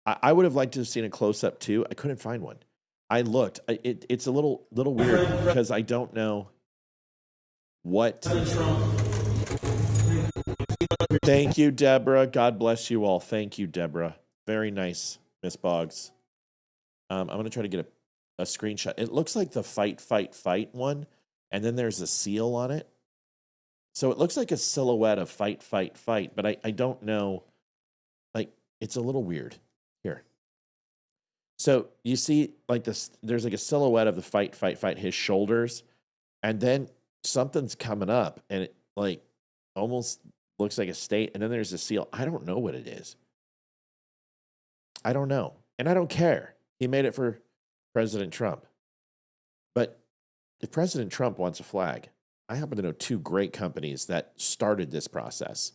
I would have liked to have seen a close-up too. I couldn't find one. I looked. It's a little weird because I don't know what. Thank you, Deborah. God bless you all. Thank you, Deborah. Very nice, Miss Boggs. I'm going to try to get a screenshot. It looks like the fight one, and then there's a seal on it. So it looks like a silhouette of fight, but I don't know. Like, it's a little weird. Here. So you see, like this, there's like a silhouette of the fight, his shoulders, and then something's coming up, and it like almost looks like a state, and then there's a seal. I don't know what it is. I don't know. And I don't care. He made it for President Trump. But if President Trump wants a flag, I happen to know two great companies that started this process,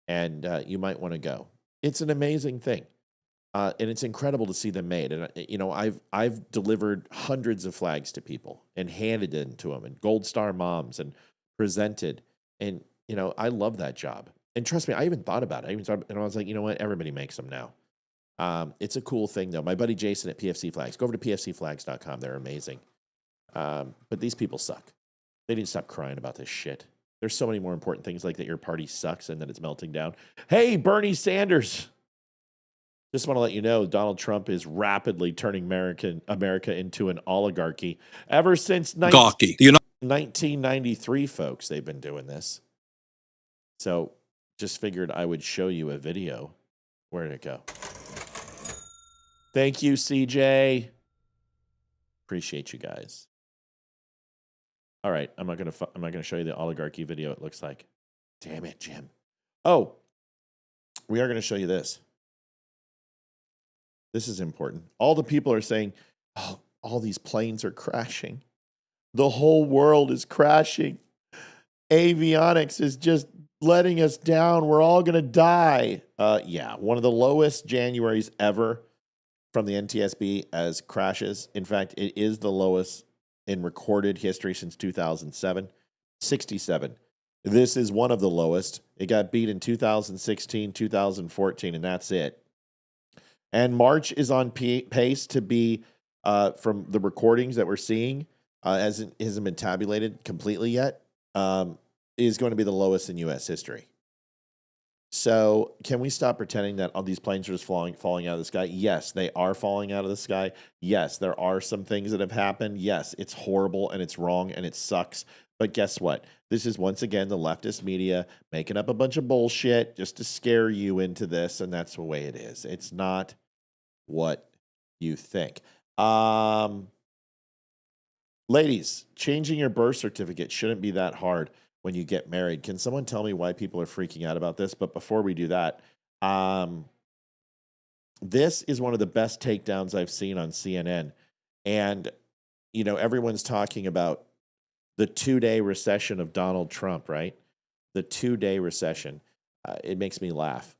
and you might want to go. It's an amazing thing, and it's incredible to see them made. And you know, I've delivered hundreds of flags to people and handed them to them, and Gold Star moms and presented. And, you know, I love that job. And trust me, I even thought about it. And I was like, you know what? Everybody makes them now. It's a cool thing, though. My buddy Jason at PFC Flags. Go over to pfcflags.com. They're amazing. But these people suck. They need to stop crying about this shit. There's so many more important things like that your party sucks and that it's melting down. Hey, Bernie Sanders. Just want to let you know, Donald Trump is rapidly turning America into an oligarchy. Ever since 1993, folks, they've been doing this. So just figured I would show you a video. Where did it go? Thank you, CJ. Appreciate you guys. All right, I'm not gonna show you the oligarchy video. It looks like, damn it, Jim. Oh, we are gonna show you this. This is important. All the people are saying, "Oh, all these planes are crashing. The whole world is crashing. Avionics is just letting us down. We're all gonna die." Yeah, one of the lowest Januaries ever from the NTSB as crashes. In fact, it is the lowest in recorded history since 2007, 67. This is one of the lowest. It got beat in 2016, 2014, and that's it. And March is on pace to be, from the recordings that we're seeing, hasn't been tabulated completely yet, is going to be the lowest in U.S. history. So can we stop pretending that all these planes are just falling out of the sky? Yes, they are falling out of the sky. Yes, there are some things that have happened. Yes, it's horrible and it's wrong and it sucks. But guess what? This is once again the leftist media making up a bunch of bullshit just to scare you into this, and that's the way it is. It's not what you think. Ladies, changing your birth certificate shouldn't be that hard when you get married. Can someone tell me why people are freaking out about this? But before we do that, this is one of the best takedowns I've seen on CNN. And, you know, everyone's talking about the 2-day recession of Donald Trump, right? The 2-day recession. It makes me laugh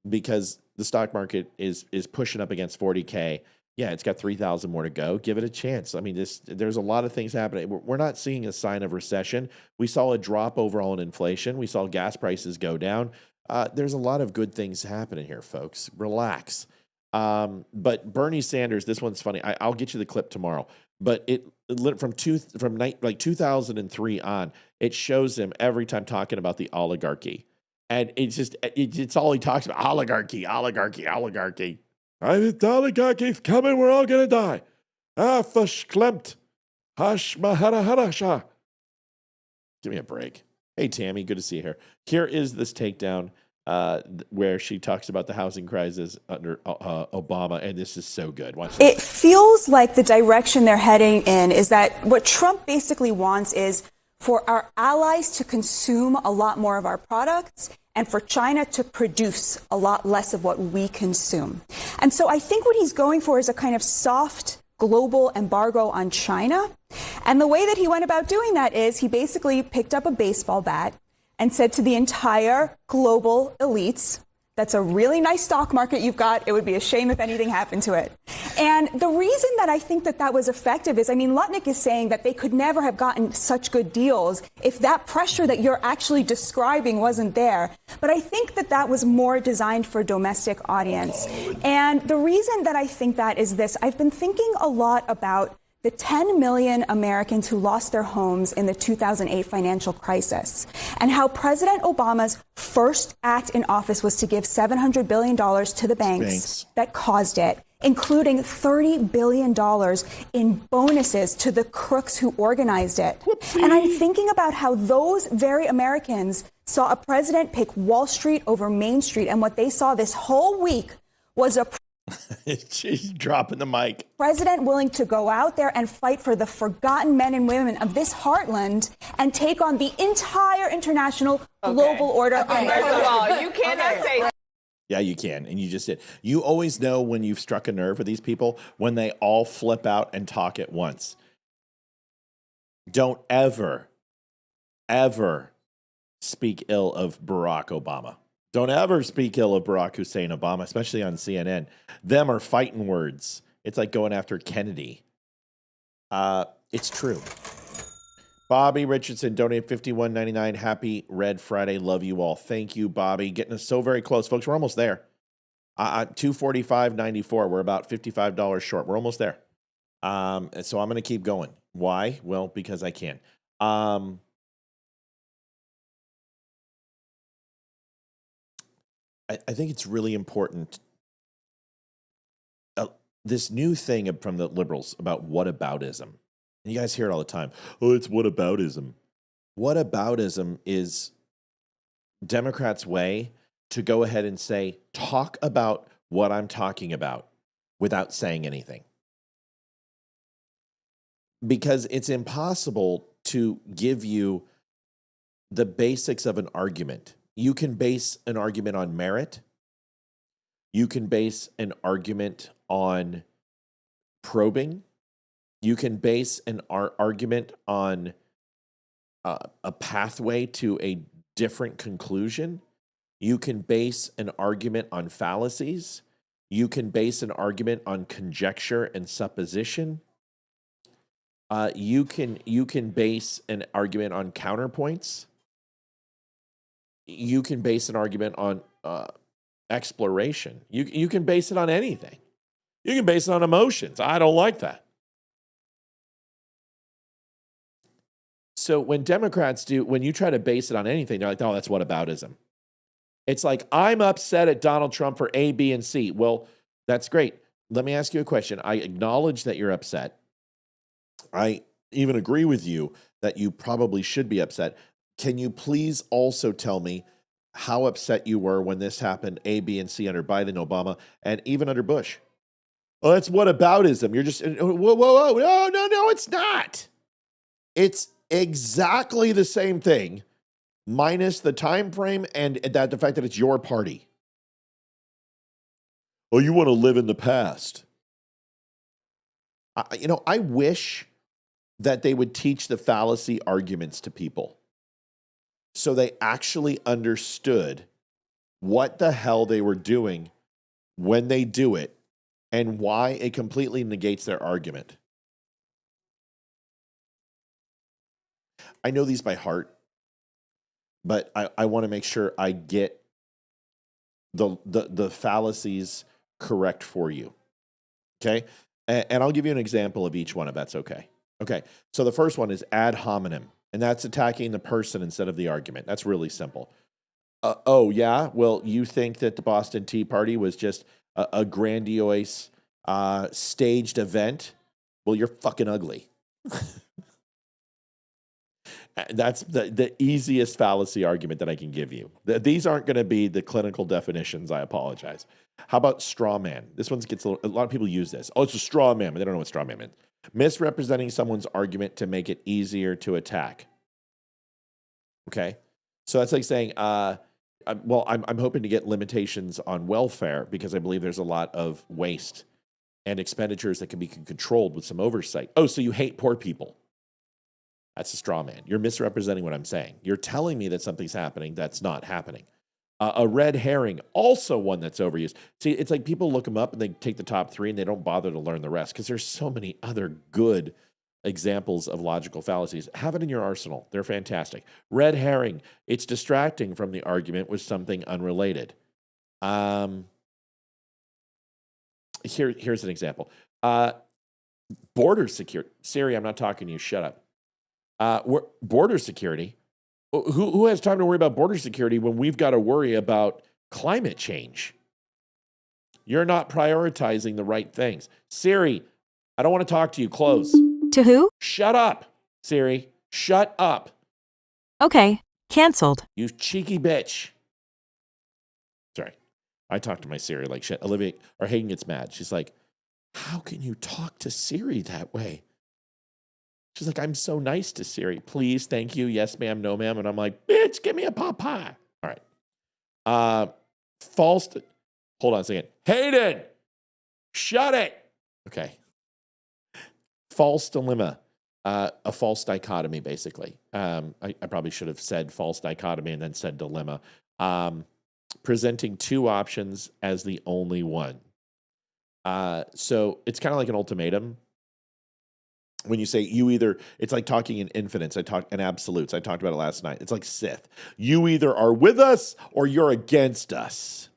because the stock market is pushing up against 40K. Yeah, it's got 3,000 more to go. Give it a chance. I mean, there's a lot of things happening. We're not seeing a sign of recession. We saw a drop overall in inflation. We saw gas prices go down. There's a lot of good things happening here, folks. Relax. But Bernie Sanders, this one's funny. I'll get you the clip tomorrow. But from 2003 on, it shows him every time talking about the oligarchy. And it's all he talks about. Oligarchy. The oligarchy's coming, we're all going to die. Verschlemmt. Hashmaharasha. Give me a break. Hey, Tammy, good to see you here. Here is this takedown where she talks about the housing crisis under Obama, and this is so good. Watch this. It feels like the direction they're heading in is that what Trump basically wants is for our allies to consume a lot more of our products and for China to produce a lot less of what we consume. And so I think what he's going for is a kind of soft global embargo on China. And the way that he went about doing that is he basically picked up a baseball bat and said to the entire global elites, that's a really nice stock market you've got. It would be a shame if anything happened to it. And the reason that I think that was effective is, I mean, Lutnick is saying that they could never have gotten such good deals if that pressure that you're actually describing wasn't there. But I think that was more designed for a domestic audience. And the reason that I think that is this, I've been thinking a lot about the 10 million Americans who lost their homes in the 2008 financial crisis, and how President Obama's first act in office was to give $700 billion to the banks that caused it, including $30 billion in bonuses to the crooks who organized it. Whoopsie. And I'm thinking about how those very Americans saw a president pick Wall Street over Main Street, and what they saw this whole week was a She's dropping the mic. President willing to go out there and fight for the forgotten men and women of this heartland and take on the entire international global order. Okay. First of all, you cannot say. Yeah, you can. And you just did. You always know when you've struck a nerve with these people when they all flip out and talk at once. Don't ever speak ill of Barack Obama. Don't ever speak ill of Barack Hussein Obama, especially on CNN. Them are fighting words. It's like going after Kennedy. It's true. Bobby Richardson donated $51.99. Happy Red Friday. Love you all. Thank you, Bobby. Getting us so very close, folks. We're almost there. $245.94. We're about $55 short. We're almost there. And so I'm going to keep going. Why? Well, because I can. I think it's really important. This new thing from the liberals about whataboutism. You guys hear it all the time. Oh, it's whataboutism. Whataboutism is Democrats' way to go ahead and say, talk about what I'm talking about without saying anything. Because it's impossible to give you the basics of an argument. You can base an argument on merit. You can base an argument on probing. You can base an argument on a pathway to a different conclusion. You can base an argument on fallacies. You can base an argument on conjecture and supposition. You can base an argument on counterpoints. You can base an argument on exploration. You can base it on anything. You can base it on emotions. I don't like that. So when Democrats when you try to base it on anything, they're like, oh, that's whataboutism. It's like, I'm upset at Donald Trump for A, B, and C. Well, that's great. Let me ask you a question. I acknowledge that you're upset. I even agree with you that you probably should be upset. Can you please also tell me how upset you were when this happened, A, B, and C, under Biden, Obama, and even under Bush? Oh, that's whataboutism. You're just, whoa. No, it's not. It's exactly the same thing, minus the time frame and the fact that it's your party. Oh, you want to live in the past. I wish that they would teach the fallacy arguments to people so they actually understood what the hell they were doing when they do it and why it completely negates their argument. I know these by heart, but I want to make sure I get the fallacies correct for you. Okay? And I'll give you an example of each one if that's okay. Okay, so the first one is ad hominem, and that's attacking the person instead of the argument. That's really simple. Oh, yeah? Well, you think that the Boston Tea Party was just a grandiose, staged event? Well, you're fucking ugly. That's the easiest fallacy argument that I can give you. These aren't going to be the clinical definitions. I apologize. How about straw man? This one gets a lot of people use this. Oh, it's a straw man, but they don't know what straw man means. Misrepresenting someone's argument to make it easier to attack. Okay, so that's like saying, I'm hoping to get limitations on welfare because I believe there's a lot of waste and expenditures that can be controlled with some oversight. Oh, so you hate poor people. That's a straw man. You're misrepresenting what I'm saying. You're telling me that something's happening that's not happening. A red herring, also one that's overused. See, it's like people look them up and they take the top three and they don't bother to learn the rest because there's so many other good examples of logical fallacies. Have it in your arsenal. They're fantastic. Red herring, it's distracting from the argument with something unrelated. Here's an example. Border security. Siri, I'm not talking to you. Shut up. Border security. Who has time to worry about border security when we've got to worry about climate change? You're not prioritizing the right things. Siri, I don't want to talk to you. Close. To who? Shut up, Siri. Shut up. Okay, canceled. You cheeky bitch. Sorry. I talk to my Siri like shit. Olivia, or Hayden gets mad. She's like, how can you talk to Siri that way? She's like, I'm so nice to Siri. Please, thank you. Yes, ma'am. No, ma'am. And I'm like, bitch, give me a pot pie. All right. Hold on a second. Hayden, shut it. Okay. False dilemma. A false dichotomy, basically. I probably should have said false dichotomy and then said dilemma. Presenting two options as the only one. So it's kind of like an ultimatum. When you say you either, it's like talking in infinites. In absolutes. I talked about it last night. It's like Sith. You either are with us or you're against us.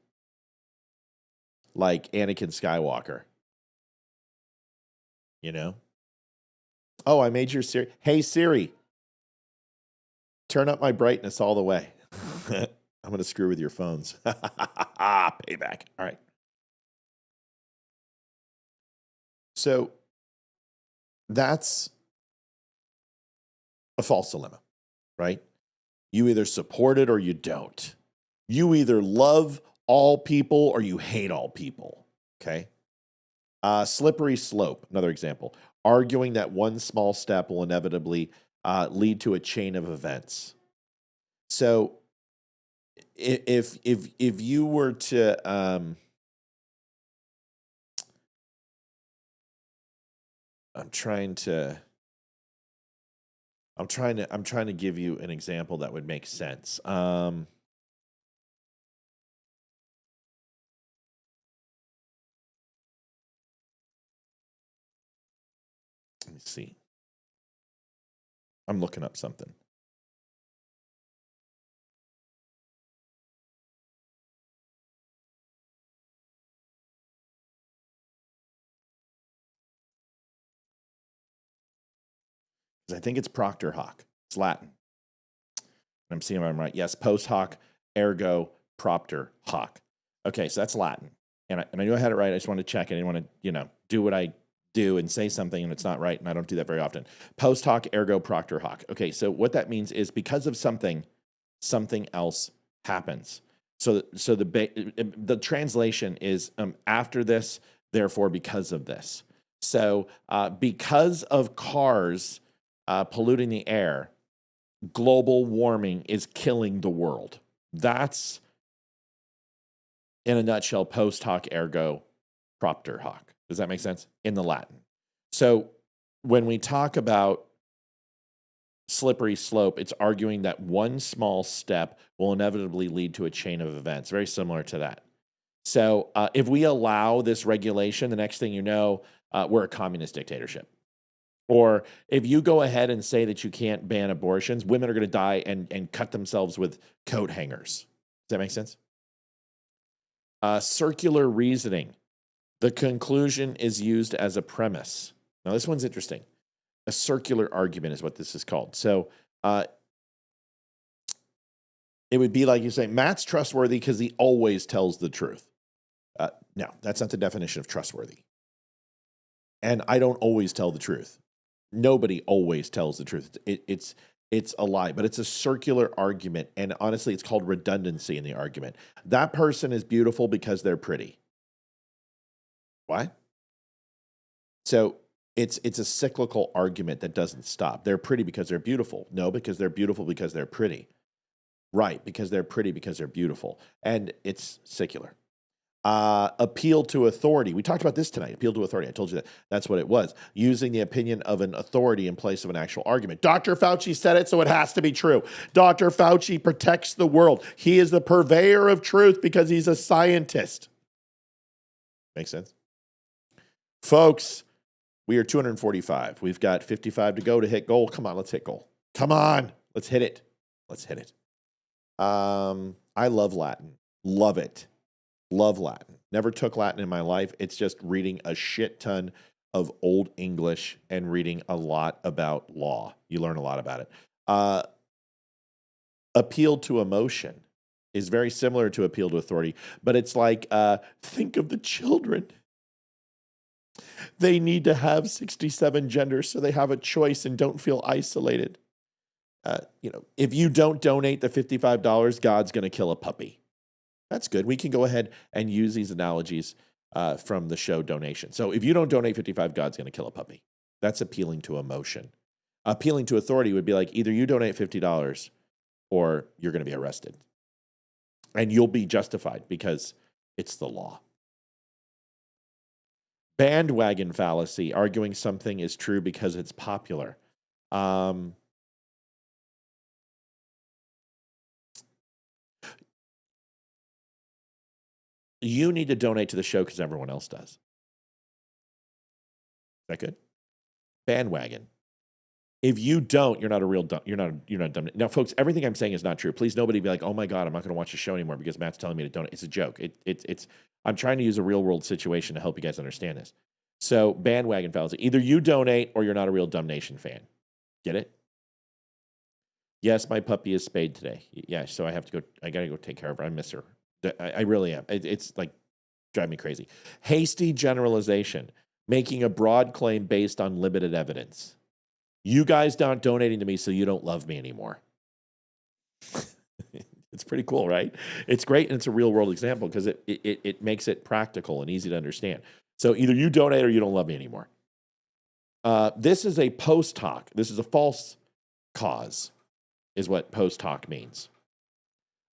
Like Anakin Skywalker. You know? Oh, I made your Siri. Hey, Siri, turn up my brightness all the way. I'm going to screw with your phones. Payback. All right. So that's a false dilemma, right? You either support it or you don't. You either love all people or you hate all people, okay? Slippery slope, another example. Arguing that one small step will inevitably lead to a chain of events. So if you were to I'm trying to give you an example that would make sense. Let me see. I'm looking up something. I think it's Proctor hoc. It's Latin. I'm seeing if I'm right. Yes, post hoc, ergo propter hoc. Okay, so that's Latin. And I knew I had it right. I just wanted to check. I didn't want to, do what I do and say something and it's not right. And I don't do that very often. Post hoc, ergo propter hoc. Okay, so what that means is because of something, something else happens. So the translation is after this, therefore because of this. So because of cars polluting the air, global warming is killing the world. That's, in a nutshell, post hoc ergo propter hoc. Does that make sense? In the Latin. So when we talk about slippery slope, it's arguing that one small step will inevitably lead to a chain of events. Very similar to that. So if we allow this regulation, the next thing you know, we're a communist dictatorship. Or if you go ahead and say that you can't ban abortions, women are going to die and cut themselves with coat hangers. Does that make sense? Circular reasoning. The conclusion is used as a premise. Now, this one's interesting. A circular argument is what this is called. So it would be like you say, Matt's trustworthy because he always tells the truth. No, that's not the definition of trustworthy. And I don't always tell the truth. Nobody always tells the truth. It's a lie, but it's a circular argument. And honestly, it's called redundancy in the argument. That person is beautiful because they're pretty. What? So it's a cyclical argument that doesn't stop. They're pretty because they're beautiful. No, because they're beautiful because they're pretty. Right, because they're pretty because they're beautiful. And it's secular. Appeal to authority. We talked about this tonight. Appeal to authority. I told you that that's what it was. Using the opinion of an authority in place of an actual argument. Dr. Fauci said it, so it has to be true. Dr. Fauci protects the world. He is the purveyor of truth because he's a scientist. Makes sense? Folks, we are 245. We've got 55 to go to hit goal. Come on, let's hit goal. Come on, let's hit it. Let's hit it. I love Latin. Love it. Love Latin. Never took Latin in my life. It's just reading a shit ton of Old English and reading a lot about law. You learn a lot about it. Appeal to emotion is very similar to appeal to authority, but it's like, think of the children. They need to have 67 genders so they have a choice and don't feel isolated. If you don't donate the $55, God's going to kill a puppy. That's good. We can go ahead and use these analogies from the show donation. So if you don't donate 55, God's going to kill a puppy. That's appealing to emotion. Appealing to authority would be like either you donate $50 or you're going to be arrested. And you'll be justified because it's the law. Bandwagon fallacy, arguing something is true because it's popular. You need to donate to the show because everyone else does. Is that good? bandwagon. If you don't, you're not a real dumb. You're not dumb. Now, folks, everything I'm saying is not true. Please, nobody be like, "Oh my God, I'm not going to watch the show anymore because Matt's telling me to donate." It's a joke. It's. I'm trying to use a real world situation to help you guys understand this. So, bandwagon fallacy. Either you donate or you're not a real Dumb Nation fan. Get it? Yes, my puppy is spayed today. Yeah, so I have to go. I got to go take care of her. I miss her. I really am. It's like driving me crazy. Hasty generalization, making a broad claim based on limited evidence. You guys aren't donating to me, so you don't love me anymore. It's pretty cool, right? It's great, and it's a real-world example because it makes it practical and easy to understand. So either you donate or you don't love me anymore. This is a post hoc. This is a false cause, is what post hoc means.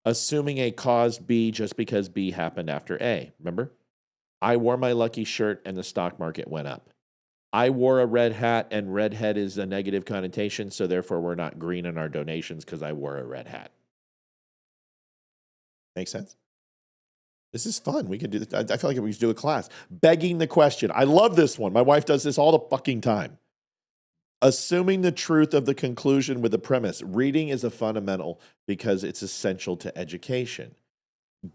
Assuming A caused B just because B happened after A. Remember? I wore my lucky shirt and the stock market went up. I wore a red hat, and redhead is a negative connotation, so therefore we're not green in our donations because I wore a red hat. Make sense? This is fun. We could do this. I feel like we should do a class. Begging the question. I love this one. My wife does this all the fucking time. Assuming the truth of the conclusion with the premise. Reading is a fundamental because it's essential to education.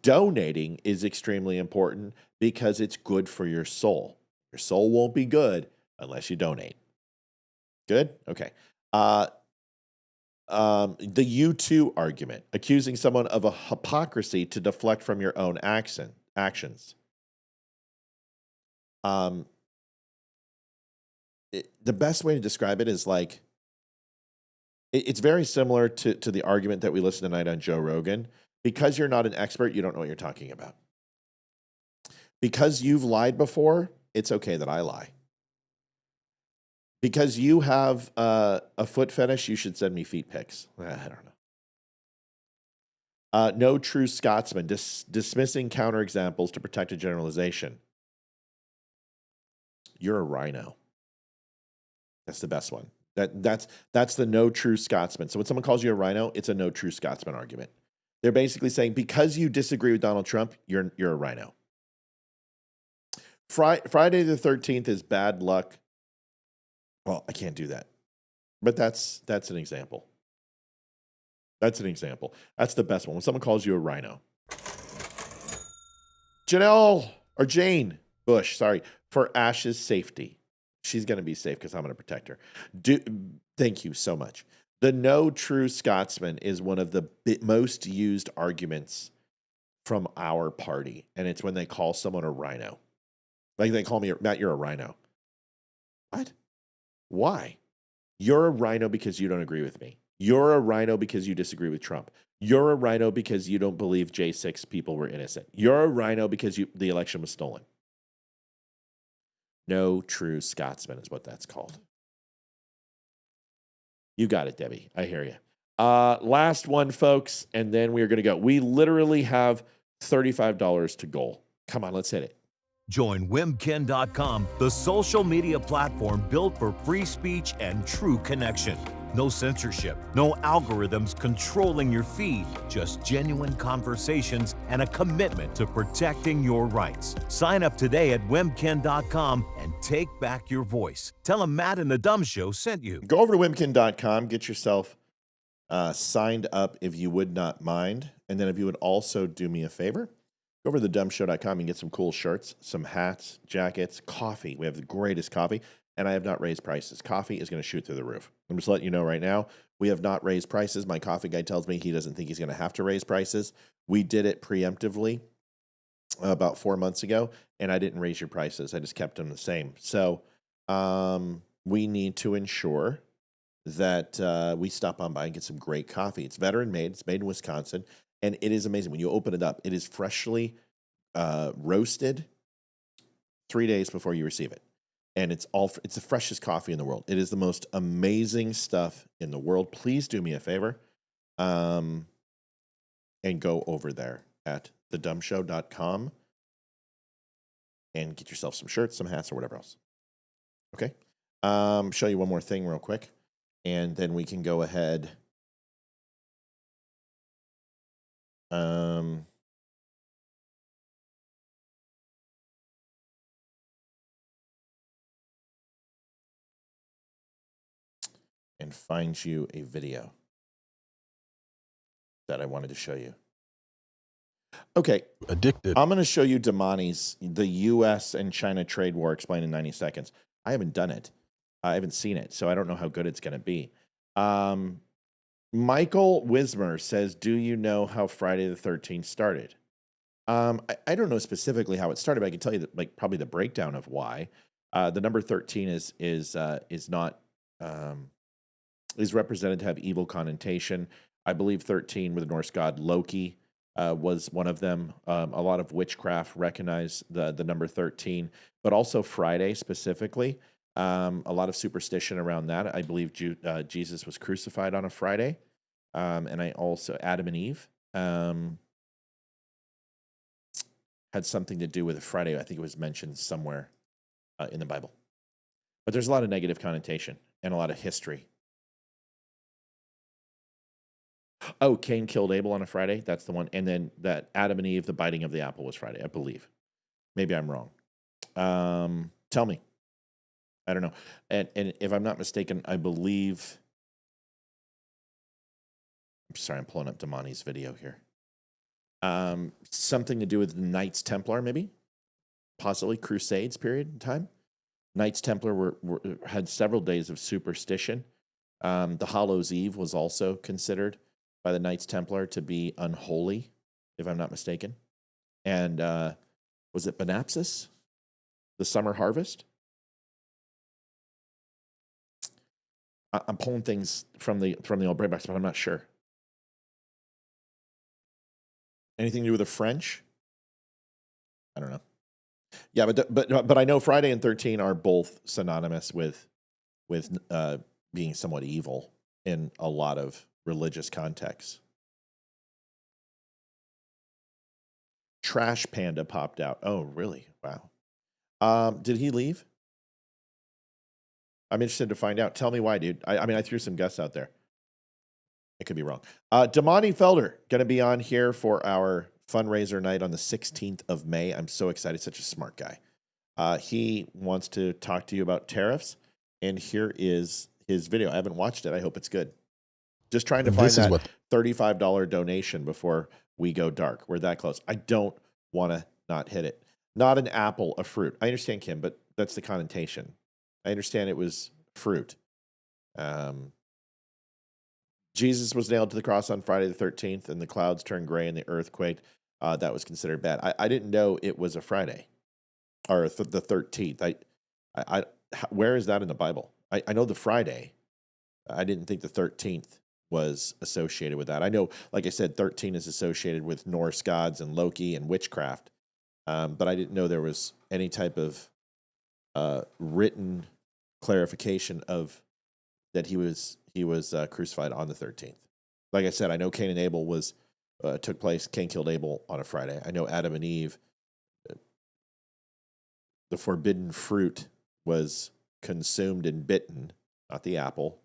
Donating is extremely important because it's good for your soul. Your soul won't be good unless you donate. Good? Okay. The U2 argument, accusing someone of a hypocrisy to deflect from your own actions. The best way to describe it is like, it's very similar to the argument that we listened tonight on Joe Rogan. Because you're not an expert, you don't know what you're talking about. Because you've lied before, it's okay that I lie. Because you have a foot fetish, you should send me feet pics. I don't know. No true Scotsman, dismissing counterexamples to protect a generalization. You're a rhino. That's the best one. That's the no true Scotsman. So when someone calls you a rhino, it's a no true Scotsman argument. They're basically saying because you disagree with Donald Trump, you're a rhino. Friday the 13th is bad luck. Well, I can't do that. But that's an example. That's an example. That's the best one. When someone calls you a rhino. Jane Bush, for Ash's safety. She's going to be safe because I'm going to protect her. Thank you so much. The no true Scotsman is one of the most used arguments from our party. And it's when they call someone a rhino. Like they call me, Matt, you're a rhino. What? Why? You're a rhino because you don't agree with me. You're a rhino because you disagree with Trump. You're a rhino because you don't believe J6 people were innocent. You're a rhino because the election was stolen. No true Scotsman is what that's called. You got it, Debbie. I hear you. Last one, folks, and then we're going to go. We literally have $35 to goal. Come on, let's hit it. Join Wimkin.com, the social media platform built for free speech and true connection. No censorship, no algorithms controlling your feed, just genuine conversations and a commitment to protecting your rights. Sign up today at Wimkin.com and take back your voice. Tell them Matt and the Dumb Show sent you. Go over to Wimkin.com, get yourself signed up if you would not mind. And then if you would also do me a favor, go over to thedumbshow.com and get some cool shirts, some hats, jackets, coffee. We have the greatest coffee, and I have not raised prices. Coffee is going to shoot through the roof. I'm just letting you know right now, we have not raised prices. My coffee guy tells me he doesn't think he's going to have to raise prices. We did it preemptively about 4 months ago, and I didn't raise your prices. I just kept them the same. So we need to ensure that we stop on by and get some great coffee. It's veteran made. It's made in Wisconsin. And it is amazing. When you open it up, it is freshly roasted 3 days before you receive it. And it's the freshest coffee in the world. It is the most amazing stuff in the world. Please do me a favor and go over there at thedumbshow.com and get yourself some shirts, some hats, or whatever else. Okay? Show you one more thing real quick, and then we can go ahead. and find you a video that I wanted to show you. Okay. Addicted. I'm going to show you Damani's The U.S. and China Trade War explained in 90 seconds. I haven't done it. I haven't seen it, so I don't know how good it's going to be. Michael Wismer says, do you know how Friday the 13th started? I don't know specifically how it started, but I can tell you that, like, probably the breakdown of why. The number 13 is represented to have evil connotation. I believe 13 with the Norse god Loki was one of them. A lot of witchcraft recognize the number 13, but also Friday specifically. A lot of superstition around that. I believe Jesus was crucified on a Friday, and I also Adam and Eve had something to do with a Friday. I think it was mentioned somewhere in the Bible. But there's a lot of negative connotation and a lot of history. Oh, Cain killed Abel on a Friday. That's the one. And then that Adam and Eve, the biting of the apple was Friday, I believe. Maybe I'm wrong. Tell me. I don't know. And if I'm not mistaken, I believe... I'm sorry, I'm pulling up Damani's video here. Something to do with Knights Templar, maybe? Possibly Crusades period in time. Knights Templar had several days of superstition. The Hallows Eve was also considered by the Knights Templar to be unholy, if I'm not mistaken. And was it Benapsis? The summer harvest? I'm pulling things from the old breakbacks, but I'm not sure. Anything to do with the French? I don't know. Yeah, but I know Friday and 13 are both synonymous with being somewhat evil in a lot of religious contexts. Trash Panda popped out. Oh, really? Wow. Did he leave? I'm interested to find out. Tell me why, dude. I mean, I threw some guesses out there. I could be wrong. Damani Felder going to be on here for our fundraiser night on the 16th of May. I'm so excited. Such a smart guy. He wants to talk to you about tariffs, and here is his video. I haven't watched it. I hope it's good. Just trying to find that $35 donation before we go dark. We're that close. I don't want to not hit it. Not an apple, a fruit. I understand, Kim, but that's the connotation. I understand it was fruit. Jesus was nailed to the cross on Friday the 13th, and the clouds turned gray and the earth quaked. That was considered bad. I didn't know it was a Friday, or the 13th. Where is that in the Bible? I know the Friday. I didn't think the 13th was associated with that. I know, like I said, 13 is associated with Norse gods and Loki and witchcraft, but I didn't know there was any type of written clarification of that he was crucified on the 13th. Like I said, I know Cain and Abel took place. Cain killed Abel on a Friday. I know Adam and Eve, the forbidden fruit was consumed and bitten, not the apple.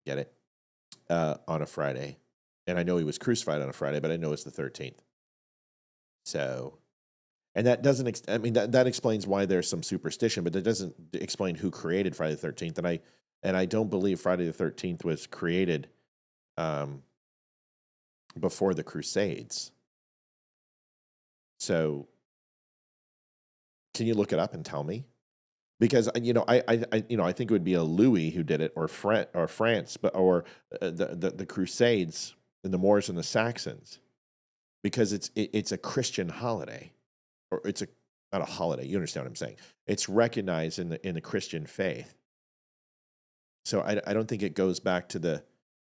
Get it? On a Friday. And I know he was crucified on a Friday, but I know it's the 13th. So, and that doesn't, that explains why there's some superstition, but that doesn't explain who created Friday the 13th. And I don't believe Friday the 13th was created before the Crusades. So, can you look it up and tell me? Because I think it would be a Louis who did it, or France, or the Crusades and the Moors and the Saxons, because it's a Christian holiday, or it's not a holiday. You understand what I'm saying? It's recognized in the Christian faith. So I don't think it goes back to the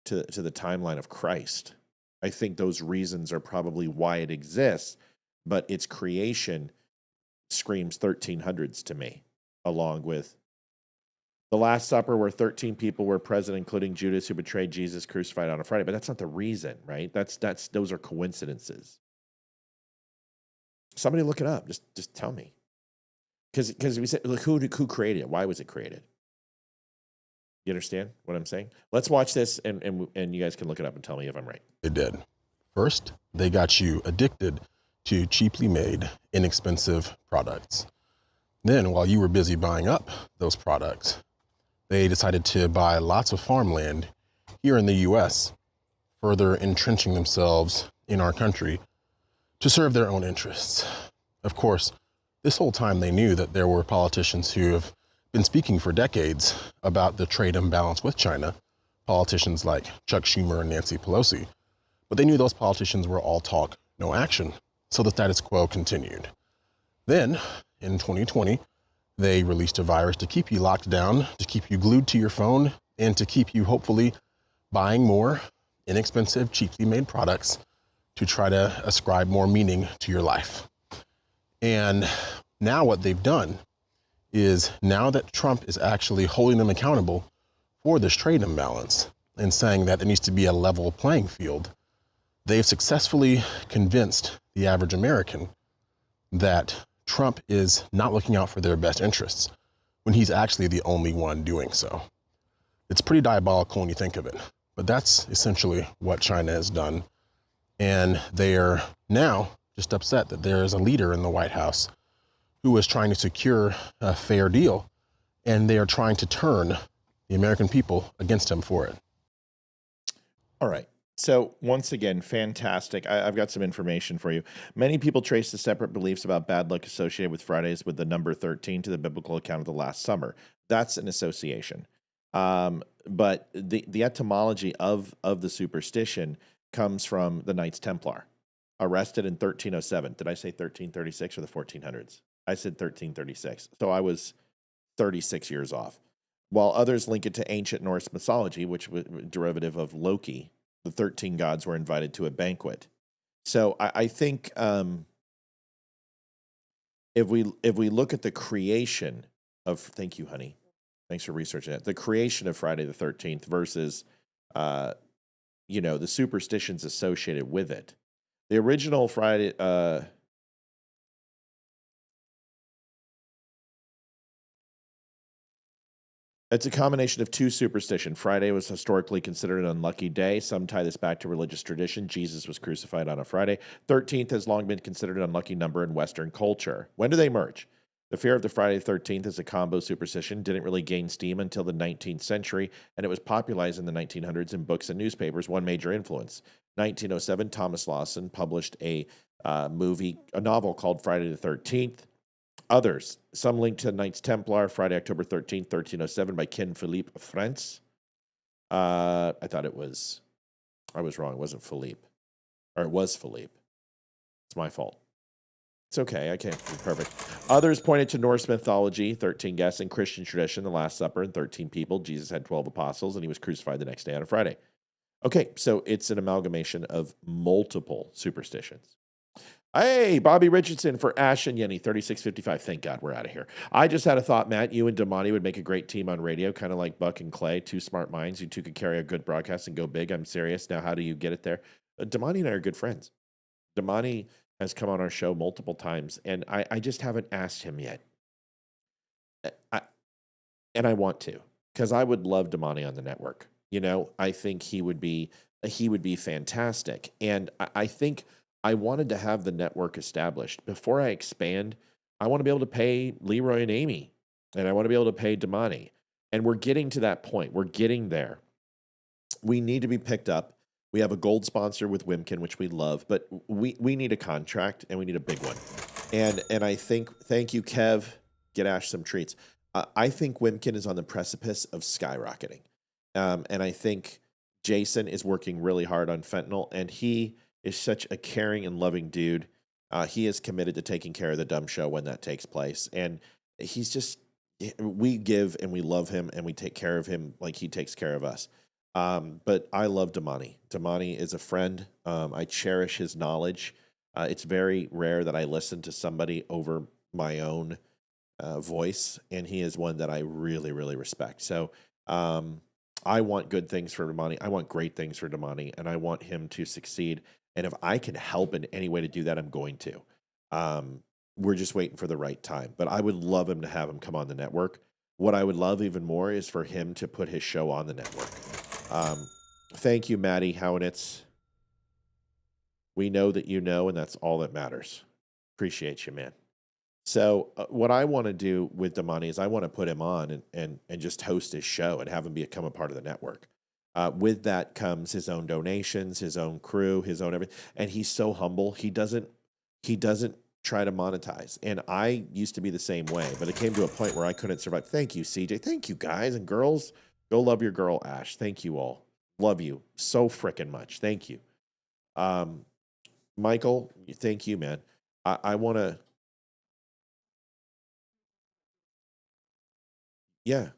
timeline of Christ. I think those reasons are probably why it exists, but its creation screams 1300s to me, along with the Last Supper, where 13 people were present, including Judas, who betrayed Jesus, crucified on a Friday. But that's not the reason, right? Those are coincidences. Somebody look it up. Just tell me, because we said, look, who created it? Why was it created? You understand what I'm saying? Let's watch this, and you guys can look it up and tell me if I'm right. It did. First, they got you addicted to cheaply made, inexpensive products. Then, while you were busy buying up those products, they decided to buy lots of farmland here in the U.S., further entrenching themselves in our country to serve their own interests. Of course, this whole time they knew that there were politicians who have been speaking for decades about the trade imbalance with China, politicians like Chuck Schumer and Nancy Pelosi, but they knew those politicians were all talk, no action, so the status quo continued. Then, in 2020, they released a virus to keep you locked down, to keep you glued to your phone, and to keep you hopefully buying more inexpensive, cheaply made products to try to ascribe more meaning to your life. And now what they've done is, now that Trump is actually holding them accountable for this trade imbalance and saying that there needs to be a level playing field, they've successfully convinced the average American that Trump is not looking out for their best interests when he's actually the only one doing so. It's pretty diabolical when you think of it, but that's essentially what China has done. And they are now just upset that there is a leader in the White House who is trying to secure a fair deal, and they are trying to turn the American people against him for it. All right. So once again, fantastic. I've got some information for you. Many people trace the separate beliefs about bad luck associated with Fridays with the number 13 to the biblical account of the last summer. That's an association. But the etymology of the superstition comes from the Knights Templar, arrested in 1307. Did I say 1336 or the 1400s? I said 1336. So I was 36 years off. While others link it to ancient Norse mythology, which was a derivative of Loki, the 13 gods were invited to a banquet. So I think if we look at the creation of, thank you, honey, thanks for researching that, the creation of Friday the 13th versus the superstitions associated with it. The original Friday, it's a combination of two superstitions. Friday was historically considered an unlucky day. Some tie this back to religious tradition. Jesus was crucified on a Friday. 13th has long been considered an unlucky number in Western culture. When do they merge? The fear of the Friday the 13th as a combo superstition didn't really gain steam until the 19th century, and it was popularized in the 1900s in books and newspapers. One major influence. 1907, Thomas Lawson published a novel called Friday the 13th. Others, some linked to the Knights Templar, Friday, October 13th, 1307, by Ken Philippe of France. I was wrong. It wasn't Philippe. Or it was Philippe. It's my fault. It's okay. I can't be perfect. Others pointed to Norse mythology, 13 guests, and Christian tradition, the Last Supper, and 13 people. Jesus had 12 apostles, and he was crucified the next day on a Friday. Okay, so it's an amalgamation of multiple superstitions. Hey, Bobby Richardson for Ash and Yenny, 3655. Thank God we're out of here. I just had a thought, Matt. You and Damani would make a great team on radio, kind of like Buck and Clay, two smart minds. You two could carry a good broadcast and go big. I'm serious. Now, how do you get it there? Damani and I are good friends. Damani has come on our show multiple times, and I just haven't asked him yet. And I want to, because I would love Damani on the network. I think he would be fantastic. And I think I wanted to have the network established. Before I expand, I want to be able to pay Leroy and Amy, and I want to be able to pay Damani. And we're getting to that point. We're getting there. We need to be picked up. We have a gold sponsor with Wimkin, which we love, but we need a contract, and we need a big one. And I think, thank you, Kev, get Ash some treats. I think Wimkin is on the precipice of skyrocketing. And I think Jason is working really hard on fentanyl, and he is such a caring and loving dude. He is committed to taking care of the dumb show when that takes place. And he's just, we give and we love him and we take care of him like he takes care of us. But I love Damani. Damani is a friend. I cherish his knowledge. It's very rare that I listen to somebody over my own voice, and he is one that I really, really respect. So I want good things for Damani. I want great things for Damani, and I want him to succeed. And if I can help in any way to do that, I'm going to. We're just waiting for the right time. But I would love him to have him come on the network. What I would love even more is for him to put his show on the network. Thank you, Maddie Howenitz. We know that you know, and that's all that matters. Appreciate you, man. So what I want to do with Damani is I want to put him on and just host his show and have him become a part of the network. With that comes his own donations, his own crew, his own everything. And he's so humble. He doesn't try to monetize. And I used to be the same way, but it came to a point where I couldn't survive. Thank you, CJ. Thank you, guys and girls. Go love your girl, Ash. Thank you all. Love you so freaking much. Thank you. Michael, thank you, man. I want to. Yeah.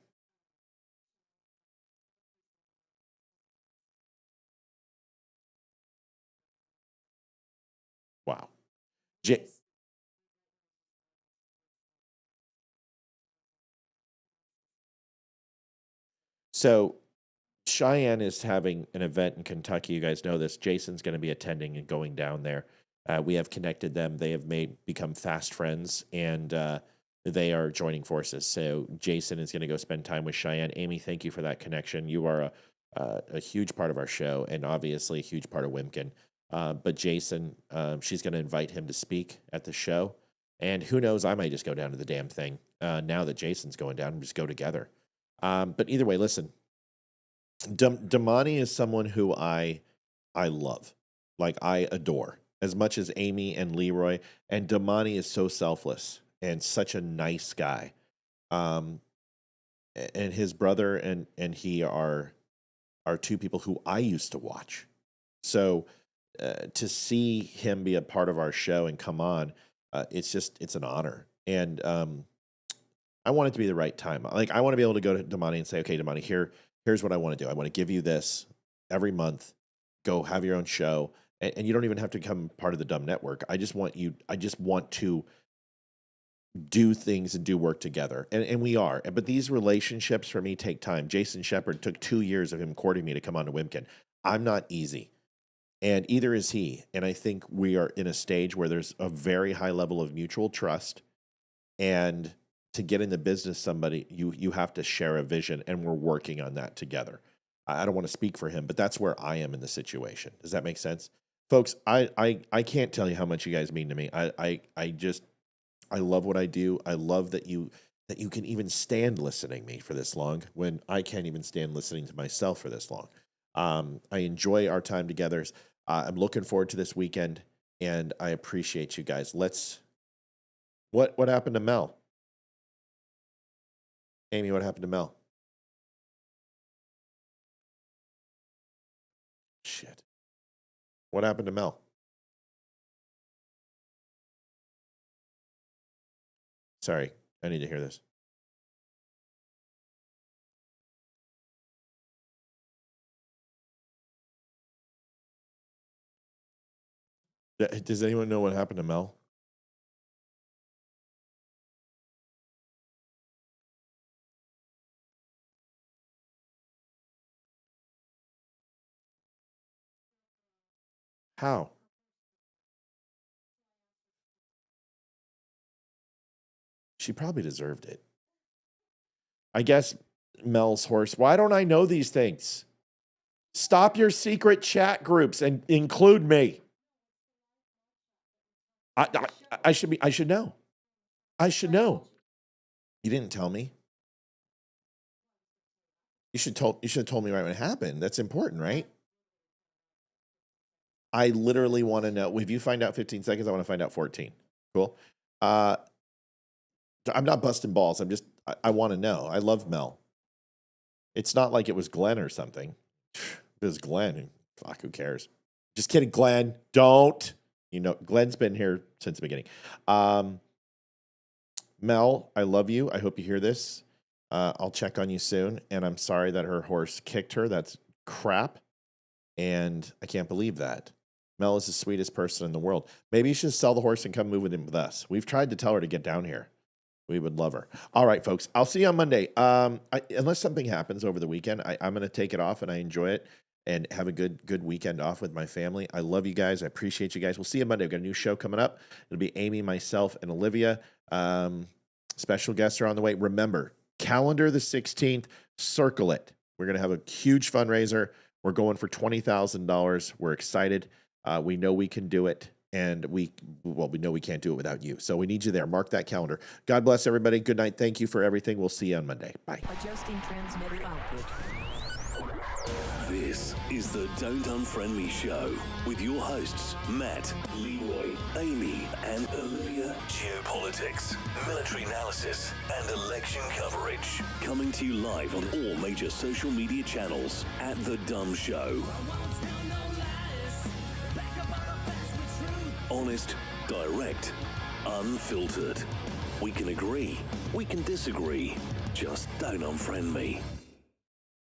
Wow. So Cheyenne is having an event in Kentucky. You guys know this. Jason's going to be attending and going down there. We have connected them. They have become fast friends, and they are joining forces. So Jason is going to go spend time with Cheyenne. Amy, thank you for that connection. You are a huge part of our show, and obviously a huge part of Wimpkin. But Jason, she's going to invite him to speak at the show. And who knows, I might just go down to the damn thing now that Jason's going down and just go together. But either way, listen, Damani is someone who I love, like I adore as much as Amy and Leroy. And Damani is so selfless and such a nice guy. And his brother and he are two people who I used to watch. So to see him be a part of our show and come on, it's an honor. And I want it to be the right time. Like, I want to be able to go to Damani and say, okay, Damani, here's what I want to do. I want to give you this every month. Go have your own show. And you don't even have to become part of the Dumb Network. I just want to do things and do work together. And we are. But these relationships for me take time. Jason Shepard took 2 years of him courting me to come on to Wimpkin. I'm not easy. And either is he. And I think we are in a stage where there's a very high level of mutual trust. And to get in the business, somebody, you have to share a vision, and we're working on that together. I don't want to speak for him, but that's where I am in the situation. Does that make sense? Folks, I can't tell you how much you guys mean to me. I love what I do. I love that you can even stand listening to me for this long when I can't even stand listening to myself for this long. I enjoy our time together. I'm looking forward to this weekend, and I appreciate you guys. What happened to Mel? Amy, what happened to Mel? Shit. What happened to Mel? Sorry, I need to hear this. Does anyone know what happened to Mel? How? She probably deserved it. I guess Mel's horse. Why don't I know these things? Stop your secret chat groups and include me. I should know. I should know. You didn't tell me. You should have told me right when it happened. That's important, right? I literally want to know. If you find out 15 seconds, I want to find out 14. Cool. I'm not busting balls. I want to know. I love Mel. It's not like it was Glenn or something. It was Glenn. Fuck, who cares? Just kidding, Glenn. Don't. Glenn's been here since the beginning. Mel, I love you. I hope you hear this. I'll check on you soon. And I'm sorry that her horse kicked her. That's crap. And I can't believe that. Mel is the sweetest person in the world. Maybe you should sell the horse and come move with us. We've tried to tell her to get down here. We would love her. All right, folks. I'll see you on Monday. Unless something happens over the weekend, I'm going to take it off and I enjoy it and have a good weekend off with my family. I love you guys. I appreciate you guys. We'll see you Monday. We've got a new show coming up. It'll be Amy, myself, and Olivia. Special guests are on the way. Remember, calendar the 16th. Circle it. We're going to have a huge fundraiser. We're going for $20,000. We're excited. We know we can do it. And we know we can't do it without you. So we need you there. Mark that calendar. God bless everybody. Good night. Thank you for everything. We'll see you on Monday. Bye. Adjusting transmitter output. This is the Don't Unfriend Me Show with your hosts, Matt, Leroy, Amy, and Olivia. Geopolitics, military analysis, and election coverage. Coming to you live on all major social media channels at The Dumb Show. Honest, direct, unfiltered. We can agree, we can disagree. Just don't unfriend me.